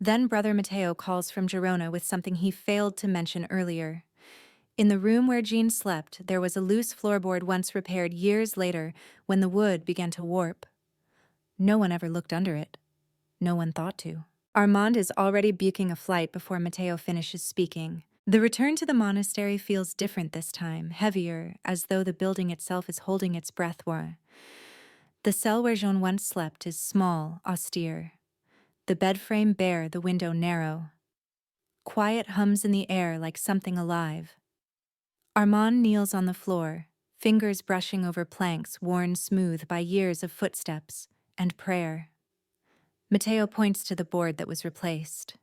Then Brother Mateo calls from Girona with something he failed to mention earlier. In the room where Jean slept, there was a loose floorboard once repaired years later when the wood began to warp. No one ever looked under it. No one thought to. Armand is already booking a flight before Mateo finishes speaking. The return to the monastery feels different this time, heavier, as though the building itself is holding its breath. The cell where Jean once slept is small, austere. The bed frame bare, the window narrow. Quiet hums in the air like something alive. Armand kneels on the floor, fingers brushing over planks worn smooth by years of footsteps and prayer. Mateo points to the board that was replaced.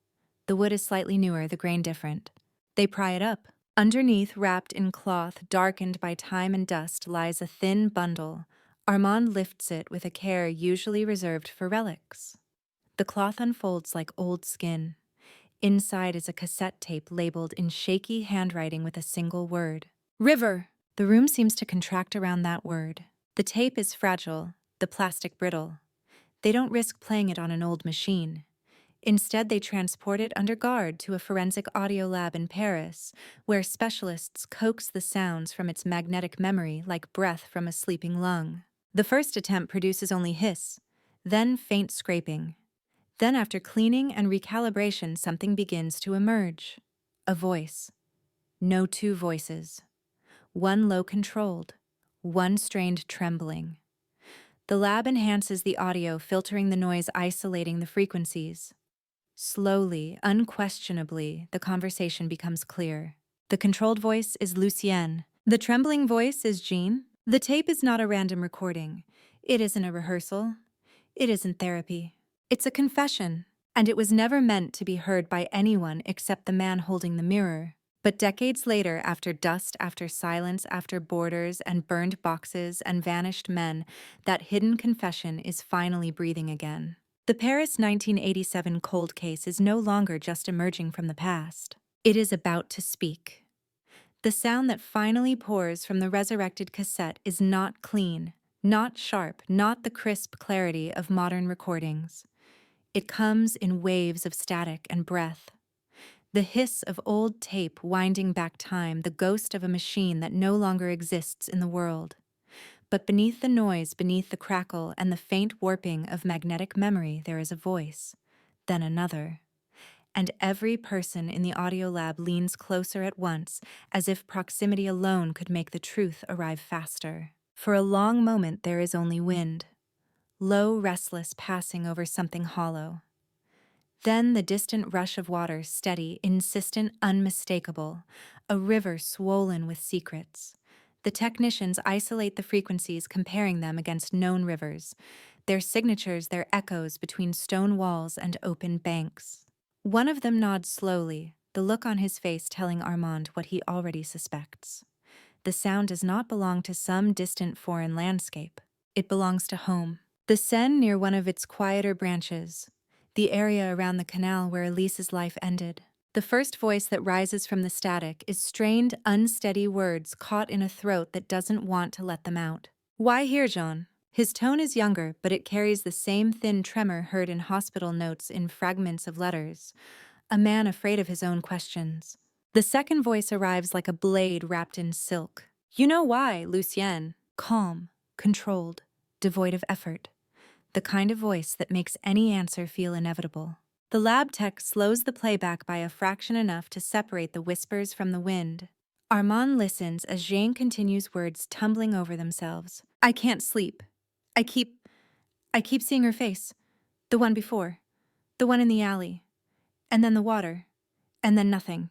The wood is slightly newer, the grain different. They pry it up. Underneath, wrapped in cloth darkened by time and dust, lies a thin bundle. Armand lifts it with a care usually reserved for relics. The cloth unfolds like old skin. Inside is a cassette tape labeled in shaky handwriting with a single word. River! The room seems to contract around that word. The tape is fragile, the plastic brittle. They don't risk playing it on an old machine. Instead, they transport it under guard to a forensic audio lab in Paris, where specialists coax the sounds from its magnetic memory like breath from a sleeping lung. The first attempt produces only hiss, then faint scraping. Then, after cleaning and recalibration, something begins to emerge. A voice. No two voices. One low-controlled, one strained trembling. The lab enhances the audio, filtering the noise, isolating the frequencies. Slowly, unquestionably, the conversation becomes clear. The controlled voice is Lucienne. The trembling voice is Jean. The tape is not a random recording. It isn't a rehearsal. It isn't therapy. It's a confession, and it was never meant to be heard by anyone except the man holding the mirror. But decades later, after dust, after silence, after borders and burned boxes and vanished men, that hidden confession is finally breathing again. The Paris 1987 cold case is no longer just emerging from the past. It is about to speak. The sound that finally pours from the resurrected cassette is not clean, not sharp, not the crisp clarity of modern recordings. It comes in waves of static and breath. The hiss of old tape winding back time, the ghost of a machine that no longer exists in the world. But beneath the noise, beneath the crackle and the faint warping of magnetic memory, there is a voice, then another. And every person in the audio lab leans closer at once, as if proximity alone could make the truth arrive faster. For a long moment, there is only wind. Low, restless passing over something hollow. Then the distant rush of water, steady, insistent, unmistakable, a river swollen with secrets. The technicians isolate the frequencies, comparing them against known rivers, their signatures, their echoes between stone walls and open banks. One of them nods slowly, the look on his face telling Armand what he already suspects. The sound does not belong to some distant foreign landscape. It belongs to home. The Seine near one of its quieter branches, the area around the canal where Elise's life ended. The first voice that rises from the static is strained, unsteady words caught in a throat that doesn't want to let them out. Why here, Jean? His tone is younger, but it carries the same thin tremor heard in hospital notes, in fragments of letters. A man afraid of his own questions. The second voice arrives like a blade wrapped in silk. You know why, Lucienne. Calm, controlled, devoid of effort. The kind of voice that makes any answer feel inevitable. The lab tech slows the playback by a fraction enough to separate the whispers from the wind. Armand listens as Jane continues, words tumbling over themselves. I can't sleep. I keep seeing her face. The one before. The one in the alley. And then the water. And then nothing.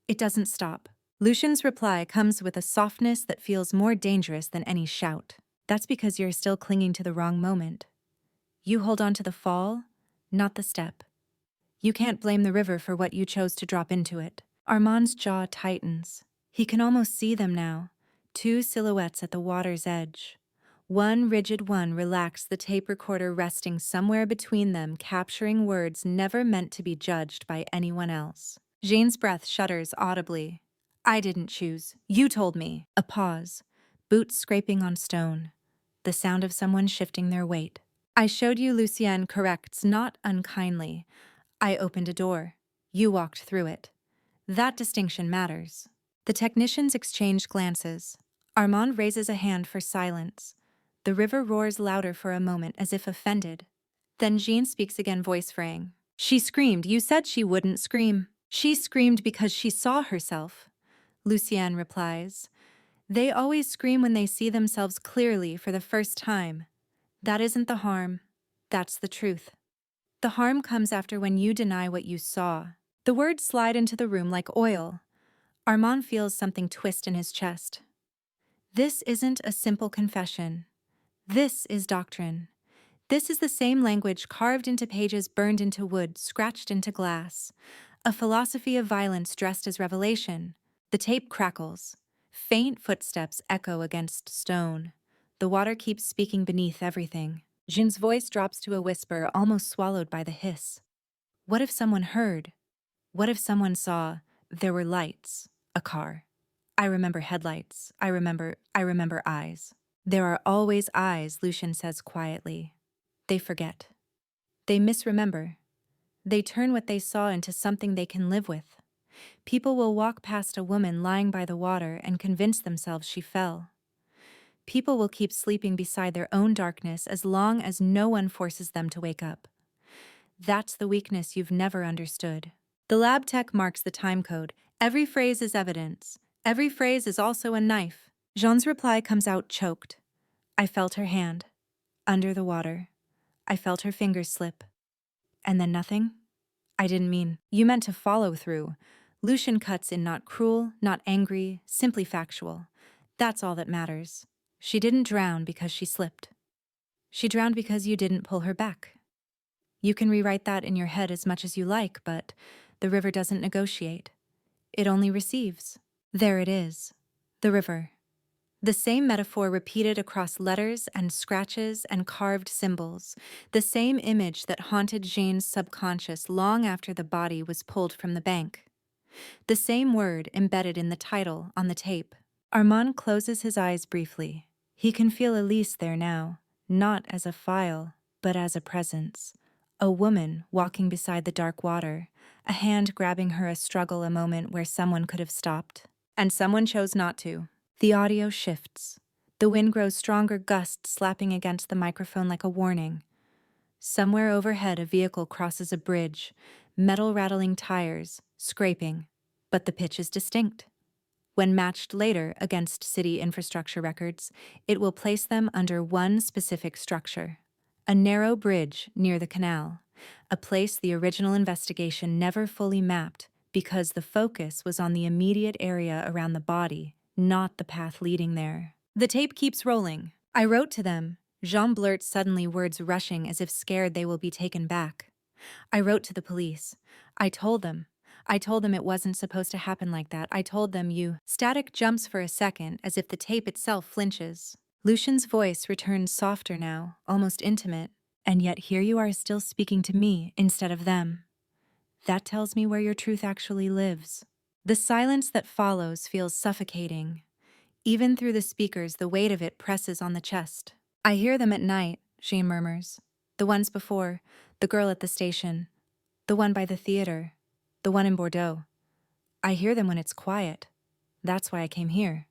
It doesn't stop. Lucian's reply comes with a softness that feels more dangerous than any shout. That's because you're still clinging to the wrong moment. You hold on to the fall, not the step. You can't blame the river for what you chose to drop into it. Armand's jaw tightens. He can almost see them now, 2 silhouettes at the water's edge. One rigid one relaxed, the tape recorder resting somewhere between them, capturing words never meant to be judged by anyone else. Jane's breath shudders audibly. I didn't choose. You told me. A pause. Boots scraping on stone. The sound of someone shifting their weight. I showed you, Lucienne corrects, not unkindly. I opened a door. You walked through it. That distinction matters. The technicians exchange glances. Armand raises a hand for silence. The river roars louder for a moment, as if offended. Then Jean speaks again, voice fraying. She screamed. You said she wouldn't scream. She screamed because she saw herself. Lucienne replies. They always scream when they see themselves clearly for the first time. That isn't the harm. That's the truth. The harm comes after when you deny what you saw. The words slide into the room like oil. Armand feels something twist in his chest. This isn't a simple confession. This is doctrine. This is the same language carved into pages, burned into wood, scratched into glass. A philosophy of violence dressed as revelation. The tape crackles. Faint footsteps echo against stone. The water keeps speaking beneath everything. Jean's voice drops to a whisper, almost swallowed by the hiss. What if someone heard? What if someone saw? There were lights. A car. I remember headlights. I remember eyes. There are always eyes, Lucian says quietly. They forget. They misremember. They turn what they saw into something they can live with. People will walk past a woman lying by the water and convince themselves she fell. People will keep sleeping beside their own darkness as long as no one forces them to wake up. That's the weakness you've never understood. The lab tech marks the time code. Every phrase is evidence. Every phrase is also a knife. Jean's reply comes out choked. I felt her hand. Under the water. I felt her fingers slip. And then nothing? I didn't mean. You meant to follow through. Lucian cuts in, not cruel, not angry, simply factual. That's all that matters. She didn't drown because she slipped. She drowned because you didn't pull her back. You can rewrite that in your head as much as you like, but the river doesn't negotiate. It only receives. There it is. The river. The same metaphor repeated across letters and scratches and carved symbols. The same image that haunted Jane's subconscious long after the body was pulled from the bank. The same word embedded in the title on the tape. Armand closes his eyes briefly. He can feel Elise there now, not as a file, but as a presence. A woman walking beside the dark water, a hand grabbing her, a struggle, a moment where someone could have stopped. And someone chose not to. The audio shifts. The wind grows stronger, gusts slapping against the microphone like a warning. Somewhere overhead, a vehicle crosses a bridge, metal rattling tires, scraping, but the pitch is distinct. When matched later against city infrastructure records, it will place them under one specific structure. A narrow bridge near the canal, a place the original investigation never fully mapped because the focus was on the immediate area around the body, not the path leading there. The tape keeps rolling. I wrote to them. Jean blurts suddenly, words rushing as if scared they will be taken back. I wrote to the police. I told them it wasn't supposed to happen like that. I told them you. Static jumps for a second as if the tape itself flinches. Lucian's voice returns softer now, almost intimate. And yet here you are still speaking to me instead of them. That tells me where your truth actually lives. The silence that follows feels suffocating. Even through the speakers, the weight of it presses on the chest. I hear them at night, she murmurs. The ones before, the girl at the station, the one by the theater, the one in Bordeaux. I hear them when it's quiet. That's why I came here.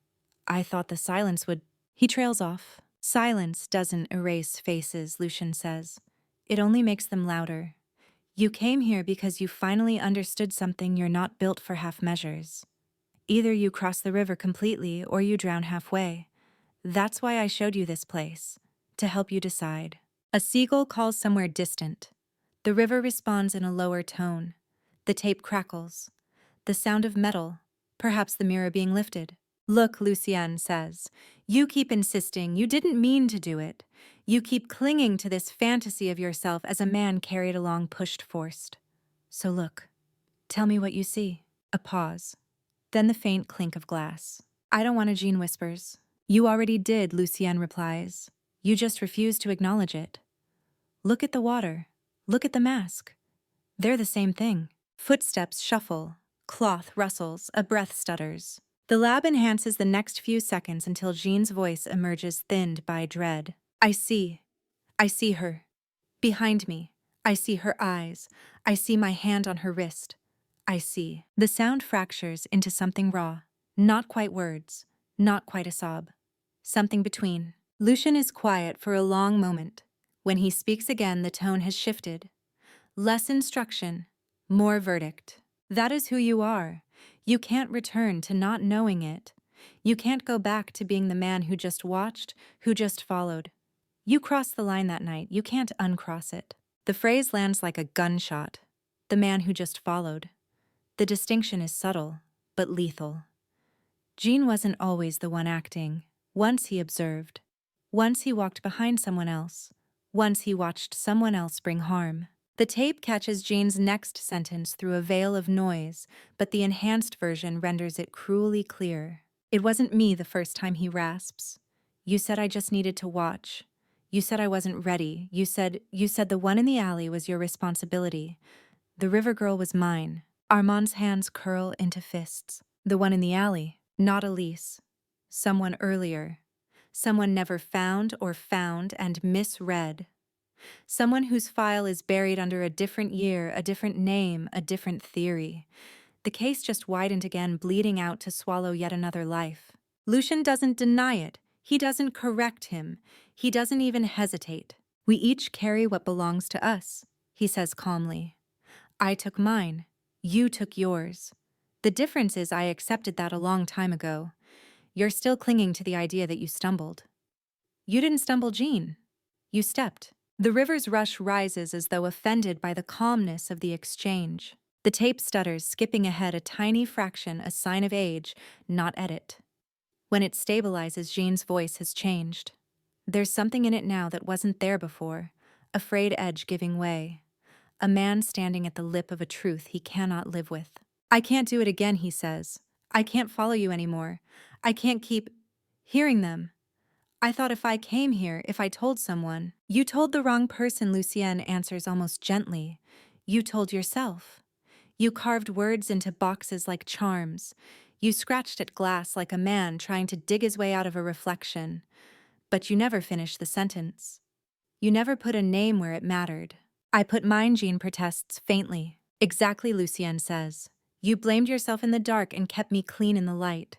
I thought the silence would... He trails off. Silence doesn't erase faces, Lucian says. It only makes them louder. You came here because you finally understood something. You're not built for half measures. Either you cross the river completely or you drown halfway. That's why I showed you this place, to help you decide. A seagull calls somewhere distant. The river responds in a lower tone. The tape crackles. The sound of metal, perhaps the mirror being lifted. Look, Lucienne says, you keep insisting you didn't mean to do it. You keep clinging to this fantasy of yourself as a man carried along, pushed, forced. So look, tell me what you see. A pause. Then the faint clink of glass. I don't want to, Jean whispers. You already did, Lucienne replies. You just refuse to acknowledge it. Look at the water. Look at the mask. They're the same thing. Footsteps shuffle. Cloth rustles. A breath stutters. The lab enhances the next few seconds until Jean's voice emerges thinned by dread. I see. I see her. Behind me. I see her eyes. I see my hand on her wrist. I see. The sound fractures into something raw. Not quite words. Not quite a sob. Something between. Lucien is quiet for a long moment. When he speaks again, the tone has shifted. Less instruction, more verdict. That is who you are. You can't return to not knowing it. You can't go back to being the man who just watched, who just followed. You crossed the line that night. You can't uncross it. The phrase lands like a gunshot. The man who just followed. The distinction is subtle, but lethal. Jean wasn't always the one acting. Once he observed. Once he walked behind someone else. Once he watched someone else bring harm. The tape catches Jean's next sentence through a veil of noise, but the enhanced version renders it cruelly clear. It wasn't me the first time, he rasps. You said I just needed to watch. You said I wasn't ready. You said the one in the alley was your responsibility. The river girl was mine. Armand's hands curl into fists. The one in the alley, not Elise. Someone earlier. Someone never found or found and misread. Someone whose file is buried under a different year, a different name, a different theory. The case just widened again, bleeding out to swallow yet another life. Lucien doesn't deny it. He doesn't correct him. He doesn't even hesitate. We each carry what belongs to us, he says calmly. I took mine. You took yours. The difference is I accepted that a long time ago. You're still clinging to the idea that you stumbled. You didn't stumble, Jean. You stepped. The river's rush rises as though offended by the calmness of the exchange. The tape stutters, skipping ahead a tiny fraction, a sign of age, not edit. When it stabilizes, Jean's voice has changed. There's something in it now that wasn't there before, a frayed edge giving way. A man standing at the lip of a truth he cannot live with. I can't do it again, he says. I can't follow you anymore. I can't keep hearing them. I thought if I came here, if I told someone. You told the wrong person, Lucienne answers almost gently. You told yourself. You carved words into boxes like charms. You scratched at glass like a man trying to dig his way out of a reflection. But you never finished the sentence. You never put a name where it mattered. I put mine, Jean protests faintly. Exactly, Lucienne says. You blamed yourself in the dark and kept me clean in the light.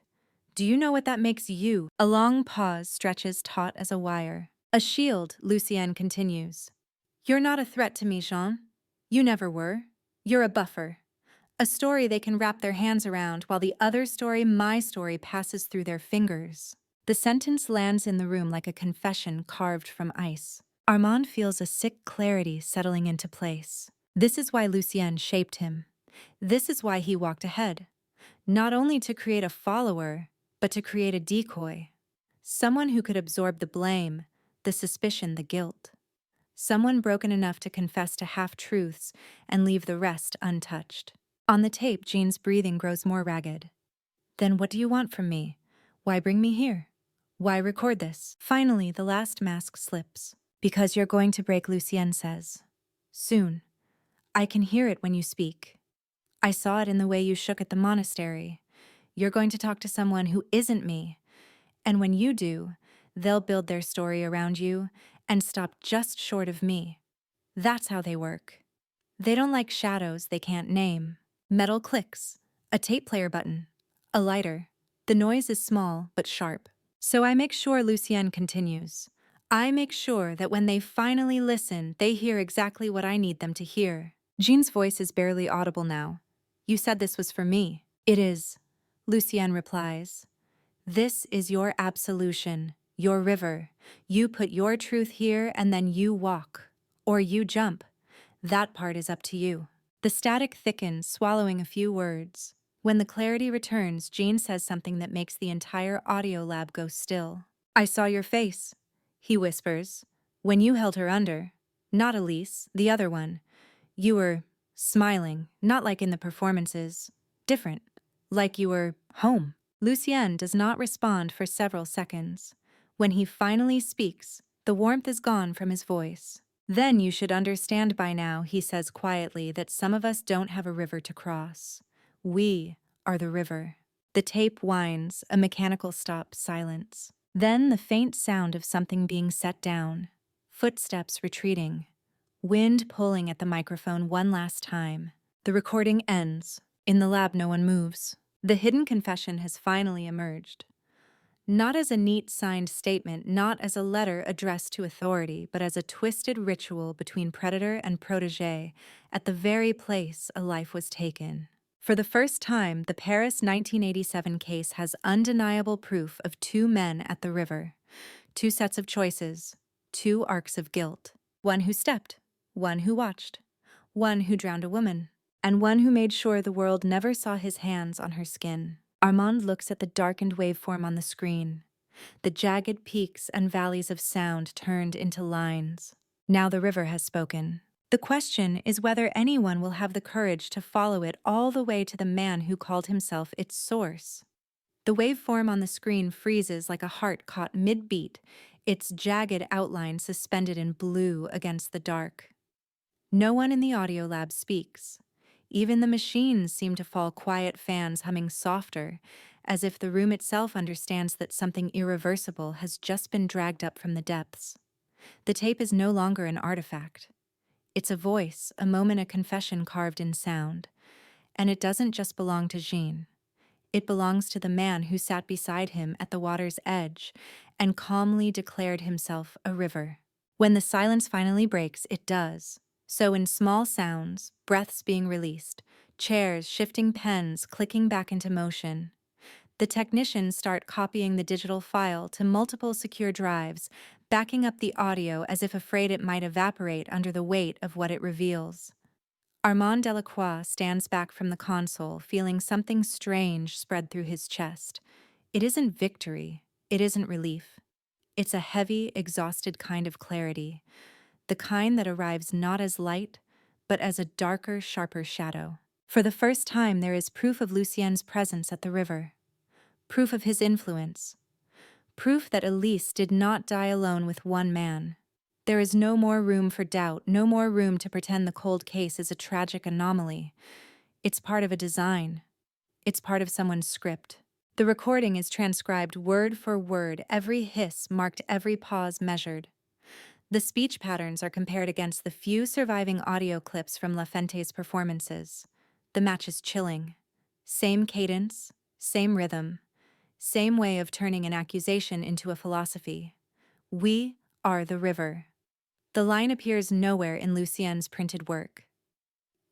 Do you know what that makes you? A long pause stretches taut as a wire. A shield, Lucienne continues. You're not a threat to me, Jean. You never were. You're a buffer. A story they can wrap their hands around while the other story, my story, passes through their fingers. The sentence lands in the room like a confession carved from ice. Armand feels a sick clarity settling into place. This is why Lucienne shaped him. This is why he walked ahead. Not only to create a follower, but to create a decoy. Someone who could absorb the blame, the suspicion, the guilt. Someone broken enough to confess to half-truths and leave the rest untouched. On the tape, Jean's breathing grows more ragged. Then what do you want from me? Why bring me here? Why record this? Finally, the last mask slips. Because you're going to break, Lucienne says. Soon. I can hear it when you speak. I saw it in the way you shook at the monastery. You're going to talk to someone who isn't me. And when you do, they'll build their story around you and stop just short of me. That's how they work. They don't like shadows they can't name. Metal clicks, a tape player button, a lighter. The noise is small but sharp. So I make sure, Lucienne continues. I make sure that when they finally listen, they hear exactly what I need them to hear. Jean's voice is barely audible now. You said this was for me. It is. Lucien replies, "This is your absolution, your river. You put your truth here and then you walk. Or you jump. That part is up to you." The static thickens, swallowing a few words. When the clarity returns, Gene says something that makes the entire audio lab go still. "I saw your face," he whispers, "when you held her under. Not Elise, the other one. You were smiling, not like in the performances. Different. Like you were home." Lucien does not respond for several seconds. When he finally speaks, the warmth is gone from his voice. "Then you should understand by now," he says quietly, "that some of us don't have a river to cross. We are the river." The tape whines, a mechanical stop, silence. Then the faint sound of something being set down. Footsteps retreating. Wind pulling at the microphone one last time. The recording ends. In the lab, no one moves. The hidden confession has finally emerged. Not as a neat signed statement, not as a letter addressed to authority, but as a twisted ritual between predator and protege at the very place a life was taken. For the first time, the Paris 1987 case has undeniable proof of two men at the river. Two sets of choices, two arcs of guilt. One who stepped, one who watched, one who drowned a woman, and one who made sure the world never saw his hands on her skin. Armand looks at the darkened waveform on the screen. The jagged peaks and valleys of sound turned into lines. Now the river has spoken. The question is whether anyone will have the courage to follow it all the way to the man who called himself its source. The waveform on the screen freezes like a heart caught mid-beat, its jagged outline suspended in blue against the dark. No one in the audio lab speaks. Even the machines seem to fall quiet, fans humming softer, as if the room itself understands that something irreversible has just been dragged up from the depths. The tape is no longer an artifact. It's a voice, a moment, a confession carved in sound. And it doesn't just belong to Jean. It belongs to the man who sat beside him at the water's edge and calmly declared himself a river. When the silence finally breaks, it does. So in small sounds, breaths being released, chairs shifting, pens clicking back into motion. The technicians start copying the digital file to multiple secure drives, backing up the audio as if afraid it might evaporate under the weight of what it reveals. Armand Delacroix stands back from the console, feeling something strange spread through his chest. It isn't victory. It isn't relief. It's a heavy, exhausted kind of clarity. The kind that arrives not as light, but as a darker, sharper shadow. For the first time, there is proof of Lucien's presence at the river. Proof of his influence. Proof that Elise did not die alone with one man. There is no more room for doubt, no more room to pretend the cold case is a tragic anomaly. It's part of a design. It's part of someone's script. The recording is transcribed word for word, every hiss marked, every pause measured. The speech patterns are compared against the few surviving audio clips from La Fente's performances. The match is chilling. Same cadence, same rhythm, same way of turning an accusation into a philosophy. We are the river. The line appears nowhere in Lucien's printed work.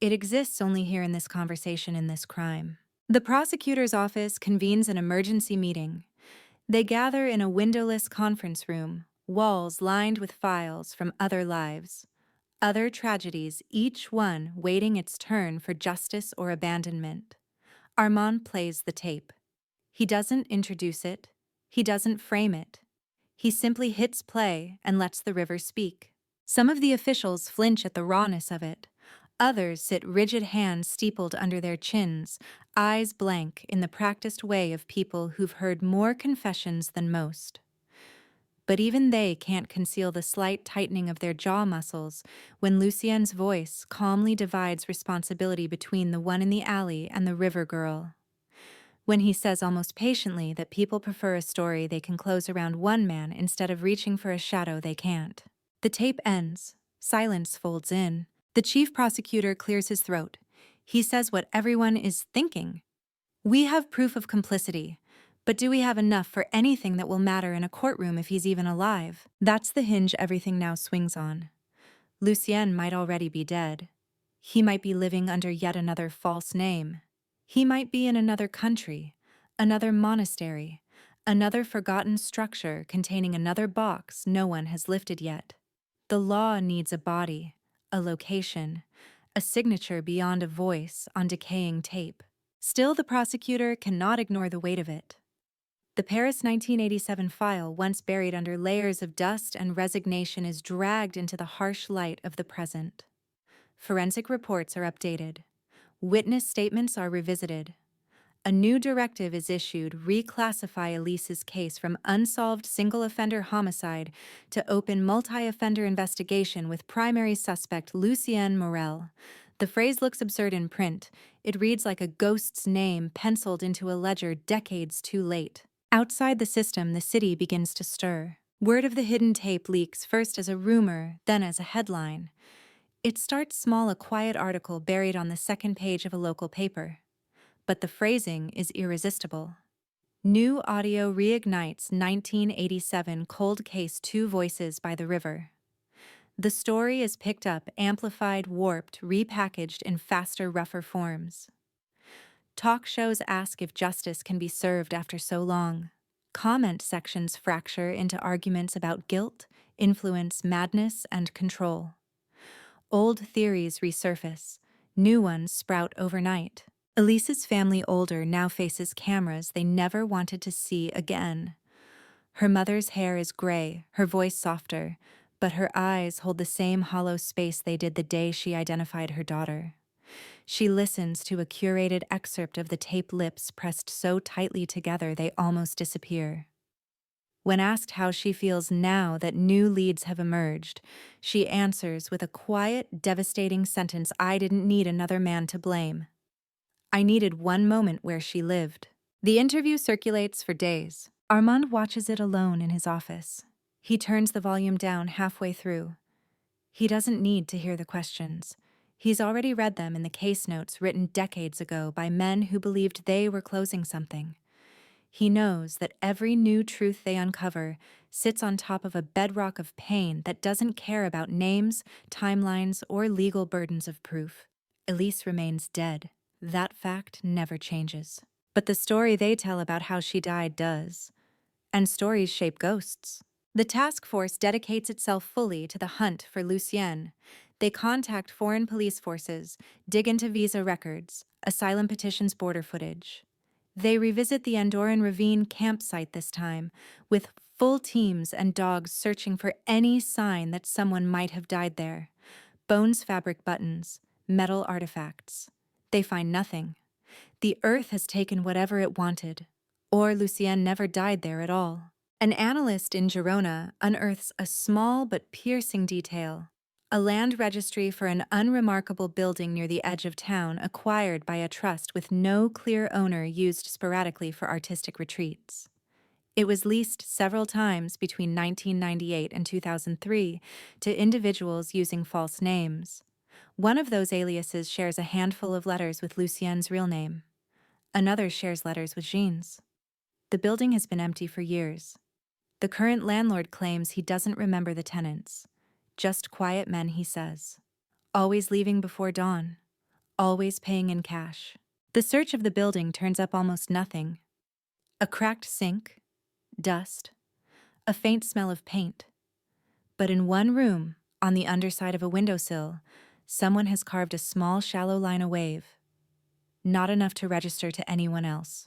It exists only here in this conversation, in this crime. The prosecutor's office convenes an emergency meeting. They gather in a windowless conference room, walls lined with files from other lives, other tragedies, each one waiting its turn for justice or abandonment. Armand plays the tape. He doesn't introduce it. He doesn't frame it. He simply hits play and lets the river speak. Some of the officials flinch at the rawness of it. Others sit rigid, hands steepled under their chins, eyes blank in the practiced way of people who've heard more confessions than most. But even they can't conceal the slight tightening of their jaw muscles when Lucien's voice calmly divides responsibility between the one in the alley and the river girl. When he says almost patiently that people prefer a story they can close around one man instead of reaching for a shadow they can't. The tape ends. Silence folds in. The chief prosecutor clears his throat. He says what everyone is thinking. We have proof of complicity. But do we have enough for anything that will matter in a courtroom if he's even alive? That's the hinge everything now swings on. Lucien might already be dead. He might be living under yet another false name. He might be in another country, Another monastery, another forgotten structure containing another box no one has lifted yet. The law needs a body, a location, a signature beyond a voice on decaying tape. Still, the prosecutor cannot ignore the weight of it. The Paris 1987 file, once buried under layers of dust and resignation, is dragged into the harsh light of the present. Forensic reports are updated. Witness statements are revisited. A new directive is issued: reclassify Elise's case from unsolved single-offender homicide to open multi-offender investigation with primary suspect Lucienne Morel. The phrase looks absurd in print. It reads like a ghost's name penciled into a ledger decades too late. Outside the system, the city begins to stir. Word of the hidden tape leaks first as a rumor, then as a headline. It starts small, a quiet article buried on the second page of a local paper. But the phrasing is irresistible. New audio reignites 1987 cold case, Two Voices by the River. The story is picked up, amplified, warped, repackaged in faster, rougher forms. Talk shows ask if justice can be served after so long. Comment sections fracture into arguments about guilt, influence, madness, and control. Old theories resurface. New ones sprout overnight. Elise's family, older, now faces cameras they never wanted to see again. Her mother's hair is gray, her voice softer, but her eyes hold the same hollow space they did the day she identified her daughter. She listens to a curated excerpt of the tape, lips pressed so tightly together they almost disappear. When asked how she feels now that new leads have emerged, she answers with a quiet, devastating sentence: "I didn't need another man to blame. I needed one moment where she lived." The interview circulates for days. Armand watches it alone in his office. He turns the volume down halfway through. He doesn't need to hear the questions. He's already read them in the case notes written decades ago by men who believed they were closing something. He knows that every new truth they uncover sits on top of a bedrock of pain that doesn't care about names, timelines, or legal burdens of proof. Elise remains dead. That fact never changes. But the story they tell about how she died does. And stories shape ghosts. The task force dedicates itself fully to the hunt for Lucienne. They contact foreign police forces, dig into visa records, asylum petitions, border footage. They revisit the Andorran Ravine campsite this time, with full teams and dogs searching for any sign that someone might have died there. Bones, fabric buttons, metal artifacts. They find nothing. The earth has taken whatever it wanted, or Lucienne never died there at all. An analyst in Girona unearths a small but piercing detail: a land registry for an unremarkable building near the edge of town, acquired by a trust with no clear owner, used sporadically for artistic retreats. It was leased several times between 1998 and 2003 to individuals using false names. One of those aliases shares a handful of letters with Lucienne's real name. Another shares letters with Jean's. The building has been empty for years. The current landlord claims he doesn't remember the tenants. Just quiet men, he says. Always leaving before dawn. Always paying in cash. The search of the building turns up almost nothing. A cracked sink, dust, a faint smell of paint. But in one room, on the underside of a windowsill, someone has carved a small, shallow line, a wave. Not enough to register to anyone else.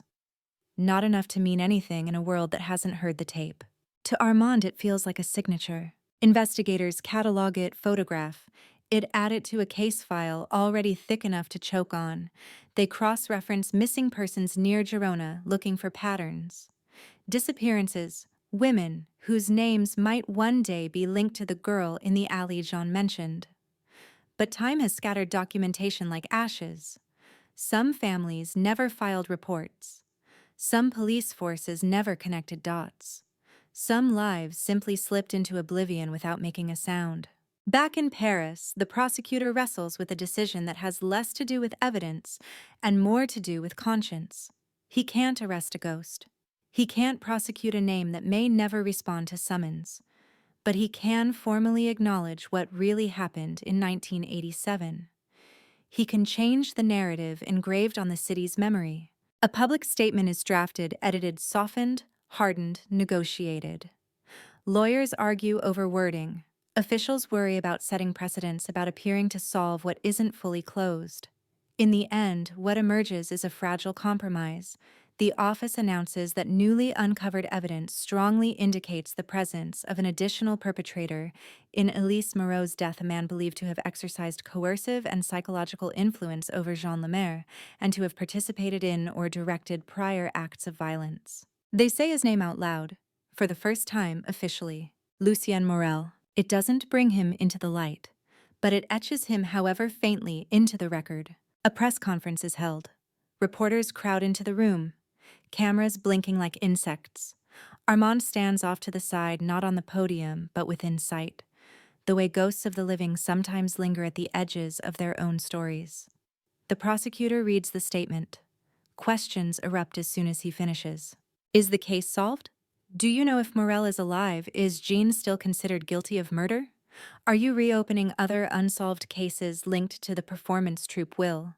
Not enough to mean anything in a world that hasn't heard the tape. To Armand, it feels like a signature. Investigators catalog it, photograph it, add it to a case file already thick enough to choke on. They cross-reference missing persons near Girona, looking for patterns. Disappearances, women whose names might one day be linked to the girl in the alley Jean mentioned. But time has scattered documentation like ashes. Some families never filed reports. Some police forces never connected dots. Some lives simply slipped into oblivion without making a sound. Back in Paris, the prosecutor wrestles with a decision that has less to do with evidence and more to do with conscience. He can't arrest a ghost. He can't prosecute a name that may never respond to summons. But he can formally acknowledge what really happened in 1987. He can change the narrative engraved on the city's memory. A public statement is drafted, edited, softened, hardened, negotiated. Lawyers argue over wording. Officials worry about setting precedents, about appearing to solve what isn't fully closed. In the end, what emerges is a fragile compromise. The office announces that newly uncovered evidence strongly indicates the presence of an additional perpetrator. In Elise Moreau's death, a man believed to have exercised coercive and psychological influence over Jean Lemaire and to have participated in or directed prior acts of violence. They say his name out loud, for the first time officially, Lucien Morel. It doesn't bring him into the light, but it etches him, however faintly, into the record. A press conference is held. Reporters crowd into the room, cameras blinking like insects. Armand stands off to the side, not on the podium, but within sight, the way ghosts of the living sometimes linger at the edges of their own stories. The prosecutor reads the statement. Questions erupt as soon as he finishes. Is the case solved? Do you know if Morel is alive? Is Jean still considered guilty of murder? Are you reopening other unsolved cases linked to the performance troupe Will?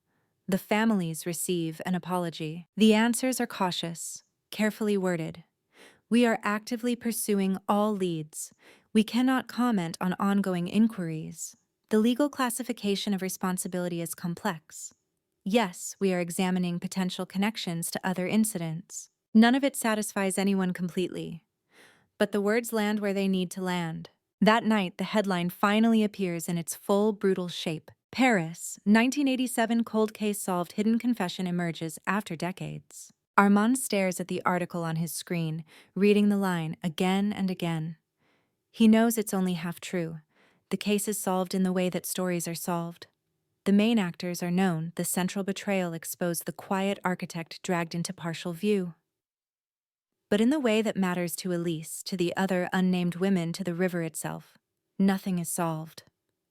The families receive an apology. The answers are cautious, carefully worded. We are actively pursuing all leads. We cannot comment on ongoing inquiries. The legal classification of responsibility is complex. Yes, we are examining potential connections to other incidents. None of it satisfies anyone completely. But the words land where they need to land. That night, the headline finally appears in its full, brutal shape. Paris, 1987 cold case solved, hidden confession emerges after decades. Armand stares at the article on his screen, reading the line again and again. He knows it's only half true. The case is solved in the way that stories are solved. The main actors are known, the central betrayal exposed, the quiet architect dragged into partial view. But in the way that matters to Elise, to the other unnamed women, to the river itself, nothing is solved.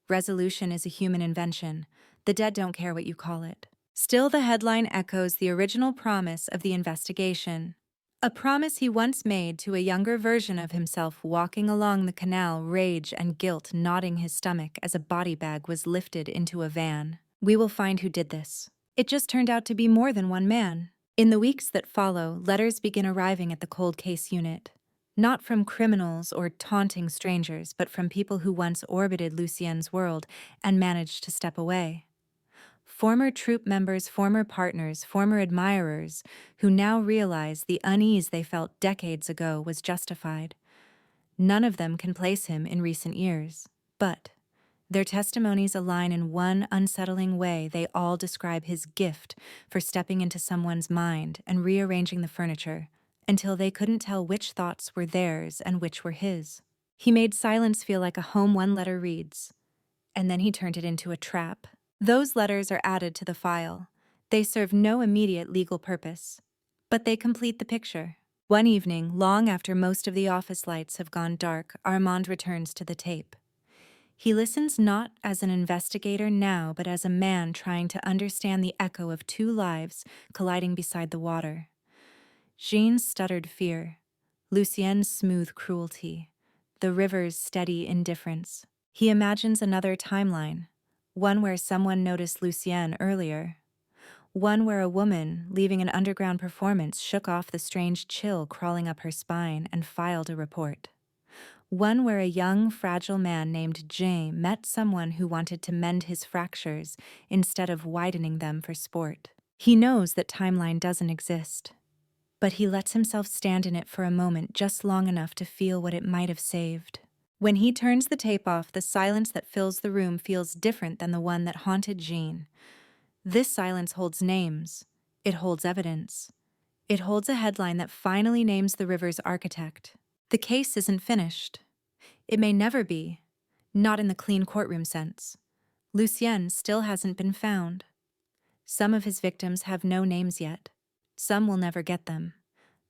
Resolution is a human invention. The dead don't care what you call it. Still, the headline echoes the original promise of the investigation. A promise he once made to a younger version of himself walking along the canal, rage and guilt knotting his stomach as a body bag was lifted into a van. We will find who did this. It just turned out to be more than one man. In the weeks that follow, letters begin arriving at the cold case unit. Not from criminals or taunting strangers, but from people who once orbited Lucien's world and managed to step away. Former troupe members, former partners, former admirers, who now realize the unease they felt decades ago was justified. None of them can place him in recent years, but their testimonies align in one unsettling way. They all describe his gift for stepping into someone's mind and rearranging the furniture until they couldn't tell which thoughts were theirs and which were his. He made silence feel like a home, one letter reads, and then he turned it into a trap. Those letters are added to the file. They serve no immediate legal purpose, but they complete the picture. One evening, long after most of the office lights have gone dark, Armand returns to the tape. He listens not as an investigator now, but as a man trying to understand the echo of two lives colliding beside the water. Jean's stuttered fear, Lucien's smooth cruelty, the river's steady indifference. He imagines another timeline, one where someone noticed Lucien earlier, one where a woman, leaving an underground performance, shook off the strange chill crawling up her spine and filed a report. One where a young, fragile man named Jean met someone who wanted to mend his fractures instead of widening them for sport. He knows that timeline doesn't exist, but he lets himself stand in it for a moment, just long enough to feel what it might have saved. When he turns the tape off, the silence that fills the room feels different than the one that haunted Jean. This silence holds names. It holds evidence. It holds a headline that finally names the river's architect. The case isn't finished. It may never be, not in the clean courtroom sense. Lucien still hasn't been found. Some of his victims have no names yet. Some will never get them.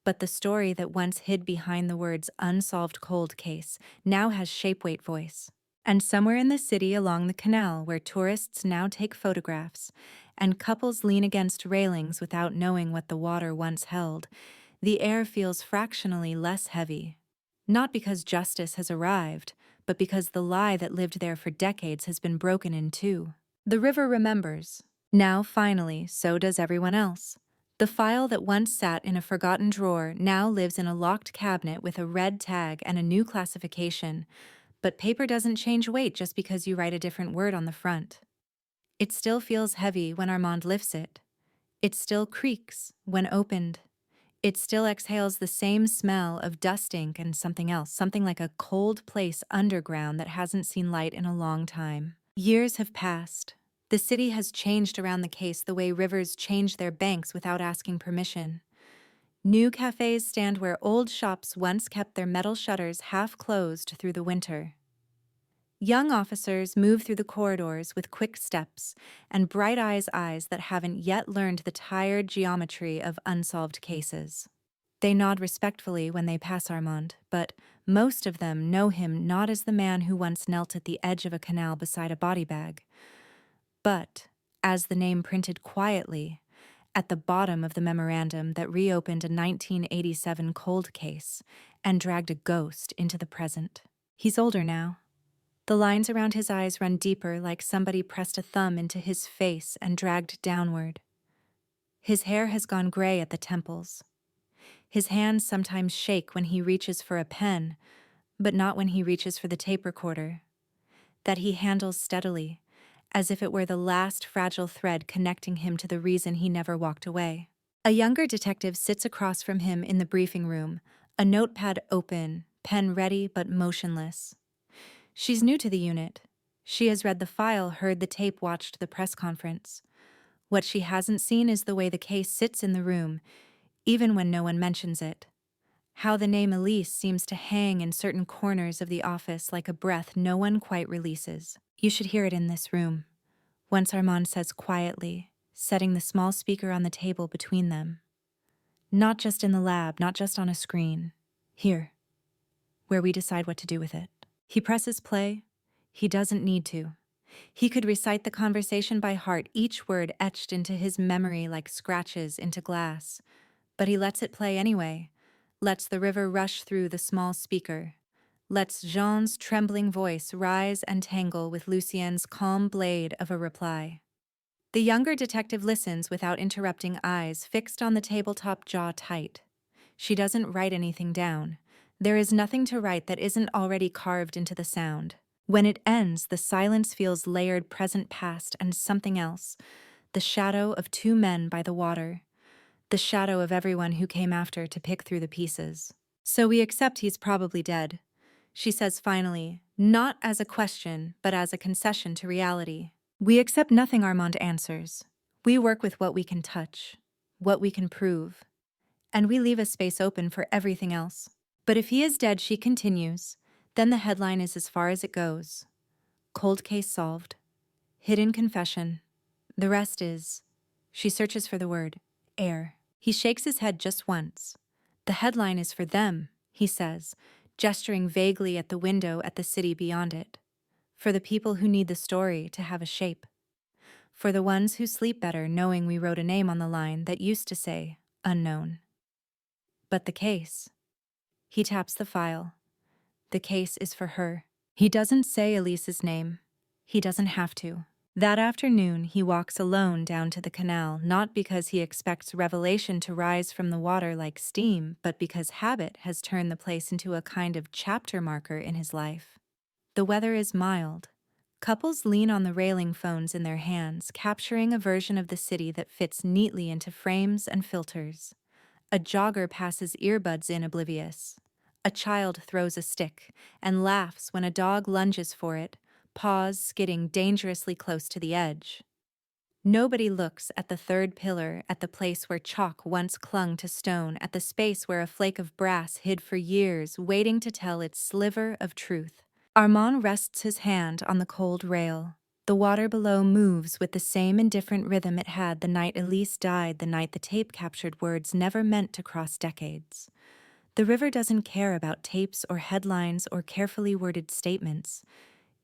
But the story that once hid behind the words unsolved cold case now has shape-weight voice. And somewhere in the city along the canal, where tourists now take photographs and couples lean against railings without knowing what the water once held, the air feels fractionally less heavy. Not because justice has arrived, but because the lie that lived there for decades has been broken in two. The river remembers. Now, finally, so does everyone else. The file that once sat in a forgotten drawer now lives in a locked cabinet with a red tag and a new classification, but paper doesn't change weight just because you write a different word on the front. It still feels heavy when Armand lifts it. It still creaks when opened. It still exhales the same smell of dust ink and something else, something like a cold place underground that hasn't seen light in a long time. Years have passed. The city has changed around the case the way rivers change their banks without asking permission. New cafes stand where old shops once kept their metal shutters half closed through the winter. Young officers move through the corridors with quick steps and bright eyes that haven't yet learned the tired geometry of unsolved cases. They nod respectfully when they pass Armand, but most of them know him not as the man who once knelt at the edge of a canal beside a body bag, but as the name printed quietly at the bottom of the memorandum that reopened a 1987 cold case and dragged a ghost into the present. He's older now. The lines around his eyes run deeper, like somebody pressed a thumb into his face and dragged downward. His hair has gone gray at the temples. His hands sometimes shake when he reaches for a pen, but not when he reaches for the tape recorder, that he handles steadily, as if it were the last fragile thread connecting him to the reason he never walked away. A younger detective sits across from him in the briefing room, a notepad open, pen ready but motionless. She's new to the unit. She has read the file, heard the tape, watched the press conference. What she hasn't seen is the way the case sits in the room, even when no one mentions it. How the name Elise seems to hang in certain corners of the office like a breath no one quite releases. You should hear it in this room, once Armand says quietly, setting the small speaker on the table between them. Not just in the lab, not just on a screen. Here, where we decide what to do with it. He presses play. He doesn't need to. He could recite the conversation by heart, each word etched into his memory like scratches into glass. But he lets it play anyway, lets the river rush through the small speaker, lets Jean's trembling voice rise and tangle with Lucien's calm blade of a reply. The younger detective listens without interrupting, eyes fixed on the tabletop, jaw tight. She doesn't write anything down. There is nothing to write that isn't already carved into the sound. When it ends, the silence feels layered, present, past, and something else. The shadow of two men by the water. The shadow of everyone who came after to pick through the pieces. So we accept he's probably dead, she says finally, not as a question, but as a concession to reality. We accept nothing, Armand answers. We work with what we can touch, what we can prove, and we leave a space open for everything else. But if he is dead, she continues, then the headline is as far as it goes. Cold case solved. Hidden confession. The rest is... She searches for the word. Air. He shakes his head just once. The headline is for them, he says, gesturing vaguely at the window at the city beyond it. For the people who need the story to have a shape. For the ones who sleep better knowing we wrote a name on the line that used to say, unknown. But the case... He taps the file. The case is for her. He doesn't say Elise's name. He doesn't have to. That afternoon, he walks alone down to the canal, not because he expects revelation to rise from the water like steam, but because habit has turned the place into a kind of chapter marker in his life. The weather is mild. Couples lean on the railing, phones in their hands, capturing a version of the city that fits neatly into frames and filters. A jogger passes earbuds in, oblivious. A child throws a stick and laughs when a dog lunges for it, paws skidding dangerously close to the edge. Nobody looks at the third pillar, at the place where chalk once clung to stone, at the space where a flake of brass hid for years, waiting to tell its sliver of truth. Armand rests his hand on the cold rail. The water below moves with the same indifferent rhythm it had the night Elise died, the night the tape captured words never meant to cross decades. The river doesn't care about tapes or headlines or carefully worded statements.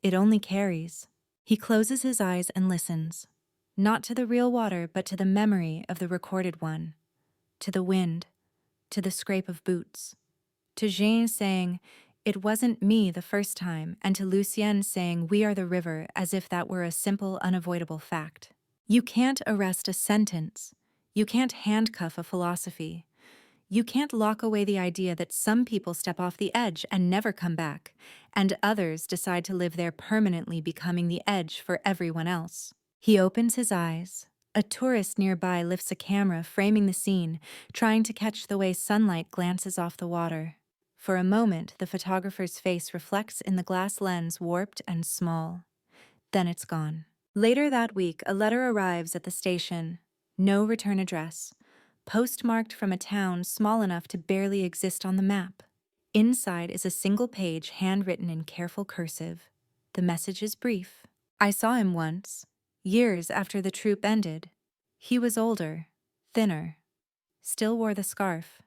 It only carries. He closes his eyes and listens. Not to the real water, but to the memory of the recorded one. To the wind. To the scrape of boots. To Jean saying, "It wasn't me the first time," and to Lucienne saying, "We are the river," as if that were a simple, unavoidable fact. You can't arrest a sentence. You can't handcuff a philosophy. You can't lock away the idea that some people step off the edge and never come back, and others decide to live there permanently, becoming the edge for everyone else. He opens his eyes. A tourist nearby lifts a camera, framing the scene, trying to catch the way sunlight glances off the water. For a moment, the photographer's face reflects in the glass lens, warped and small. Then it's gone. Later that week, a letter arrives at the station. No return address. Postmarked from a town small enough to barely exist on the map. Inside is a single page handwritten in careful cursive. The message is brief. I saw him once, years after the troop ended. He was older, thinner, still wore the scarf.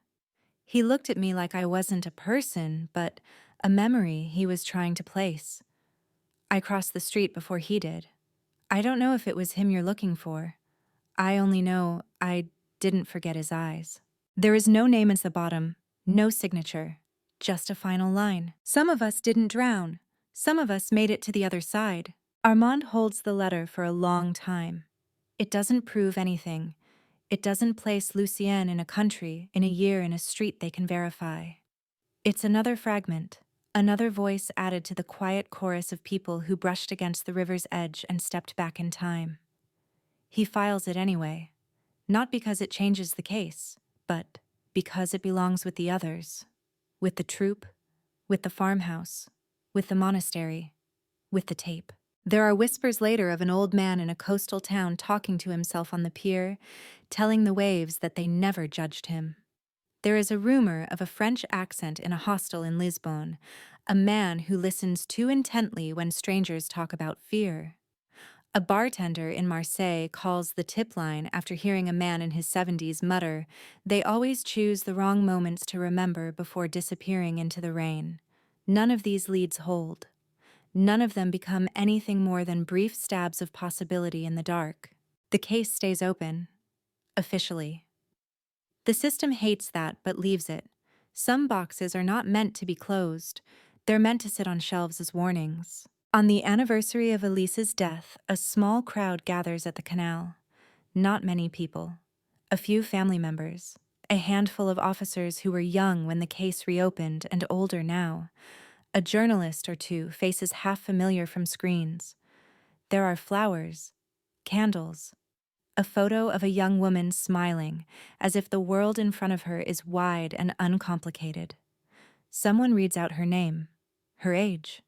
He looked at me like I wasn't a person, but a memory he was trying to place. I crossed the street before he did. I don't know if it was him you're looking for. I only know I didn't forget his eyes. There is no name at the bottom, no signature, just a final line. Some of us didn't drown. Some of us made it to the other side. Armand holds the letter for a long time. It doesn't prove anything. It doesn't place Lucienne in a country, in a year, in a street they can verify. It's another fragment, another voice added to the quiet chorus of people who brushed against the river's edge and stepped back in time. He files it anyway. Not because it changes the case, but because it belongs with the others. With the troop, with the farmhouse, with the monastery, with the tape. There are whispers later of an old man in a coastal town talking to himself on the pier, telling the waves that they never judged him. There is a rumor of a French accent in a hostel in Lisbon, a man who listens too intently when strangers talk about fear. A bartender in Marseille calls the tip line after hearing a man in his 70s mutter, "They always choose the wrong moments to remember before disappearing into the rain." None of these leads hold. None of them become anything more than brief stabs of possibility in the dark. The case stays open. Officially. The system hates that, but leaves it. Some boxes are not meant to be closed. They're meant to sit on shelves as warnings. On the anniversary of Elise's death, a small crowd gathers at the canal. Not many people. A few family members. A handful of officers who were young when the case reopened and older now. A journalist or two, faces half familiar from screens. There are flowers, candles, a photo of a young woman smiling, as if the world in front of her is wide and uncomplicated. Someone reads out her name, her age,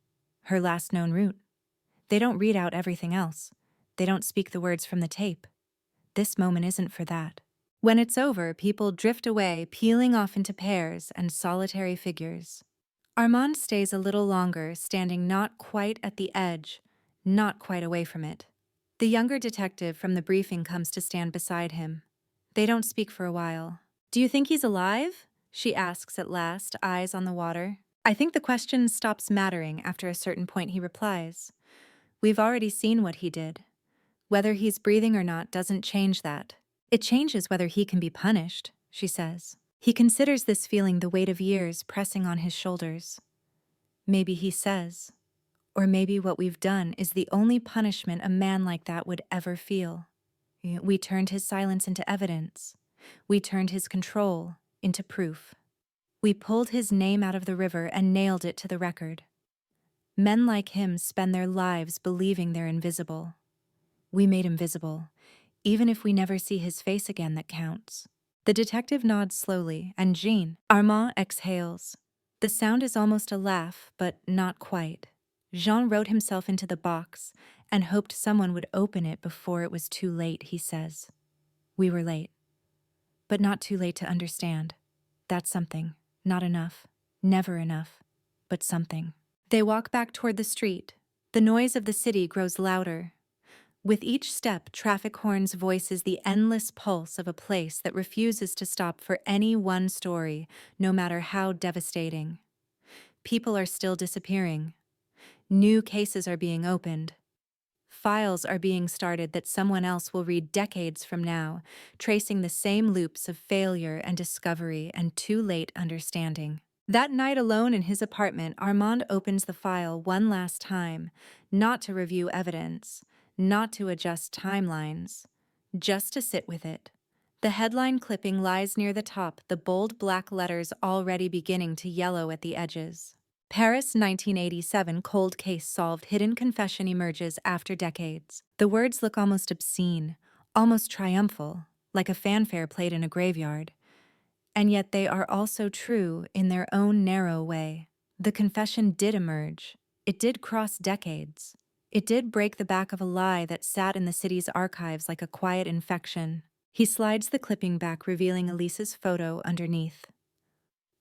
her last known route. They don't read out everything else. They don't speak the words from the tape. This moment isn't for that. When it's over, people drift away, peeling off into pairs and solitary figures. Armand stays a little longer, standing not quite at the edge, not quite away from it. The younger detective from the briefing comes to stand beside him. They don't speak for a while. "Do you think he's alive?" she asks at last, eyes on the water. I think the question stops mattering after a certain point, he replies. We've already seen what he did. Whether he's breathing or not doesn't change that. It changes whether he can be punished, she says. He considers this feeling the weight of years pressing on his shoulders. Maybe he says, or maybe what we've done is the only punishment a man like that would ever feel. We turned his silence into evidence. We turned his control into proof. We pulled his name out of the river and nailed it to the record. Men like him spend their lives believing they're invisible. We made him visible. Even if we never see his face again, that counts. The detective nods slowly, and Jean, Armand exhales. The sound is almost a laugh, but not quite. Jean wrote himself into the box and hoped someone would open it before it was too late, he says. We were late. But not too late to understand. That's something. Not enough. Never enough. But something. They walk back toward the street. The noise of the city grows louder. With each step, traffic horns voices the endless pulse of a place that refuses to stop for any one story, no matter how devastating. People are still disappearing. New cases are being opened. Files are being started that someone else will read decades from now, tracing the same loops of failure and discovery and too late understanding. That night alone in his apartment, Armand opens the file one last time, not to review evidence, not to adjust timelines, just to sit with it, The headline clipping lies near the top, the bold black letters already beginning to yellow at the edges. Paris 1987 cold case solved, hidden confession emerges after decades. The words look almost obscene, almost triumphal, like a fanfare played in a graveyard. And yet they are also true in their own narrow way. The confession did emerge. It did cross decades. It did break the back of a lie that sat in the city's archives like a quiet infection. He slides the clipping back, revealing Elise's photo underneath.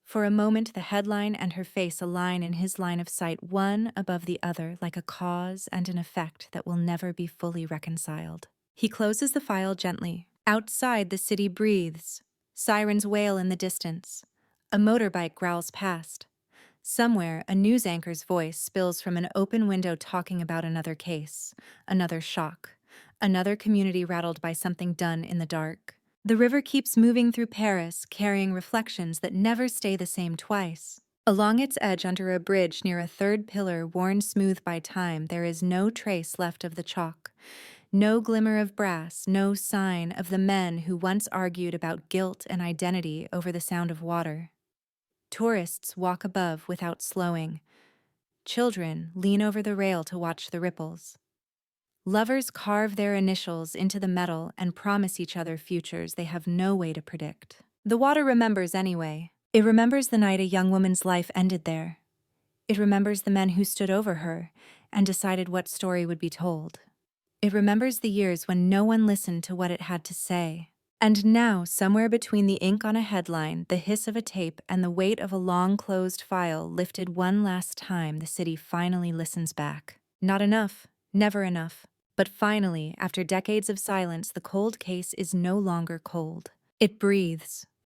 For a moment, the headline and her face align in his line of sight, one above the other, like a cause and an effect that will never be fully reconciled. He closes the file gently. Outside, the city breathes. Sirens wail in the distance. A motorbike growls past. Somewhere, a news anchor's voice spills from an open window talking about another case, another shock, another community rattled by something done in the dark. The river keeps moving through Paris, carrying reflections that never stay the same twice. Along its edge, under a bridge near a third pillar worn smooth by time, there is no trace left of the chalk. No glimmer of brass, no sign of the men who once argued about guilt and identity over the sound of water. Tourists walk above without slowing. Children lean over the rail to watch the ripples. Lovers carve their initials into the metal and promise each other futures they have no way to predict. The water remembers anyway. It remembers the night a young woman's life ended there. It remembers the men who stood over her and decided what story would be told. It remembers the years when no one listened to what it had to say. And now, somewhere between the ink on a headline, the hiss of a tape, and the weight of a long-closed file lifted one last time, the city finally listens back. Not enough, never enough. But finally, after decades of silence, the cold case is no longer cold. It breathes.